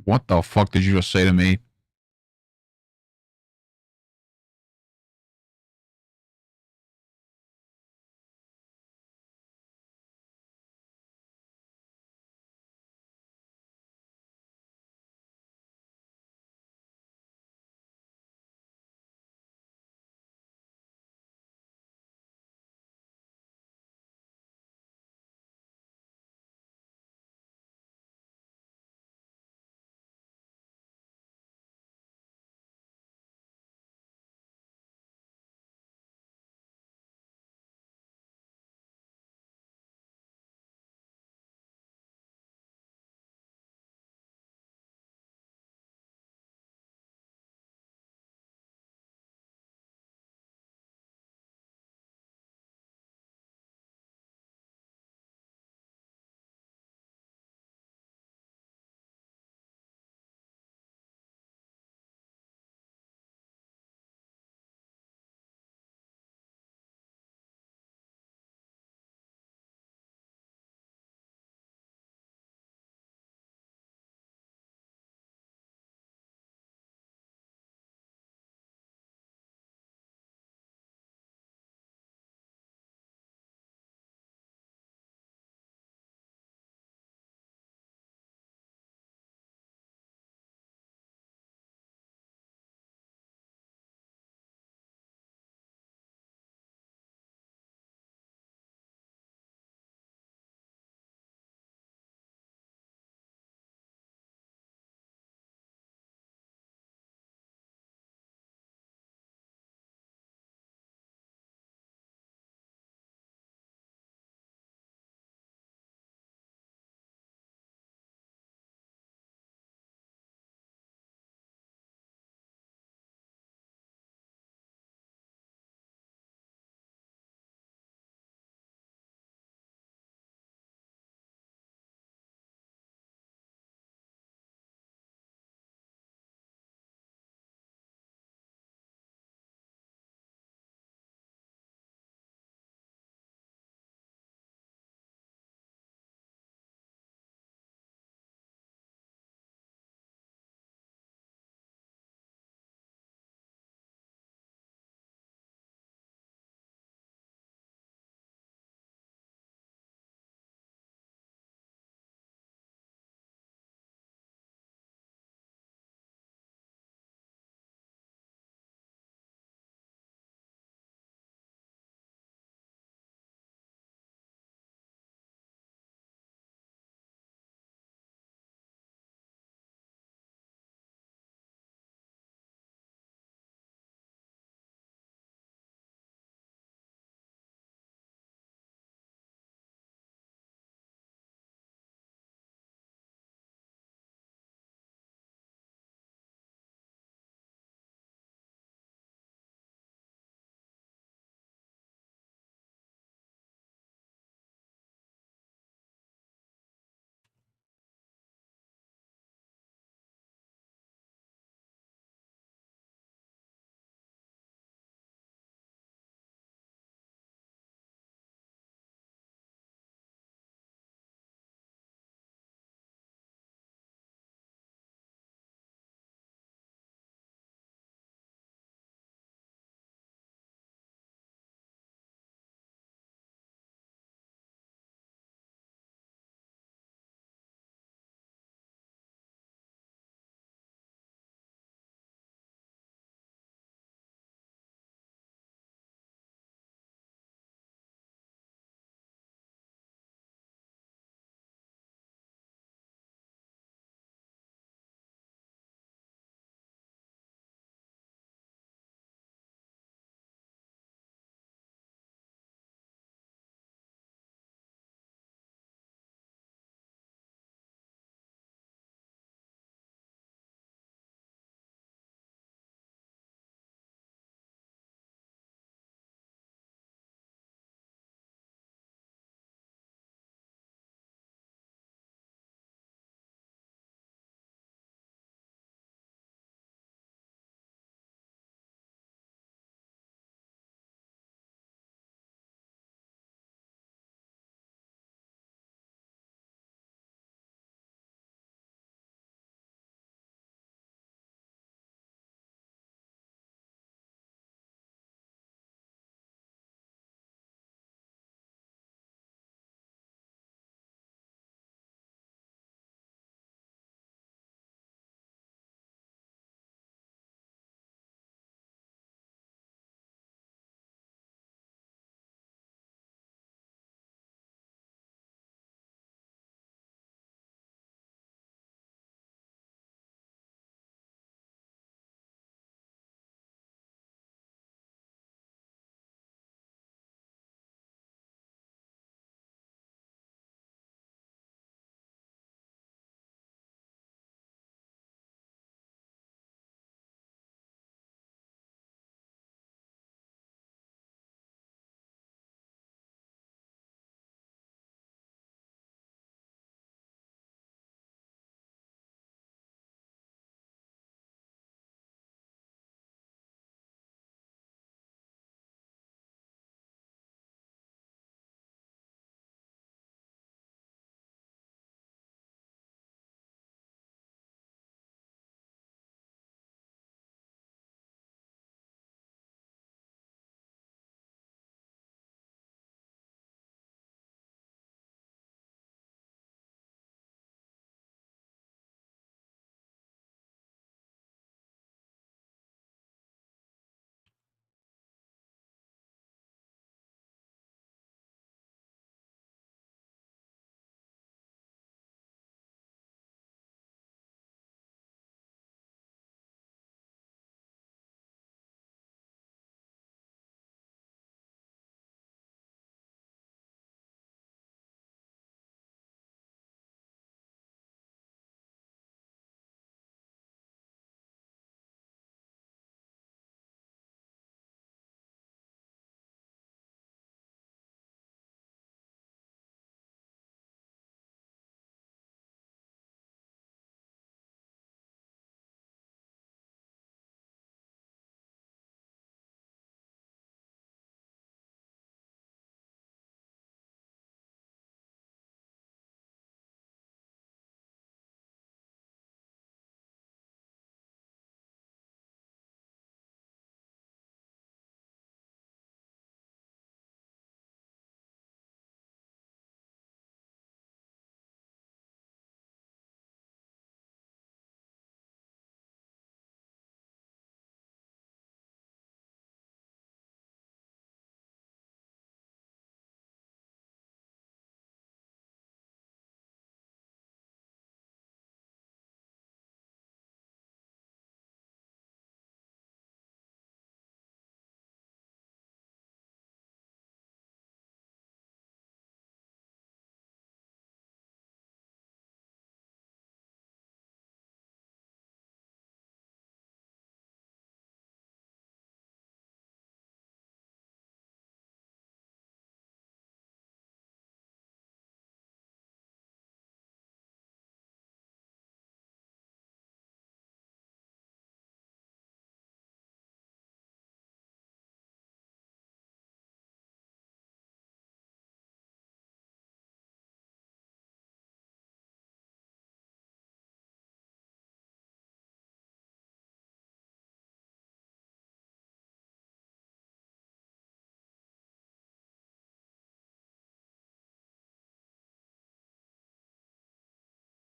A: What the fuck did you just say to me?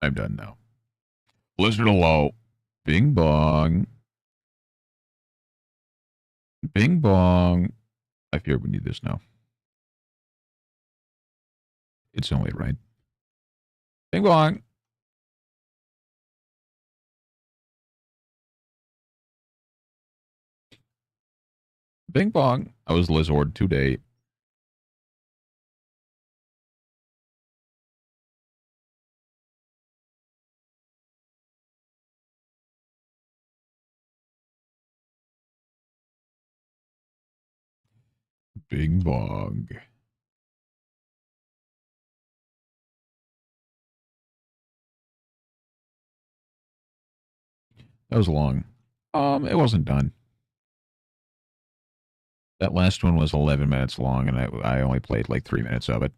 A: I'm done now. Blizzard hello. Bing bong. Bing bong. I fear we need this now. It's only right. Bing bong. Bing bong. I was Lizard today. Bing bong. That was long. It wasn't done. That last one was 11 minutes long, and I only played like 3 minutes of it.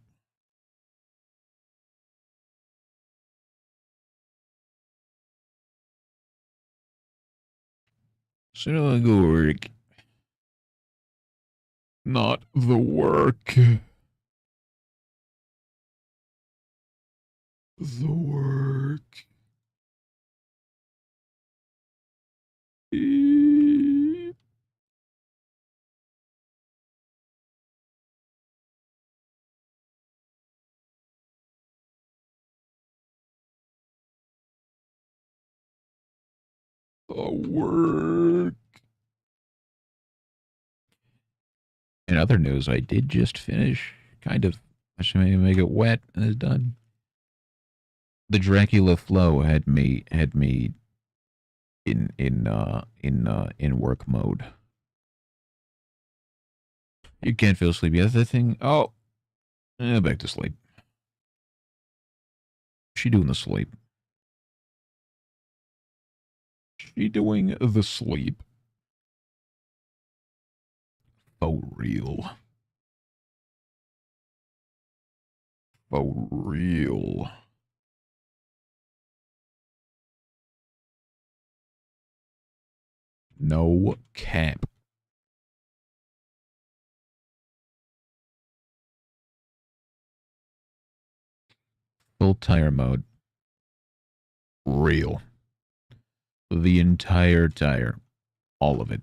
A: So I go work. Not the work. The work. The work. In other news, I did just finish, kind of. I should maybe make it wet, and it's done. The Dracula flow had me in work mode. You can't feel sleepy. That's the thing. Oh, back to sleep. She doing the sleep. She doing the sleep. For real. For real. No cap. Full tire mode. Real. The entire tire. All of it.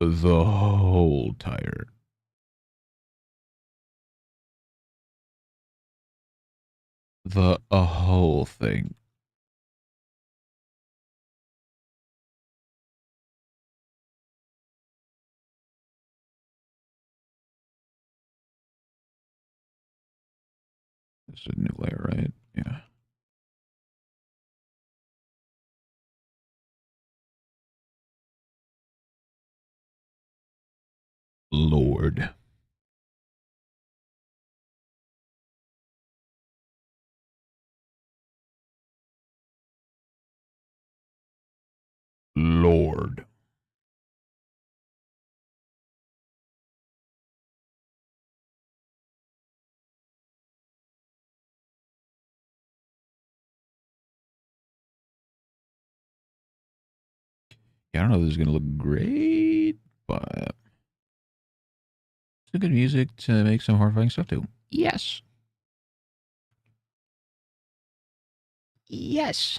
A: The whole tire. The whole thing. This is a new layer, right? Yeah. Lord. Lord. Yeah, I don't know if this is going to look great, but it's good music to make some horrifying stuff to. Yes. Yes.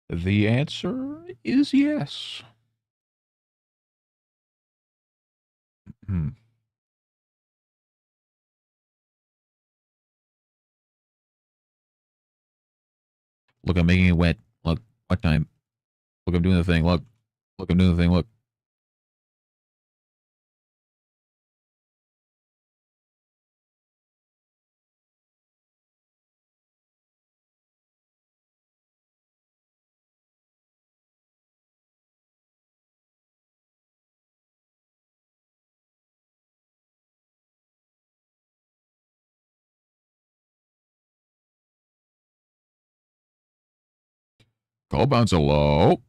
A: The answer is yes. Hmm. Look, I'm making it wet. Look, what time? Look, I'm doing the thing. Look. Look, I'm doing the thing. Look. Call bounce low.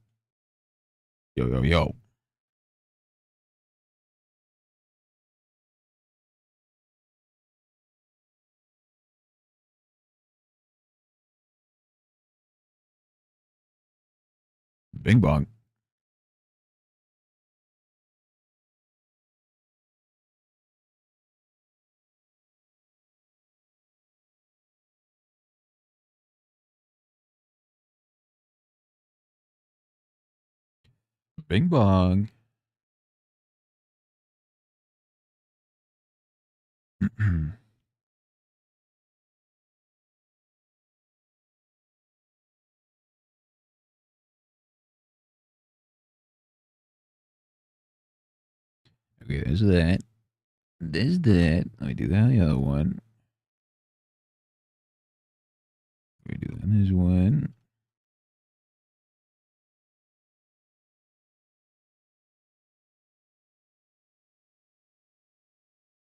A: Yo, yo, yo. Bing bong. Bing bong. Okay, there's that. There's that. Let me do that on the other one. Let me do that on this one.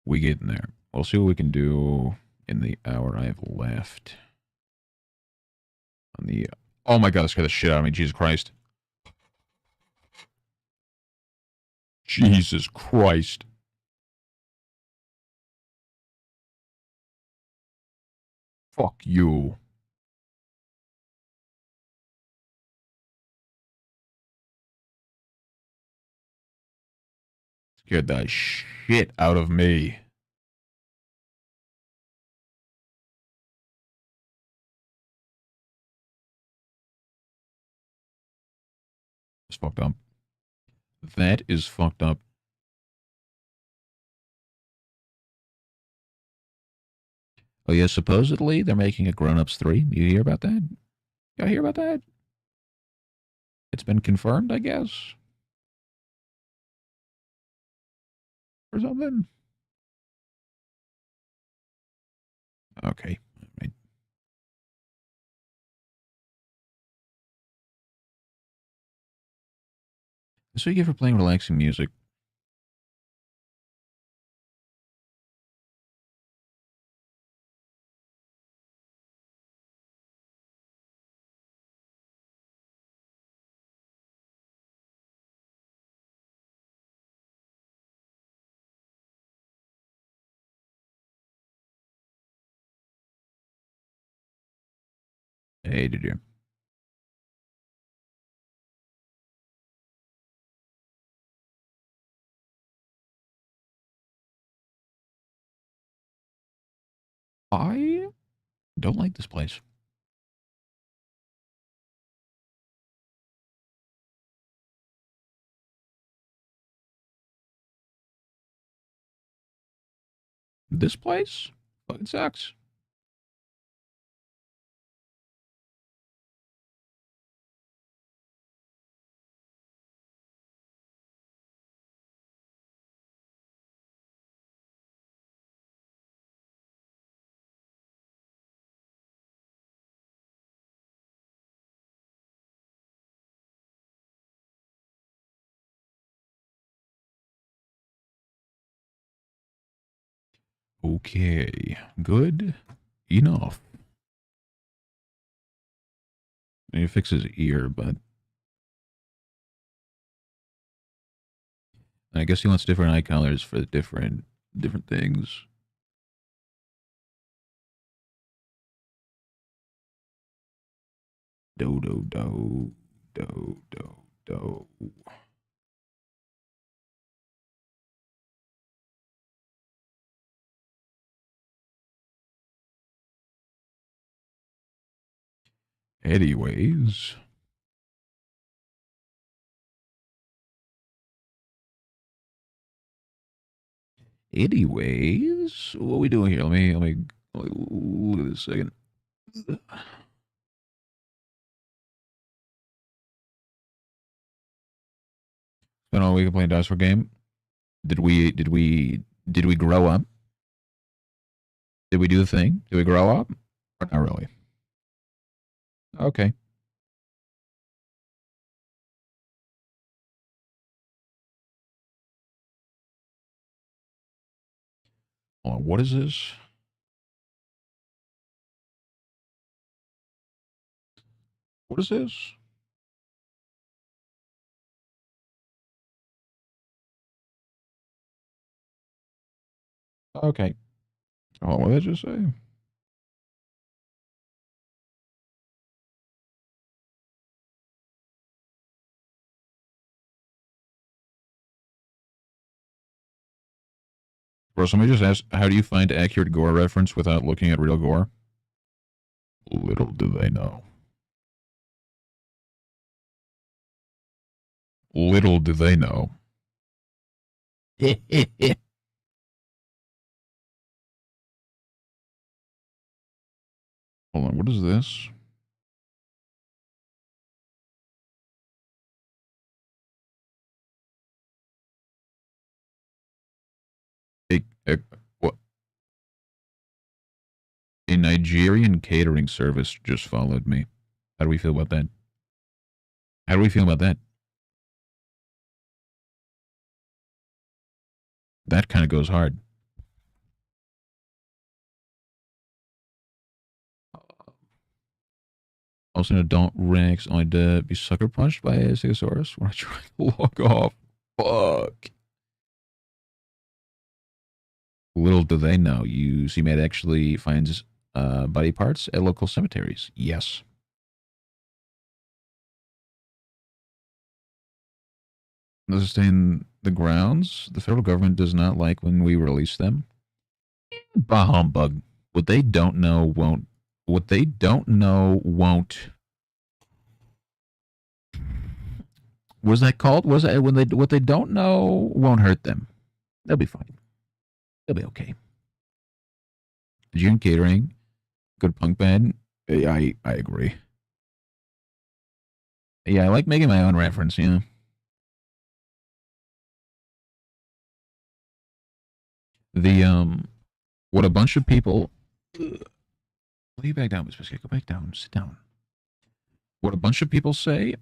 A: We get in there. We'll see what we can do in the hour I have left. On the oh my god, that scared the shit out of me. Jesus Christ. Jesus Christ. Fuck you. Scared the shit out of me. It's fucked up. That is fucked up. Oh yeah, supposedly they're making a Grown Ups 3. You hear about that? Y'all hear about that? It's been confirmed, I guess. Or something. Okay. Right. So you get for playing relaxing music. Hey, did you? I don't like this place. This place fucking sucks. Okay, good enough. I need to fix his ear, but I guess he wants different eye colors for different things. Do do do do do do. Anyways. Anyways, what are we doing here? Let me look at this a second. Spent all week playing dinosaur game. Did we grow up? Did we do the thing? Did we grow up? Or not really? Okay. Hold on, what is this? What is this? Okay. Oh, what did I just say? Bro, somebody just asked, how do you find accurate gore reference without looking at real gore? Little do they know. Little do they know. Hold on, what is this? What? A Nigerian catering service just followed me. How do we feel about that? How do we feel about that? That kind of goes hard. Also, an adult Rex only to be sucker punched by a Stegosaurus when I try to log off. Fuck. Little do they know, you CMAT actually finds body parts at local cemeteries. Yes. Does it stay in the grounds? The federal government does not like when we release them. Bah humbug. What they don't know won't. What they don't know won't. Was that called? Was that when they what they don't know won't hurt them? They'll be fine. They'll be okay. June catering, good punk band. I agree. Yeah, I like making my own reference. Yeah. The what a bunch of people. Lay back down, Miss Biscuit. Go back down. Sit down. What a bunch of people say.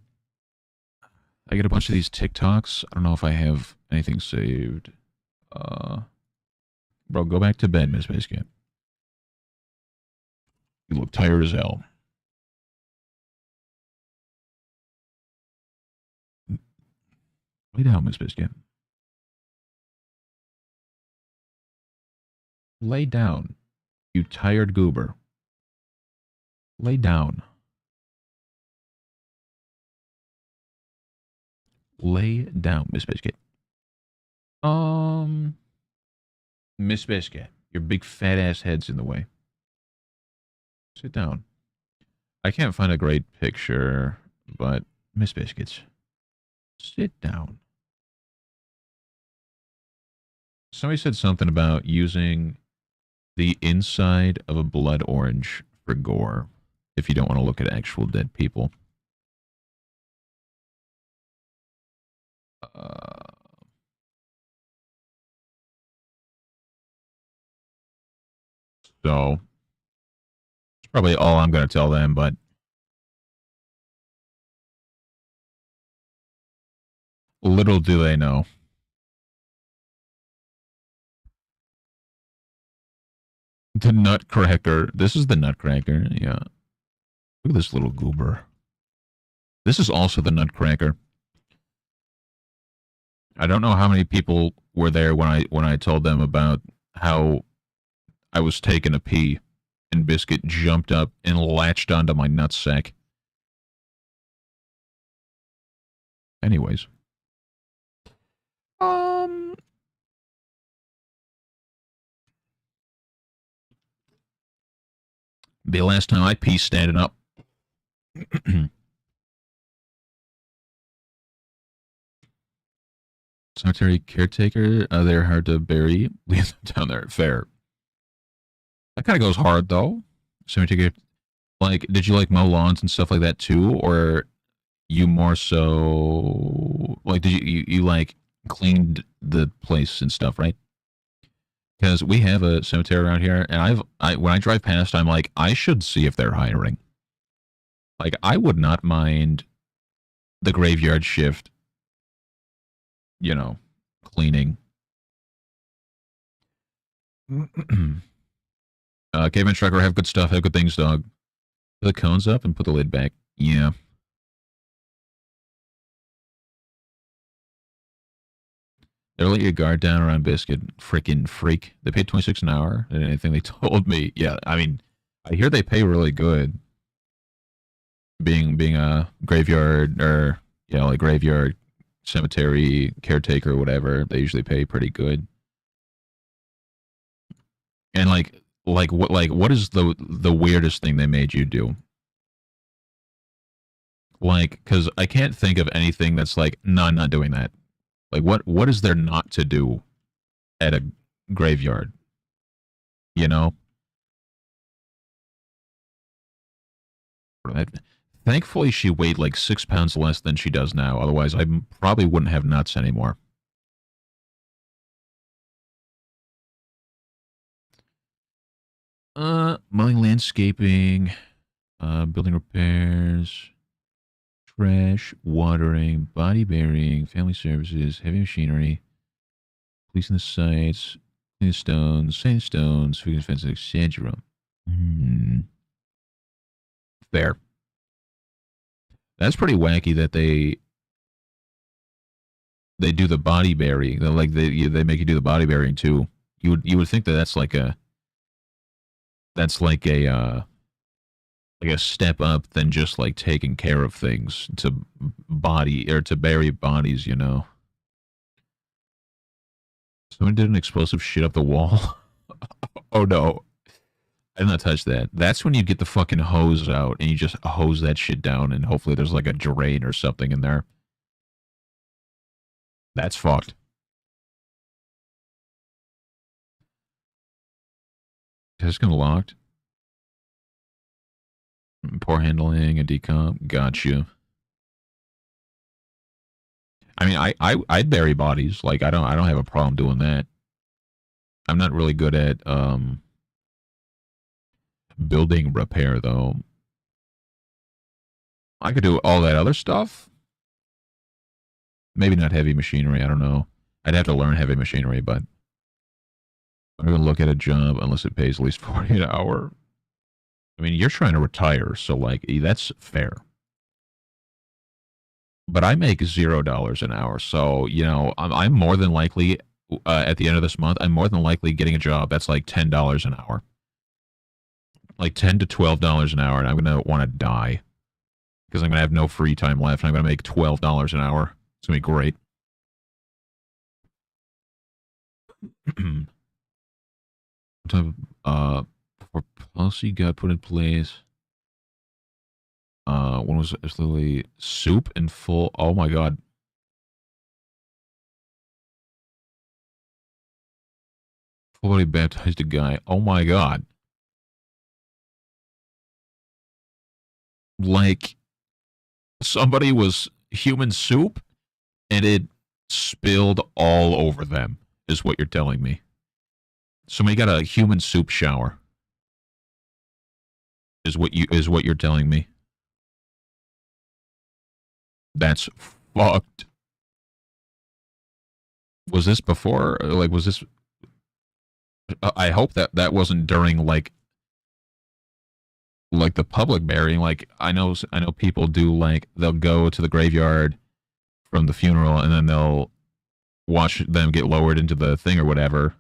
A: I get a bunch of these TikToks. I don't know if I have anything saved. Bro, go back to bed, Miss Biscuit. You look tired as hell. Lay down, Miss Biscuit. Lay down, you tired goober. Lay down. Lay down, Miss Biscuit. Miss Biscuit, your big fat ass head's in the way. Sit down. I can't find a great picture, but Miss Biscuits, sit down. Somebody said something about using the inside of a blood orange for gore if you don't want to look at actual dead people. So, it's probably all I'm going to tell them, but little do they know. The Nutcracker. This is the Nutcracker. Yeah. Look at this little goober. This is also the Nutcracker. I don't know how many people were there when I told them about how I was taking a pee and Biscuit jumped up and latched onto my nutsack. Anyways. The last time I pee standing up. Cemetery caretaker, they're hard to bury. Leave them down there. Fair. That kind of goes hard, though. Cemetery, like, did you like mow lawns and stuff like that too, or you more so like did you like cleaned the place and stuff, right? Because we have a cemetery around here, and when I drive past, I'm like, I should see if they're hiring. Like, I would not mind the graveyard shift, you know, cleaning. Caveman Trucker, have good stuff, have good things, dog. Put the cones up and put the lid back. Yeah. They'll let your guard down around Biscuit. Freaking freak. They paid 26 an hour. And anything they told me. Yeah, I mean, I hear they pay really good. Being a graveyard or, you know, like graveyard cemetery caretaker or whatever, they usually pay pretty good. And what is the weirdest thing they made you do? Like, because I can't think of anything that's like, no, I'm not doing that. Like, what is there not to do at a graveyard? You know? I, thankfully, she weighed like 6 pounds less than she does now. Otherwise, I probably wouldn't have nuts anymore. Mowing, landscaping, building repairs, trash, watering, body burying, family services, heavy machinery, policing the sites, cleaning stones, fixing fences, etc. Fair. That's pretty wacky that they do the body burying. Like they make you do the body burying too. You would think that that's like a step up than just like taking care of things to body or to bury bodies. You know. Someone did an explosive shit up the wall. Oh no. I did not touch that. That's when you get the fucking hose out and you just hose that shit down and hopefully there's like a drain or something in there. That's fucked. Test locked. Poor handling, a decomp. Gotcha. I mean, I'd bury bodies. Like I don't have a problem doing that. I'm not really good at building repair though. I could do all that other stuff. Maybe not heavy machinery. I don't know. I'd have to learn heavy machinery, but I'm gonna look at a job unless it pays at least 40 an hour. I mean, you're trying to retire, so like that's fair. But I make $0 an hour, so you know I'm more than likely at the end of this month. I'm more than likely getting a job that's like $10 an hour, like $10 to $12 an hour, and I'm gonna want to die because I'm gonna have no free time left. And I'm gonna make $12 an hour. It's gonna be great. What type of policy got put in place? One was literally soup and full. Oh my god. Full body baptized a guy. Oh my god. Like somebody was human soup and it spilled all over them, is what you're telling me. Somebody got a human soup shower. Is what you're telling me. That's fucked. Was this before? Like, was this? I hope that wasn't during like the public burying. Like, I know people do like they'll go to the graveyard from the funeral and then they'll watch them get lowered into the thing or whatever.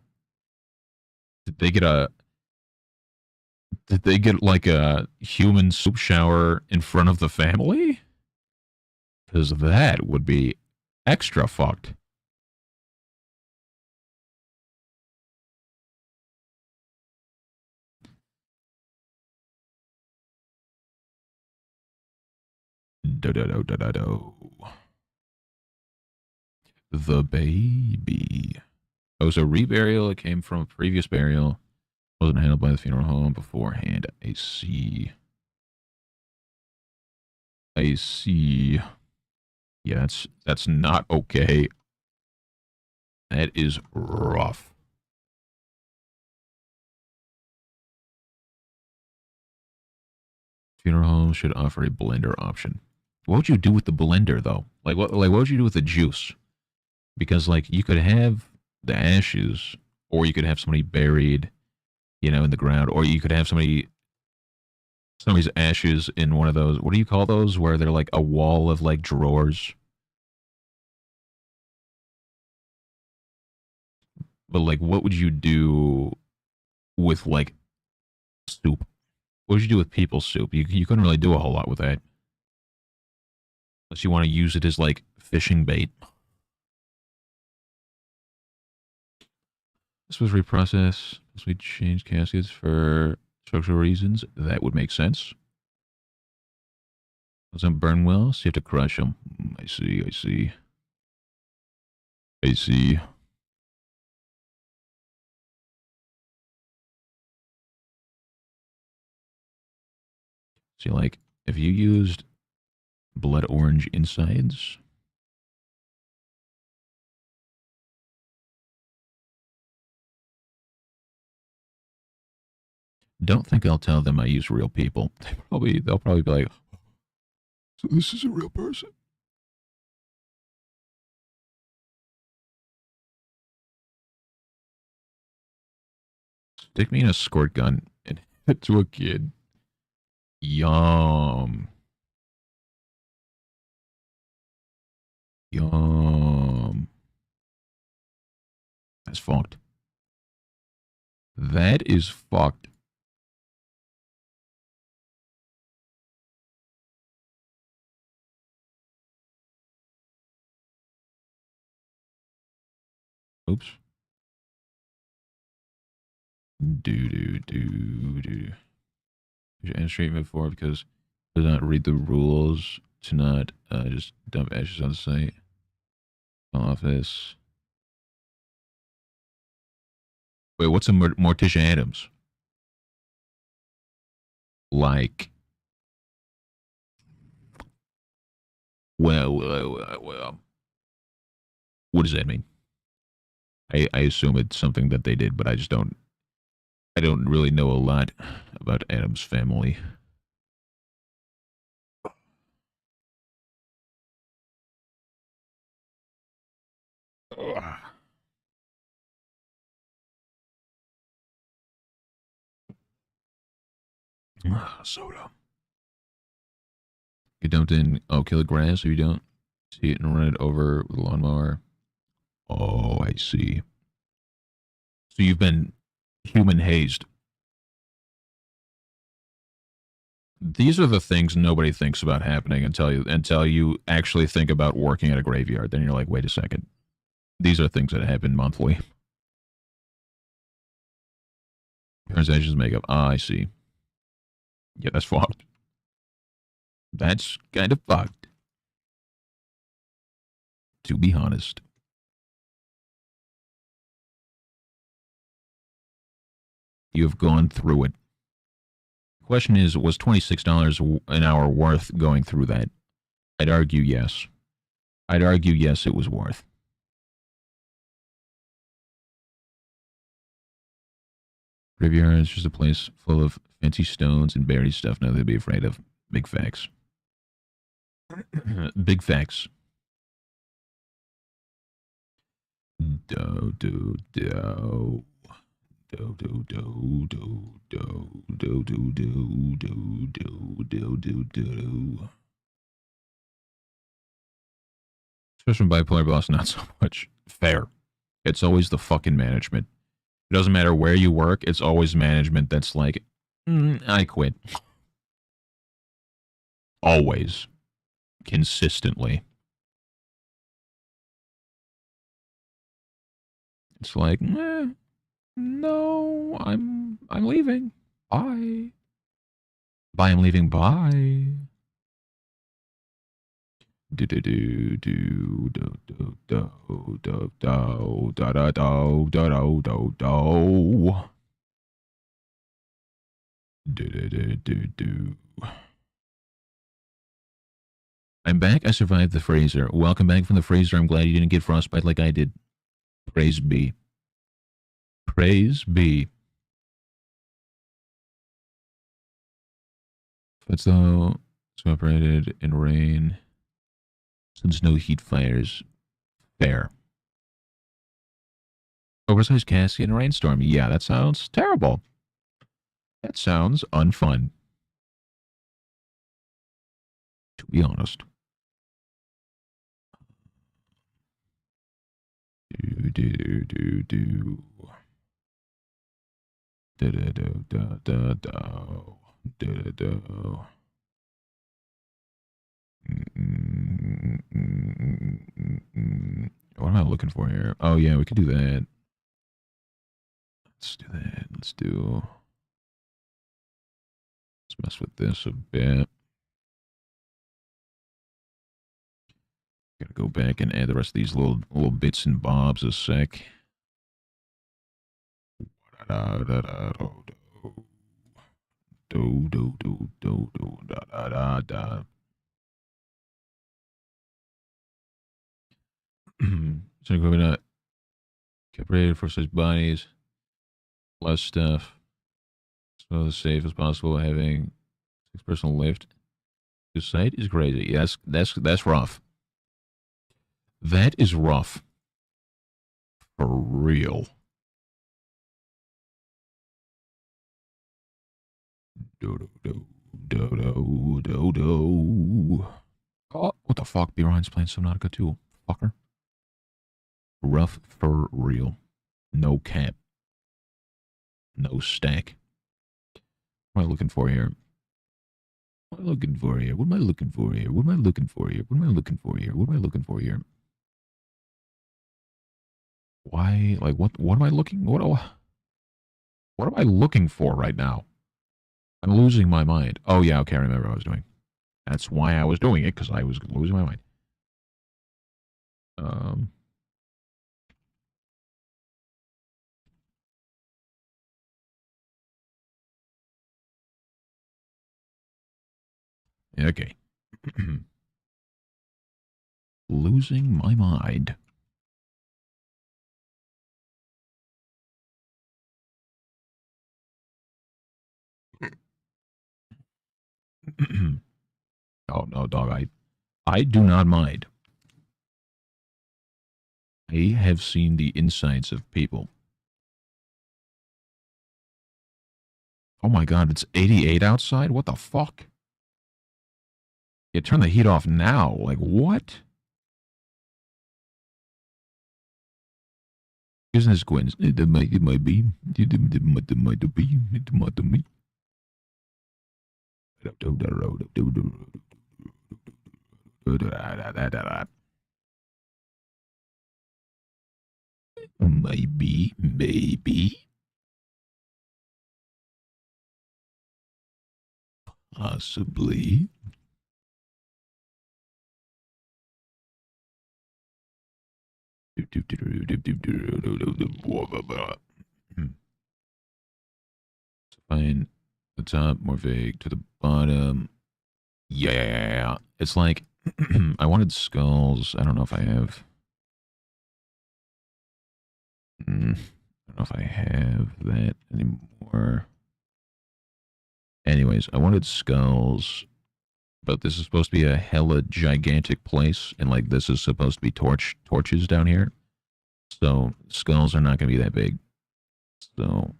A: Did they get a? Did they get like a human soup shower in front of the family? Because that would be extra fucked. Do do do do do do. The baby. Oh, so reburial. It came from a previous burial. Wasn't handled by the funeral home beforehand. I see. I see. Yeah, that's not okay. That is rough. Funeral homes should offer a blender option. What would you do with the blender though? Like what would you do with the juice? Because like you could have the ashes, or you could have somebody buried, in the ground, or you could have somebody's ashes in one of those. What do you call those? Where they're like a wall of like drawers. But like, what would you do with like soup? What would you do with people's soup? You couldn't really do a whole lot with that, unless you want to use it as like fishing bait. This was reprocessed. This we changed caskets for structural reasons. That would make sense. Doesn't burn well, so you have to crush them. I see, I see. I see. See, like, if you used blood orange insides, don't think I'll tell them I use real people. They'll probably be like, so this is a real person. Stick me in a squirt gun and hit it to a kid. Yum. Yum. That's fucked. That is fucked. Oops. Do. And treatment for because does not read the rules to not just dump ashes on the site. Office. Wait, what's a Morticia Adams? Like, well, what does that mean? I assume it's something that they did, but I don't really know a lot about Adams family. Soda. You dumped in, kill the grass, or you don't see it and run it over with a lawnmower. Oh, I see. So you've been human hazed. These are the things nobody thinks about happening until you actually think about working at a graveyard. Then you're like, wait a second. These are things that happen monthly. Transactions makeup. Ah, I see. Yeah, that's fucked. That's kind of fucked. To be honest. You have gone through it. Question is, was $26 an hour worth going through that? I'd argue yes. I'd argue yes, it was worth. Graveyard is just a place full of fancy stones and buried stuff nothing to be afraid of. Big facts. Big facts. Do. Do do do do do do do do do do do do. Especially bipolar boss, not so much. Fair. It's always the fucking management. It doesn't matter where you work. It's always management that's like, I quit. Always, consistently. It's like, no, I'm leaving. Bye. Bye. I'm leaving. Bye. Do do do do do do do do do da da do da do do do do. I'm back. I survived the freezer. Welcome back from the freezer. I'm glad you didn't get frostbite like I did. Praise be. Praise be. That's though separated in rain. Since no heat fires. Fair. Oversized casket in a rainstorm. Yeah, that sounds terrible. That sounds unfun. To be honest. Do do do do. Da da da da da da da da. What am I looking for here? Oh yeah, we could do that. Let's do that. Let's mess with this a bit. Gotta go back and add the rest of these little bits and bobs a sec. So we're gonna separated for such bodies, less stuff, so as safe as possible. Having 6-person lift to site is crazy. Yes, that's rough. That is rough. For real. Do. Oh, what the fuck? B. Ryan's playing Subnautica too. Fucker. Rough for real. No cap. No stack. What am I looking for here? What am I looking for here? What am I looking for here? What am I looking for here? What am I looking for here? What am I looking for here? Why? Like, what am I looking? What am I looking for right now? I'm losing my mind. Oh, yeah, okay, I remember what I was doing. That's why I was doing it, because I was losing my mind. Okay. Losing my mind. Oh, no, dog, I do not mind. I have seen the insides of people. Oh my god, it's 88 outside? What the fuck? Yeah, turn the heat off now. Like, what? Business Gwens. It might be. It might be. Maybe. Possibly. Fine. The top, more vague. To the bottom. Yeah. It's like, I wanted skulls. I don't know if I have. I don't know if I have that anymore. Anyways, I wanted skulls, but this is supposed to be a hella gigantic place, and like this is supposed to be torches down here. So skulls are not going to be that big. So,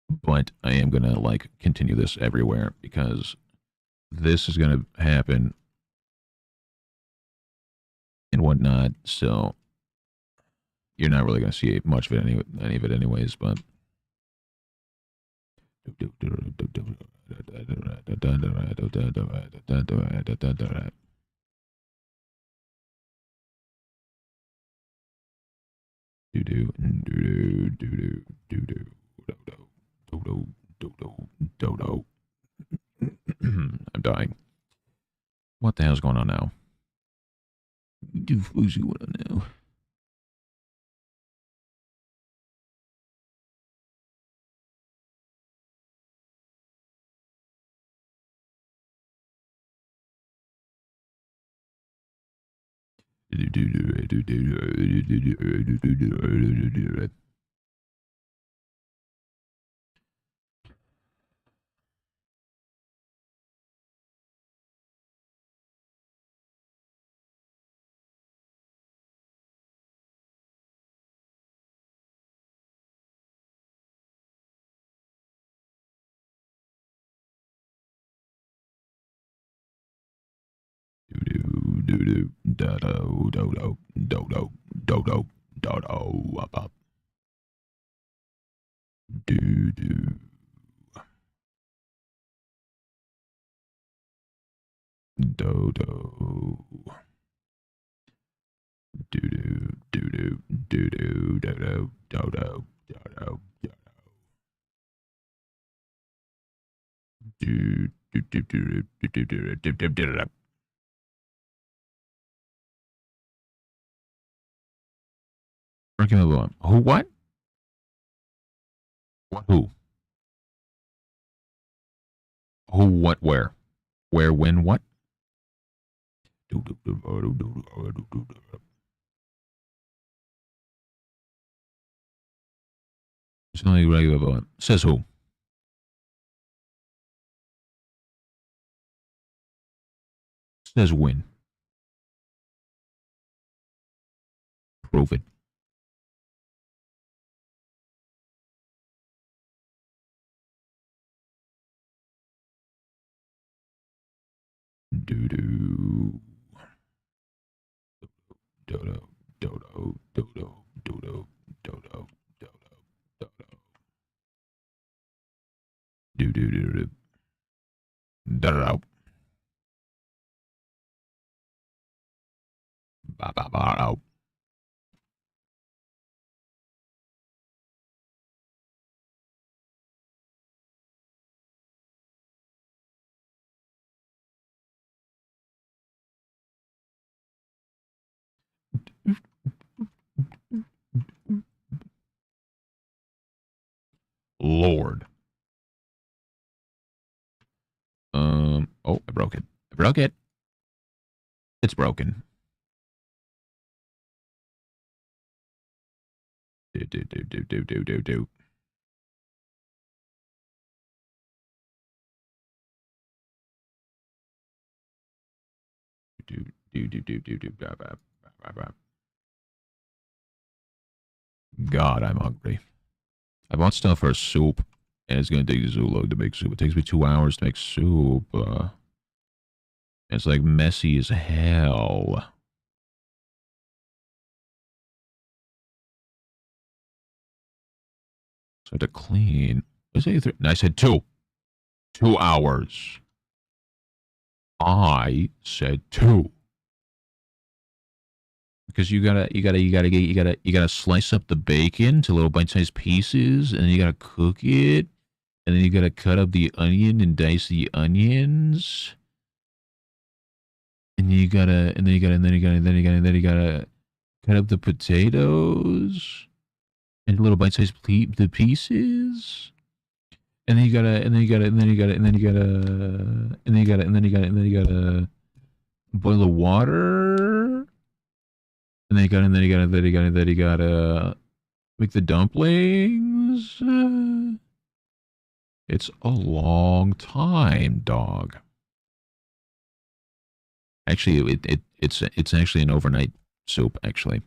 A: but I am going to like continue this everywhere because this is going to happen and whatnot. So you're not really going to see much of it any of it anyways, but. I'm dying. What the hell's going on now? What's going on now? Who? What? What? Who? Who? What? Where? Where? When? What? Says who? Says when? Prove it. Dodo. Dodo. Dodo. Dodo. Dodo. Dodo. Dodo. Dodo. Dodo. Dodo. Ba ba ba. Lord. Oh, I broke it. I broke it. It's broken. Do do do do do do do do. Do do do do do do. God, I'm hungry. I bought stuff for soup, and it's gonna take Zulu to make soup. It takes me 2 hours to make soup. It's like messy as hell. So I have to clean. I said 3. I said 2. 2 hours. I said 2. Because you gotta slice up the bacon to little bite-sized pieces, and then you gotta cook it, and then you gotta cut up the onion and dice the onions, and then you gotta cut up the potatoes and little bite-sized the pieces, and then you gotta boil the water. And then you gotta make the dumplings. It's a long time, dog. Actually, it's actually an overnight soup. Actually,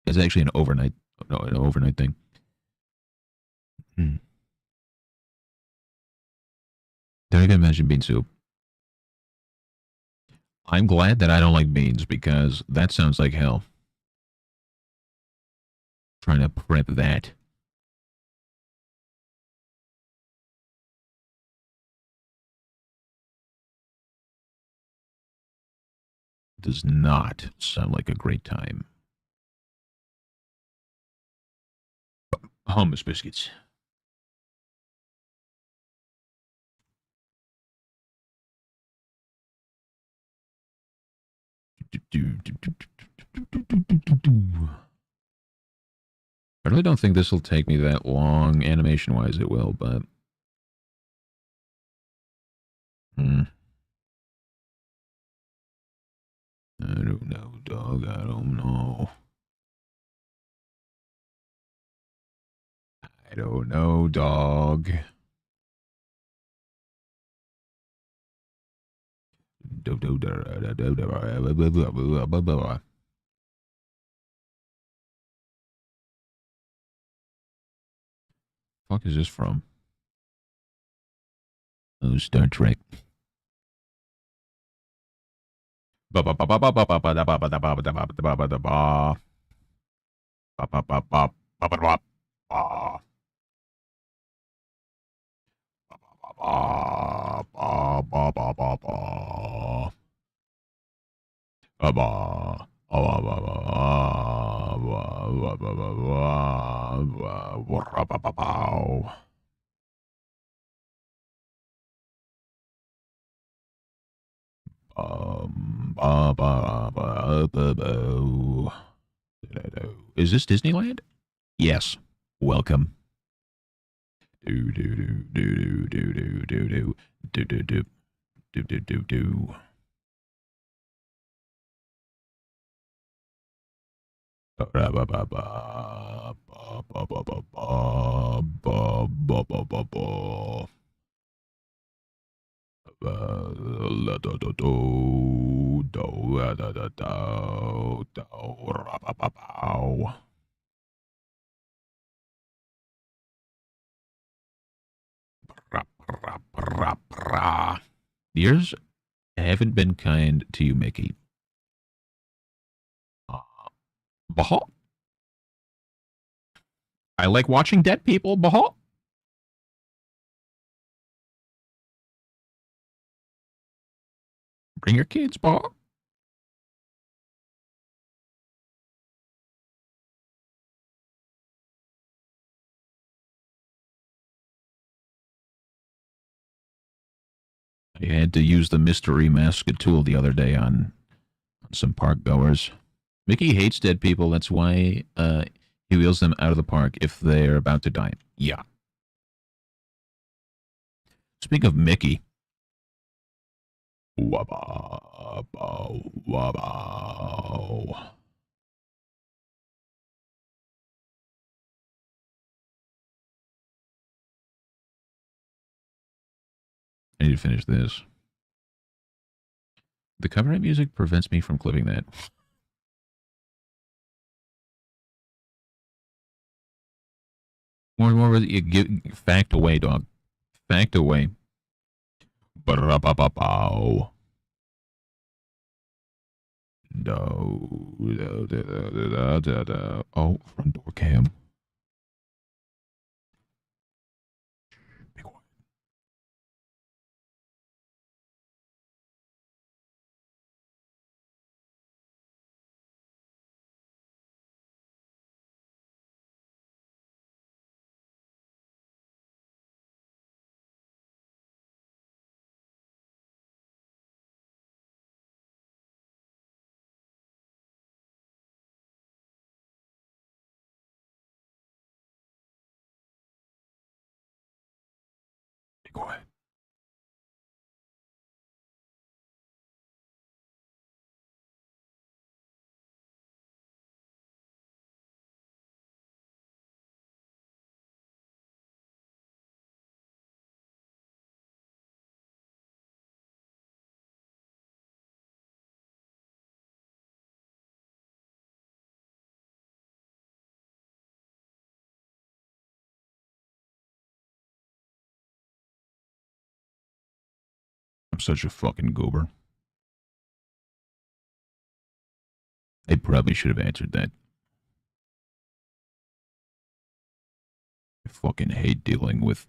A: it's actually an overnight thing. Don't even mention bean soup. I'm glad that I don't like beans because that sounds like hell. Trying to prep that. Does not sound like a great time. Hummus biscuits. I really don't think this will take me that long, animation-wise it will, but... I don't know, dog, I don't know. I don't know, dog. Fuck is this from? Oh, Star Trek. Is this Disneyland? Yes. Welcome. Do do do do do do do do do do do do do do do. Ba ba ba ba ba ba ba ba ba ba ba ba ba ba. La do do do do da da da do do ra ba ba bow. Ra ra ra ra. Years haven't been kind to you, Mickey. Bah. I like watching dead people. Bah. Bring your kids, bah. I had to use the mystery mask tool the other day on some park goers. Mickey hates dead people. That's why he wheels them out of the park if they're about to die. Yeah. Speaking of Mickey. Wabba, wabba. I need to finish this. The copyright music prevents me from clipping that. More, you give fact away, dog. Fact away. Ba-da-ba-ba-bow. No. Oh, front door cam. Be quiet. Be quiet. I'm such a fucking goober. I probably should have answered that. I fucking hate dealing with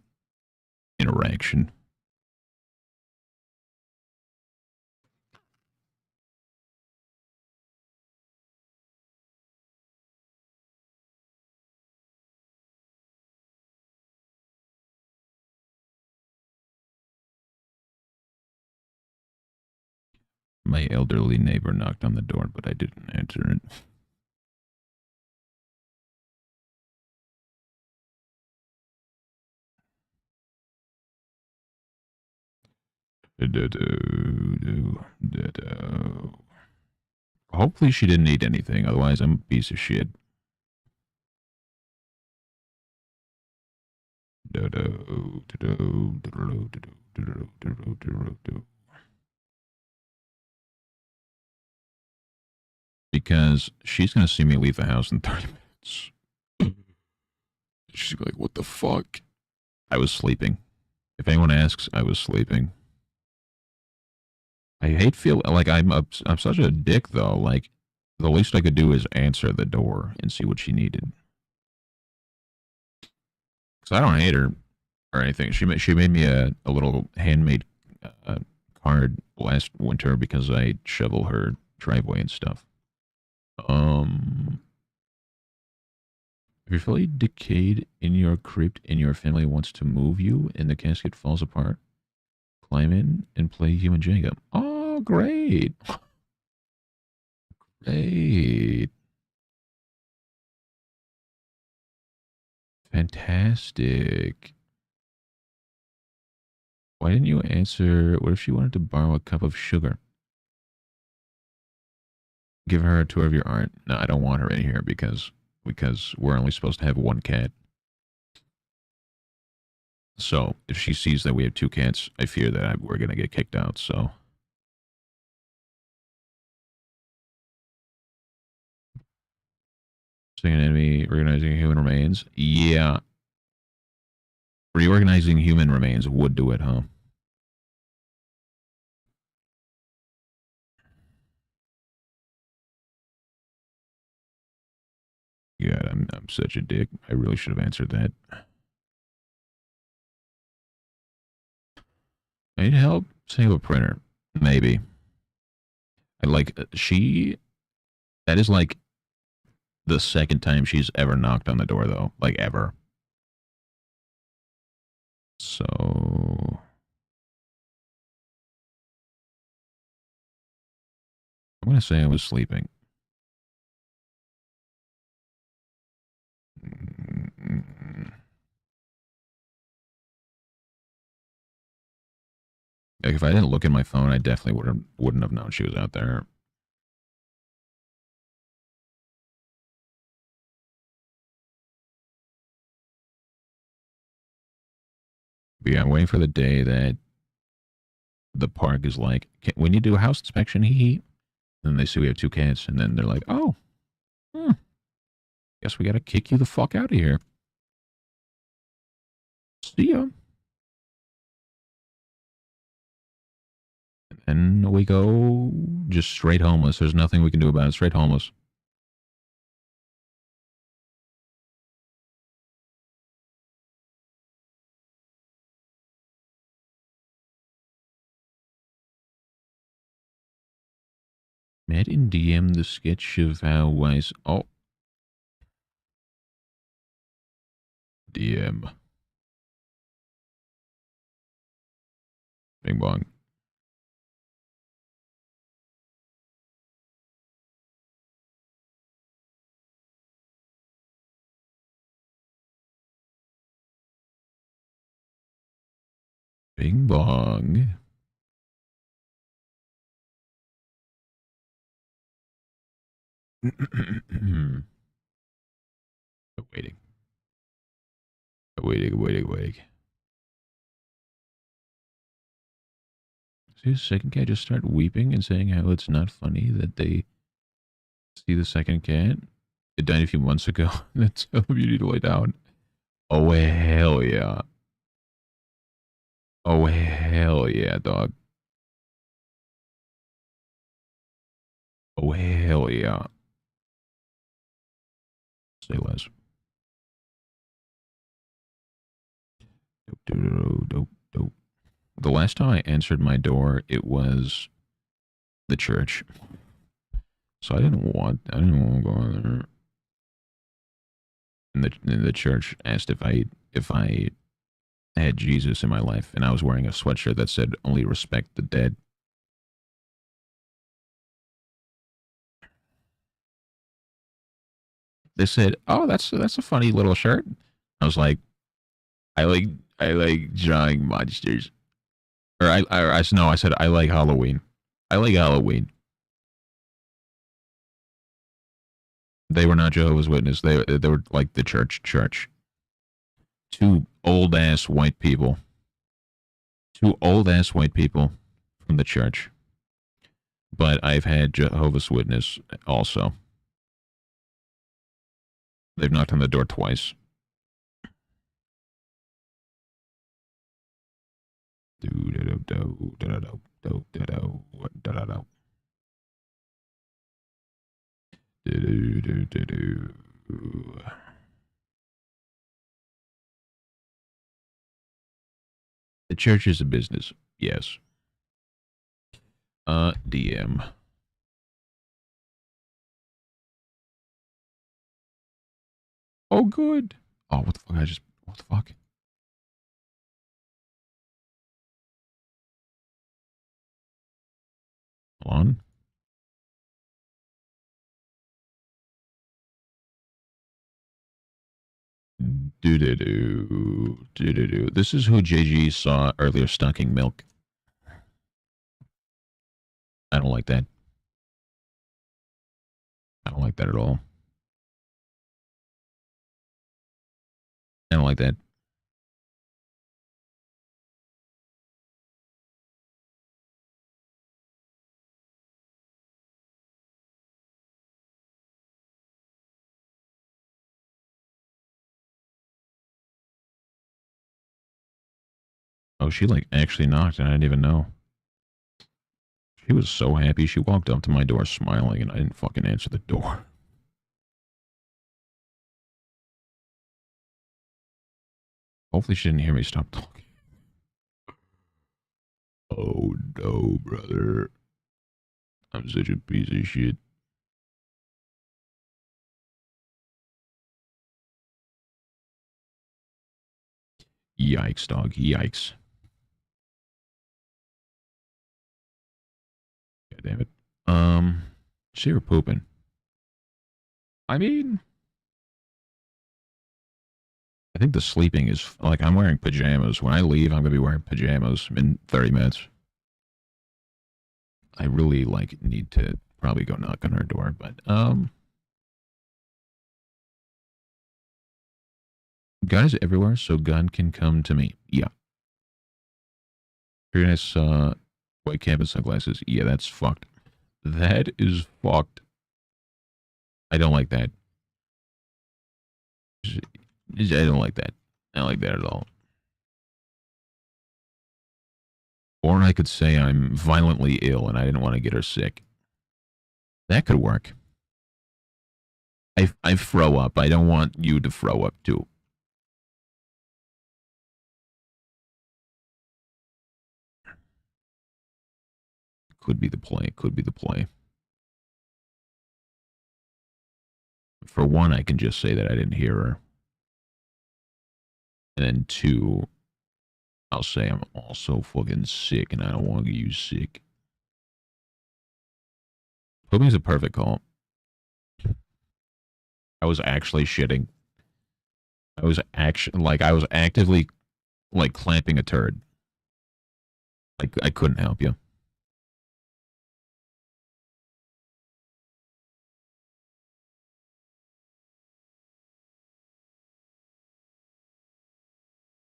A: interaction. My elderly neighbor knocked on the door, but I didn't answer it. Hopefully she didn't eat anything, otherwise I'm a piece of shit. Because she's gonna see me leave the house in 30 minutes. She's like, what the fuck? I was sleeping. If anyone asks, I was sleeping. I hate feel like I'm such a dick though. Like the least I could do is answer the door and see what she needed. Cause I don't hate her or anything. She made me a little handmade card last winter because I shovel her driveway and stuff. If you're fully decayed in your crypt and your family wants to move you and the casket falls apart, climb in and play human Jenga. Oh, great. Great. Fantastic. Why didn't you answer? What if she wanted to borrow a cup of sugar? Give her a tour of your art. No, I don't want her in here because we're only supposed to have one cat. So if she sees that we have two cats, I fear that we're gonna get kicked out. So second enemy, reorganizing human remains. Yeah, reorganizing human remains would do it, huh? God, I'm such a dick. I really should have answered that. I need help. Save a printer. Maybe. I like she. That is like the second time she's ever knocked on the door, though. Like ever. So I'm gonna say I was sleeping. Like if I didn't look at my phone, I definitely wouldn't have known she was out there. But yeah, I'm waiting for the day that the park is like, we need to do a house inspection. Hee. And they see we have two cats, and then they're like, oh, hmm, guess we gotta kick you the fuck out of here. See ya. And we go just straight homeless. There's nothing we can do about it. Straight homeless. Met in DM the sketch of how wise. Oh, DM. Bing bong. Bing bong. Waiting. Waiting. See the second cat just start weeping and saying how it's not funny that they see the second cat. It died a few months ago. That's how you need to lay down. Oh hell yeah. Oh hell yeah, dog. Oh hell yeah. Say less. Dope. The last time I answered my door, it was the church. So I didn't want to go in there. And the church asked if I had Jesus in my life, and I was wearing a sweatshirt that said "Only respect the dead." They said, "Oh, that's a funny little shirt." I was like, "I like I like drawing monsters," or I no, I said I like Halloween. I like Halloween. They were not Jehovah's Witness. They were like the church. Two old ass white people. Two old ass white people from the church. But I've had Jehovah's Witness also. They've knocked on the door twice. The church is a business. Yes. DM. Oh, good. Oh, what the fuck? What the fuck? Hold on. Do-do-do. Do-do-do. This is who JG saw earlier stunking milk. I don't like that. I don't like that at all. I don't like that. Oh, she like actually knocked and I didn't even know. She was so happy. She walked up to my door smiling and I didn't fucking answer the door. Hopefully she didn't hear me stop talking. Oh no, brother. I'm such a piece of shit. Yikes, dog. Yikes. God damn it. See her pooping. I mean, I think the sleeping is like I'm wearing pajamas. When I leave, I'm gonna be wearing pajamas in 30 minutes. I really like need to probably go knock on her door, but God is everywhere, so God can come to me. Yeah. Very nice white canvas sunglasses. Yeah, that's fucked. That is fucked. I don't like that. I don't like that. I don't like that at all. Or I could say I'm violently ill and I didn't want to get her sick. That could work. I throw up. I don't want you to throw up too. Could be the play. Could be the play. For one, I can just say that I didn't hear her. And then two, I'll say I'm also fucking sick and I don't want to get you sick. Pooping is a perfect call. I was actually shitting. I was actively like clamping a turd. Like I couldn't help you.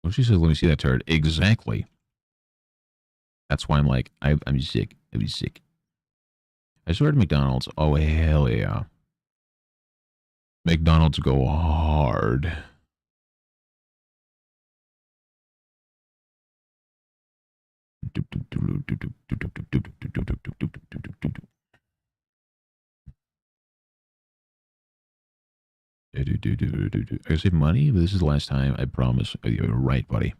A: Well, she said, "Let me see that turd." Exactly. That's why I'm like, I'm sick. I'm sick. I started McDonald's. Oh hell yeah! McDonald's go hard. I save money, but this is the last time. I promise. You're right, buddy.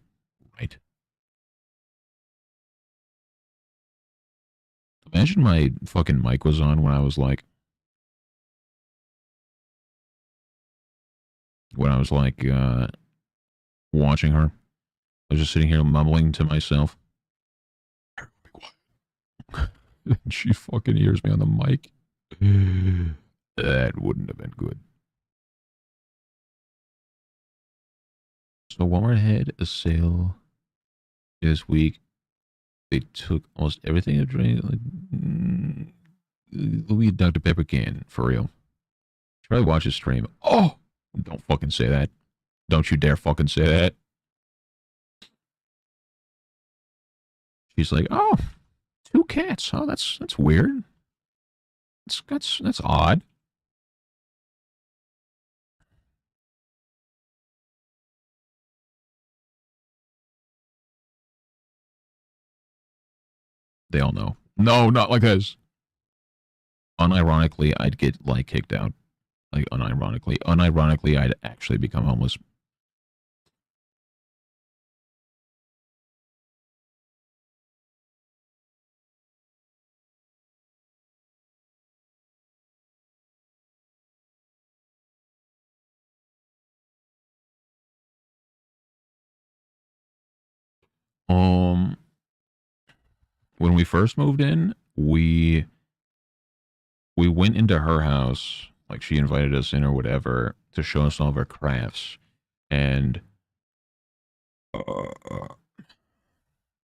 A: Right. Imagine my fucking mic was on when I was like, watching her. I was just sitting here mumbling to myself. Be quiet. She fucking hears me on the mic. That wouldn't have been good. So Walmart had a sale this week. They took almost everything I drank. Like, Louis Dr. Pepper can, for real. Should probably watch his stream. Oh! Don't fucking say that. Don't you dare fucking say that. She's like, oh, two cats. Oh, that's weird. That's odd. They all know. No, not like this. Unironically, I'd get like kicked out. Like unironically, I'd actually become homeless. Um, when we first moved in, we went into her house, like she invited us in or whatever, to show us all of our crafts. and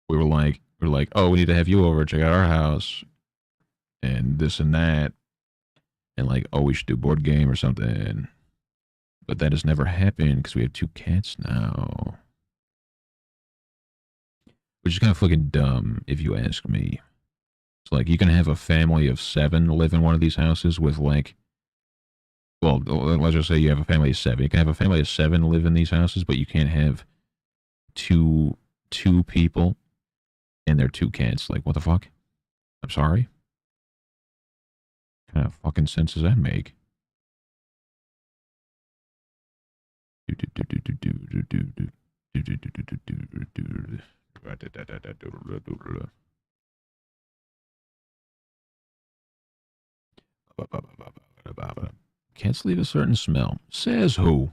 A: we were like, oh, we need to have you over, check out our house, and this and that, and like, oh, we should do board game or something. But that has never happened because we have two cats now, which is kind of fucking dumb if you ask me. It's like you can have a family of 7 live in one of these houses with like, well, let's just say you have a family of 7. You can have a family of 7 live in these houses, but you can't have two people and their two cats. Like, what the fuck? I'm sorry. What kind of fucking sense does that make? Cats leave a certain smell. Says who?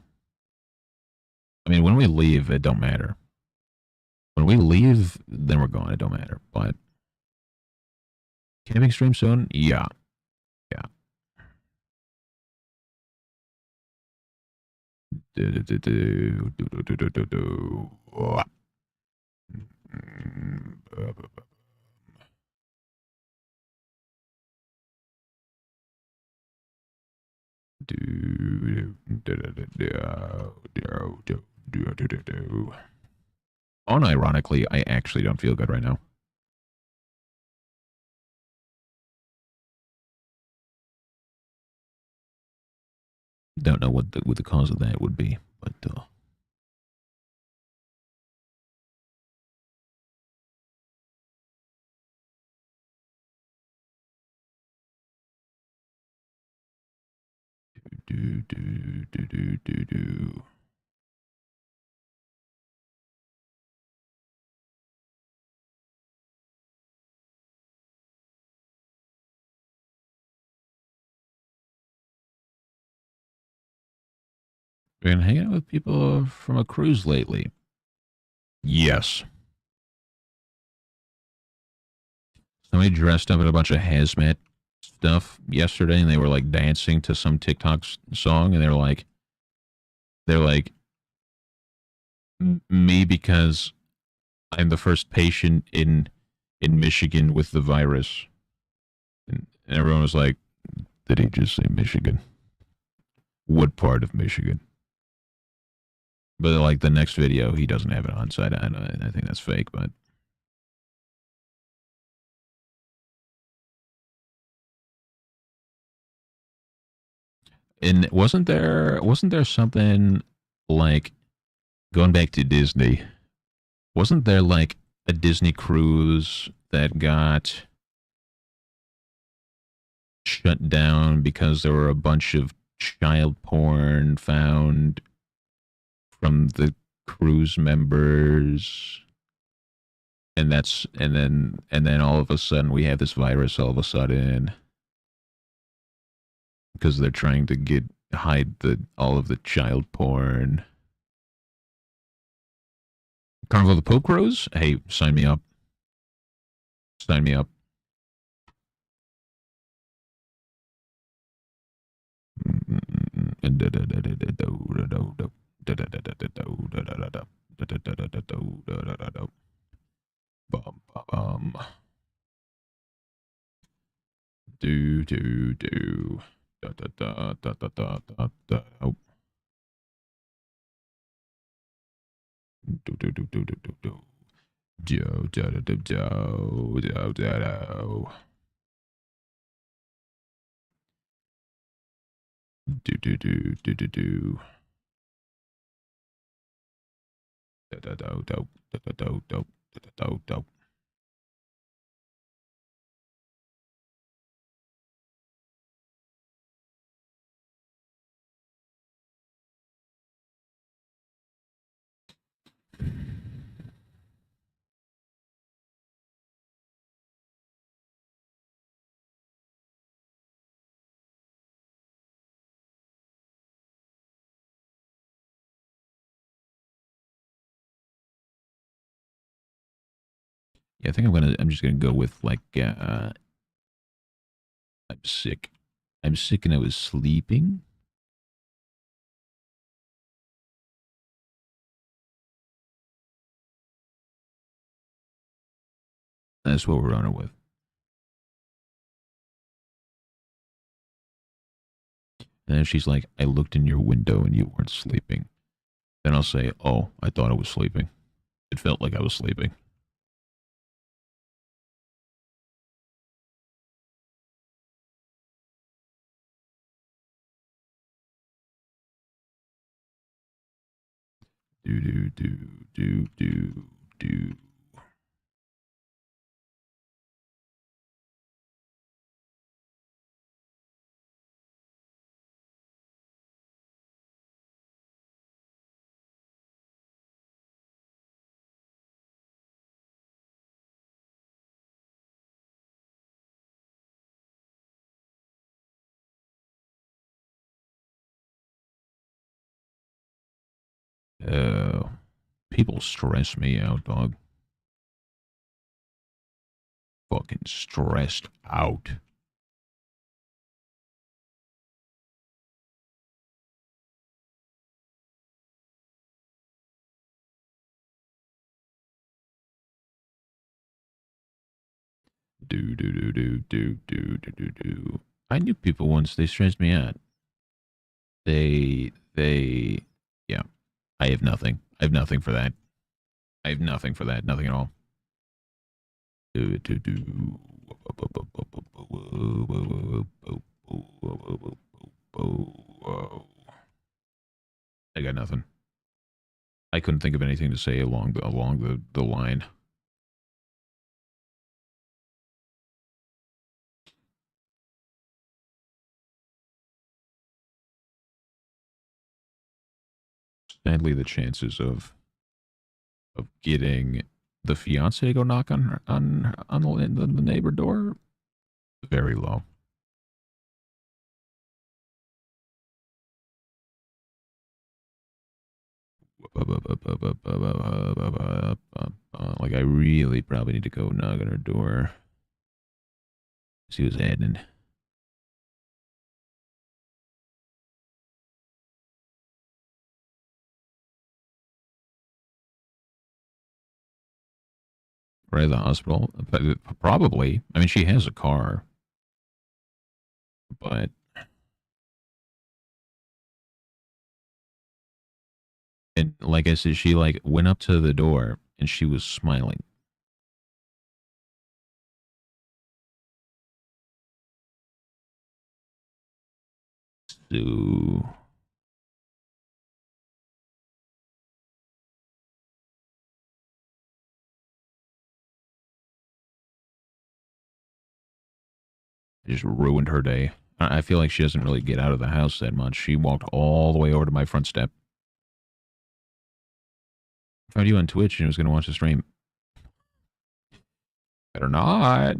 A: I mean, when we leave, it don't matter. When we leave, then we're gone. It don't matter. But camping stream soon? Yeah. Yeah. Unironically, I actually don't feel good right now. Don't know what the cause of that would be, but do. Been hanging out with people from a cruise lately. Yes. Somebody dressed up in a bunch of hazmat stuff yesterday, and they were like dancing to some TikTok song, and they're like, me because I'm the first patient in Michigan with the virus, and everyone was like, did he just say Michigan? What part of Michigan? But like the next video, he doesn't have it on, so I think that's fake, but. And wasn't there something like going back to Disney? Wasn't there like a Disney cruise that got shut down because there were a bunch of child porn found from the cruise members? And then all of a sudden we have this virus all of a sudden because they're trying to hide the all of the child porn. Carnival of the Pope Rose? Hey, sign me up. Sign me up. Do do do. Da da da da da da da da. Oh. Do do do do do do do. Do do do do do do do. Do do do do do do. Da da do do da da do do da da do do. Yeah, I think I'm just gonna go with like I'm sick. I'm sick and I was sleeping. That's what we're running with. And then she's like, I looked in your window and you weren't sleeping. Then I'll say, oh, I thought I was sleeping. It felt like I was sleeping. Do, do, do, do, do, do. Uh, People stress me out, dog. Fucking stressed out. Do, do, do, do, do, do, do, do, do. I knew people once, they stressed me out. Yeah. I have nothing. I have nothing for that. I have nothing for that. Nothing at all. Do, do, do. I got nothing. I couldn't think of anything to say along the line. Sadly, the chances of getting the fiance to go knock on the neighbor door very low. Like I really probably need to go knock on her door. See what's happening. Right at the hospital? Probably. I mean, she has a car, but and like I said, she like went up to the door and she was smiling. So it just ruined her day. I feel like she doesn't really get out of the house that much. She walked all the way over to my front step. Found you on Twitch and was going to watch the stream. Better not.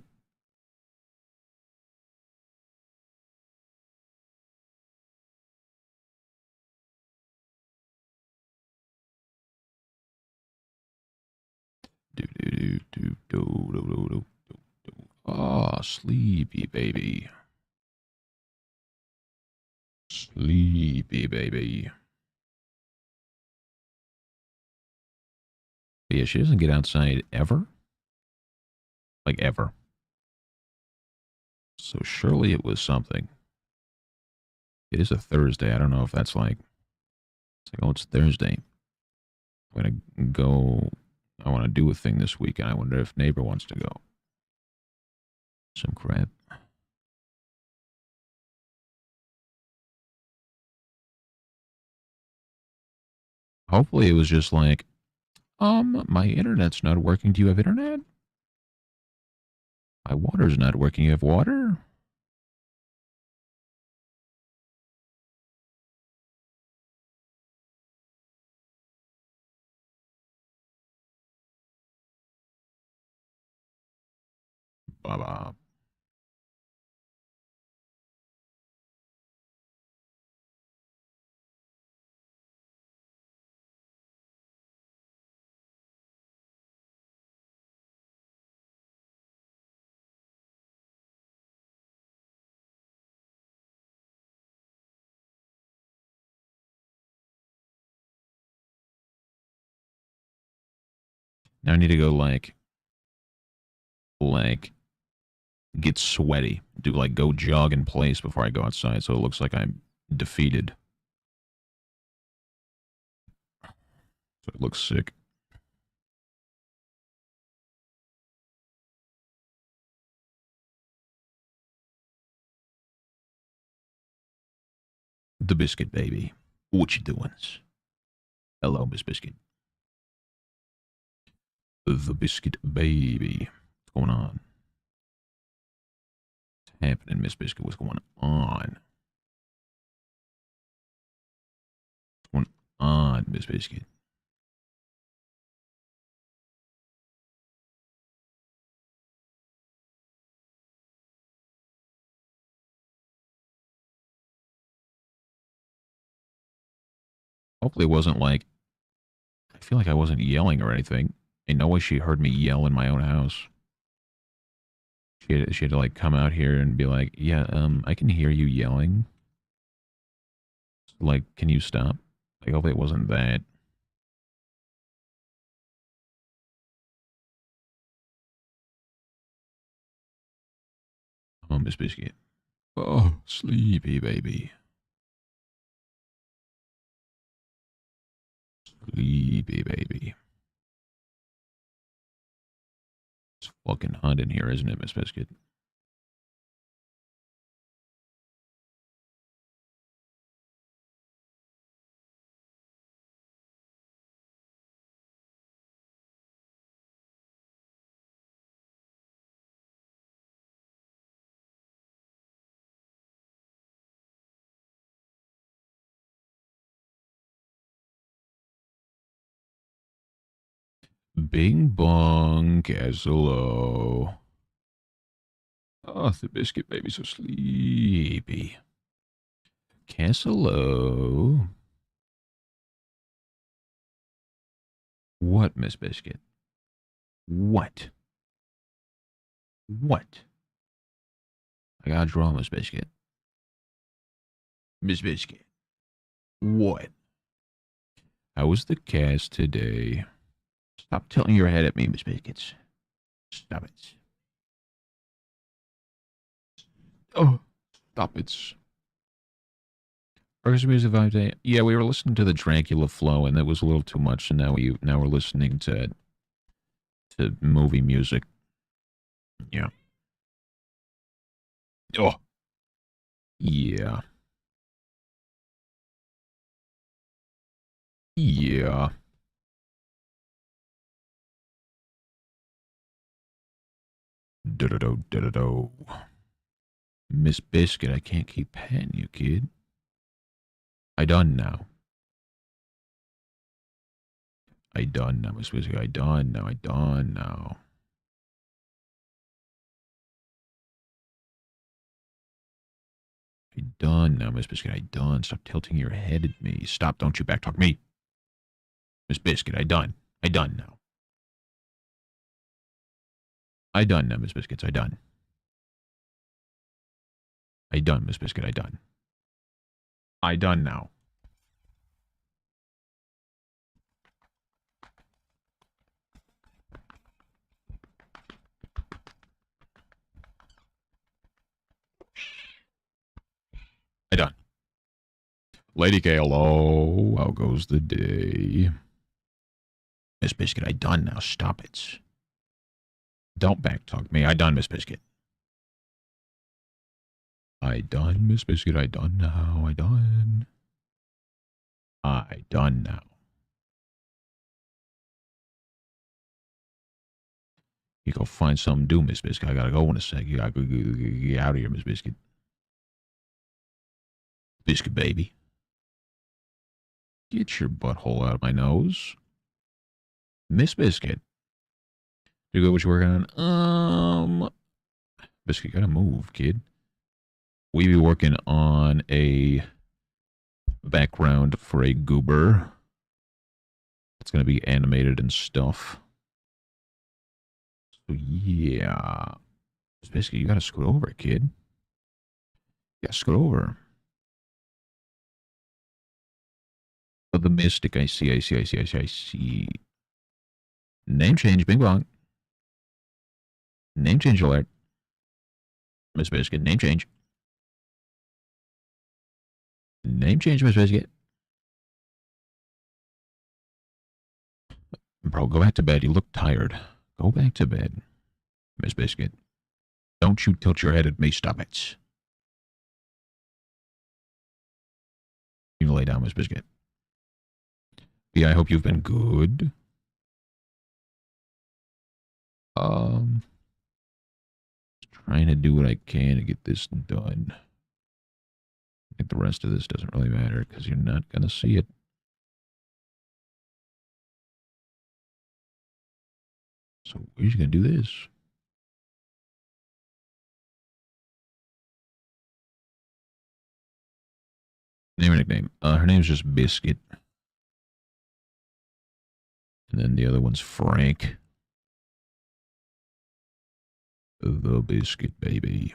A: Do do do do do do do do. Ah, sleepy baby. Sleepy baby. But yeah, she doesn't get outside ever. Like ever. So surely it was something. It is a Thursday. I don't know if that's like it's like, oh, it's Thursday. I'm gonna go. I want to do a thing this weekend. I wonder if neighbor wants to go. Some crap. Hopefully it was just like, my internet's not working. Do you have internet? My water's not working. You have water? Blah blah. Now I need to go like like get sweaty, do like go jog in place before I go outside, so it looks like I'm defeated. So it looks sick. The Biscuit Baby. What you doing? Hello, Miss Biscuit. The Biscuit Baby. What's going on? What's happening, Miss Biscuit? What's going on? What's going on, Miss Biscuit? Hopefully it wasn't like, I feel like I wasn't yelling or anything. Ain't no way she heard me yell in my own house. She had to like come out here and be like, yeah, I can hear you yelling. Like, can you stop? Like, hopefully it wasn't that. Oh, Miss Biscuit. Oh, sleepy baby. Sleepy baby. It's fucking hot in here, isn't it, Miss Biscuit? Bing bong, Casolo. Oh, the Biscuit baby's so sleepy. Casolo. What, Miss Biscuit? What? What? I gotta draw Miss Biscuit. Miss Biscuit. What? How was the cast today? Stop tilting your head at me, Miss Biscuits. Stop it. Oh, stop it. First music vibe day. Yeah, we were listening to the Dracula flow, and that was a little too much. And now we're listening to movie music. Yeah. Oh, yeah. Yeah. Do do do. Miss Biscuit, I can't keep petting you, kid. I done now. I done now, Miss Biscuit. I done now. I done now. I done now, Miss Biscuit. I done. Stop tilting your head at me. Stop. Don't you backtalk me. Miss Biscuit, I done. I done now. I done now, Miss Biscuits. I done. I done, Miss Biscuit. I done. I done now. I done. Lady K, hello. How goes the day? Miss Biscuit, I done now. Stop it. Don't backtalk me. I done, Miss Biscuit. I done, Miss Biscuit. I done now. I done. I done now. You go find something to do, Miss Biscuit. I gotta go in a sec. You gotta get out of here, Miss Biscuit. Biscuit baby. Get your butthole out of my nose. Miss Biscuit. You go what you working on? Biscuit, gotta move, kid. We be working on a background for a goober. It's gonna be animated and stuff. So yeah. Biscuit, you gotta scoot over, kid. You gotta scoot over. Oh, the Mystic, I see, I see, I see, I see, I see. Name change, Bing Bong. Name change alert. Miss Biscuit, name change. Name change, Miss Biscuit. Bro, go back to bed. You look tired. Go back to bed, Miss Biscuit. Don't you tilt your head at me. Stop it. You can lay down, Miss Biscuit. Yeah, I hope you've been good. Trying to do what I can to get this done. I think the rest of this doesn't really matter because you're not going to see it. So we're just going to do this. Name or nickname? Her name's just Biscuit. And then the other one's Frank. The Biscuit Baby.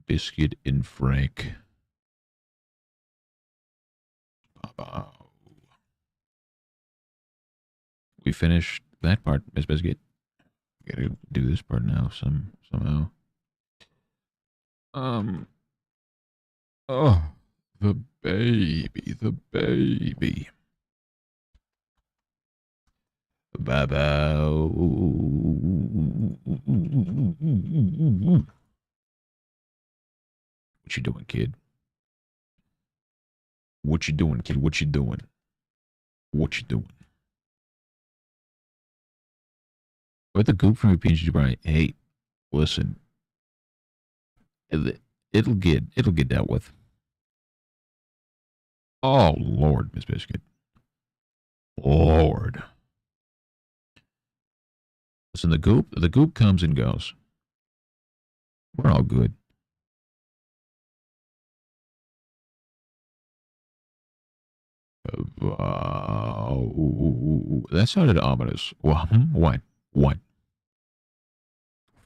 A: Biscuit and Frank. We finished that part, Miss Biscuit. Gotta do this part now somehow. Oh, the baby, the baby. Baba. What you doing, kid? What you doing, kid? What you doing? What you doing? What the goop from your PNG Brian? Hey, listen. It'll get dealt with. Oh Lord, Miss Biscuit. Lord. Listen, the goop comes and goes. We're all good. That sounded ominous. What? What?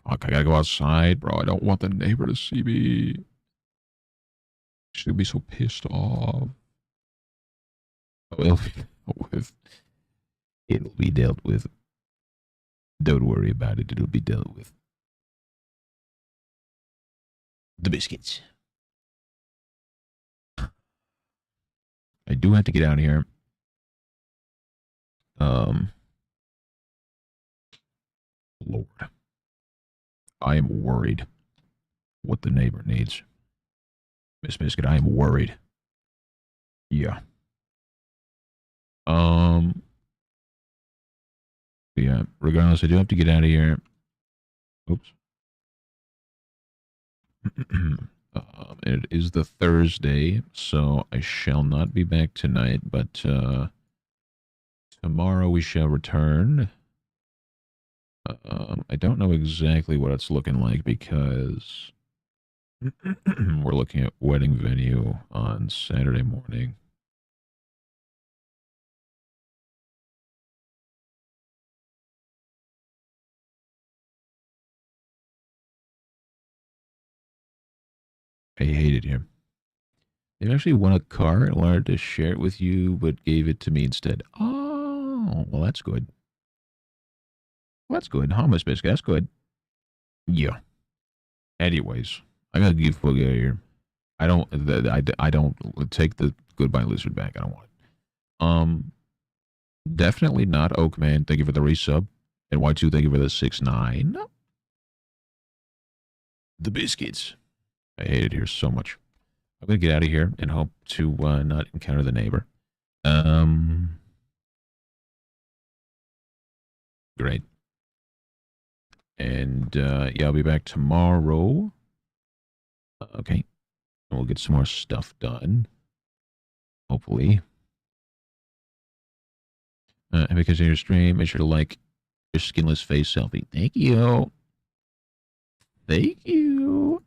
A: Fuck, I gotta go outside, bro. I don't want the neighbor to see me. She'll be so pissed off. It'll be dealt with. It'll be dealt with. Don't worry about it. It'll be dealt with. The biscuits. I do have to get out of here. Lord. I am worried what the neighbor needs. Miss Biscuit, I am worried. Yeah. Yeah, regardless, I do have to get out of here. Oops. It is the Thursday, so I shall not be back tonight, but tomorrow we shall return. I don't know exactly what it's looking like because we're looking at wedding venue on Saturday morning. I hate it here. They actually won a car and wanted to share it with you, but gave it to me instead. Oh, well, that's good. Well, that's good. Huh, Miss Biscuit? That's good. Yeah. Anyways, I gotta get fuck out of here. I don't take the goodbye lizard back. I don't want it. Definitely not Oakman. Thank you for the resub. And Y2, thank you for the 6-9. The biscuits. I hate it here so much. I'm gonna get out of here and hope to not encounter the neighbor. Great. And yeah, I'll be back tomorrow. Okay. And we'll get some more stuff done. Hopefully. And because of your stream, make sure to like your skinless face selfie. Thank you. Thank you.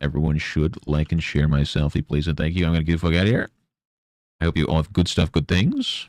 A: Everyone should like and share my selfie, please, and thank you. I'm gonna get the fuck out of here. I hope you all have good stuff, good things.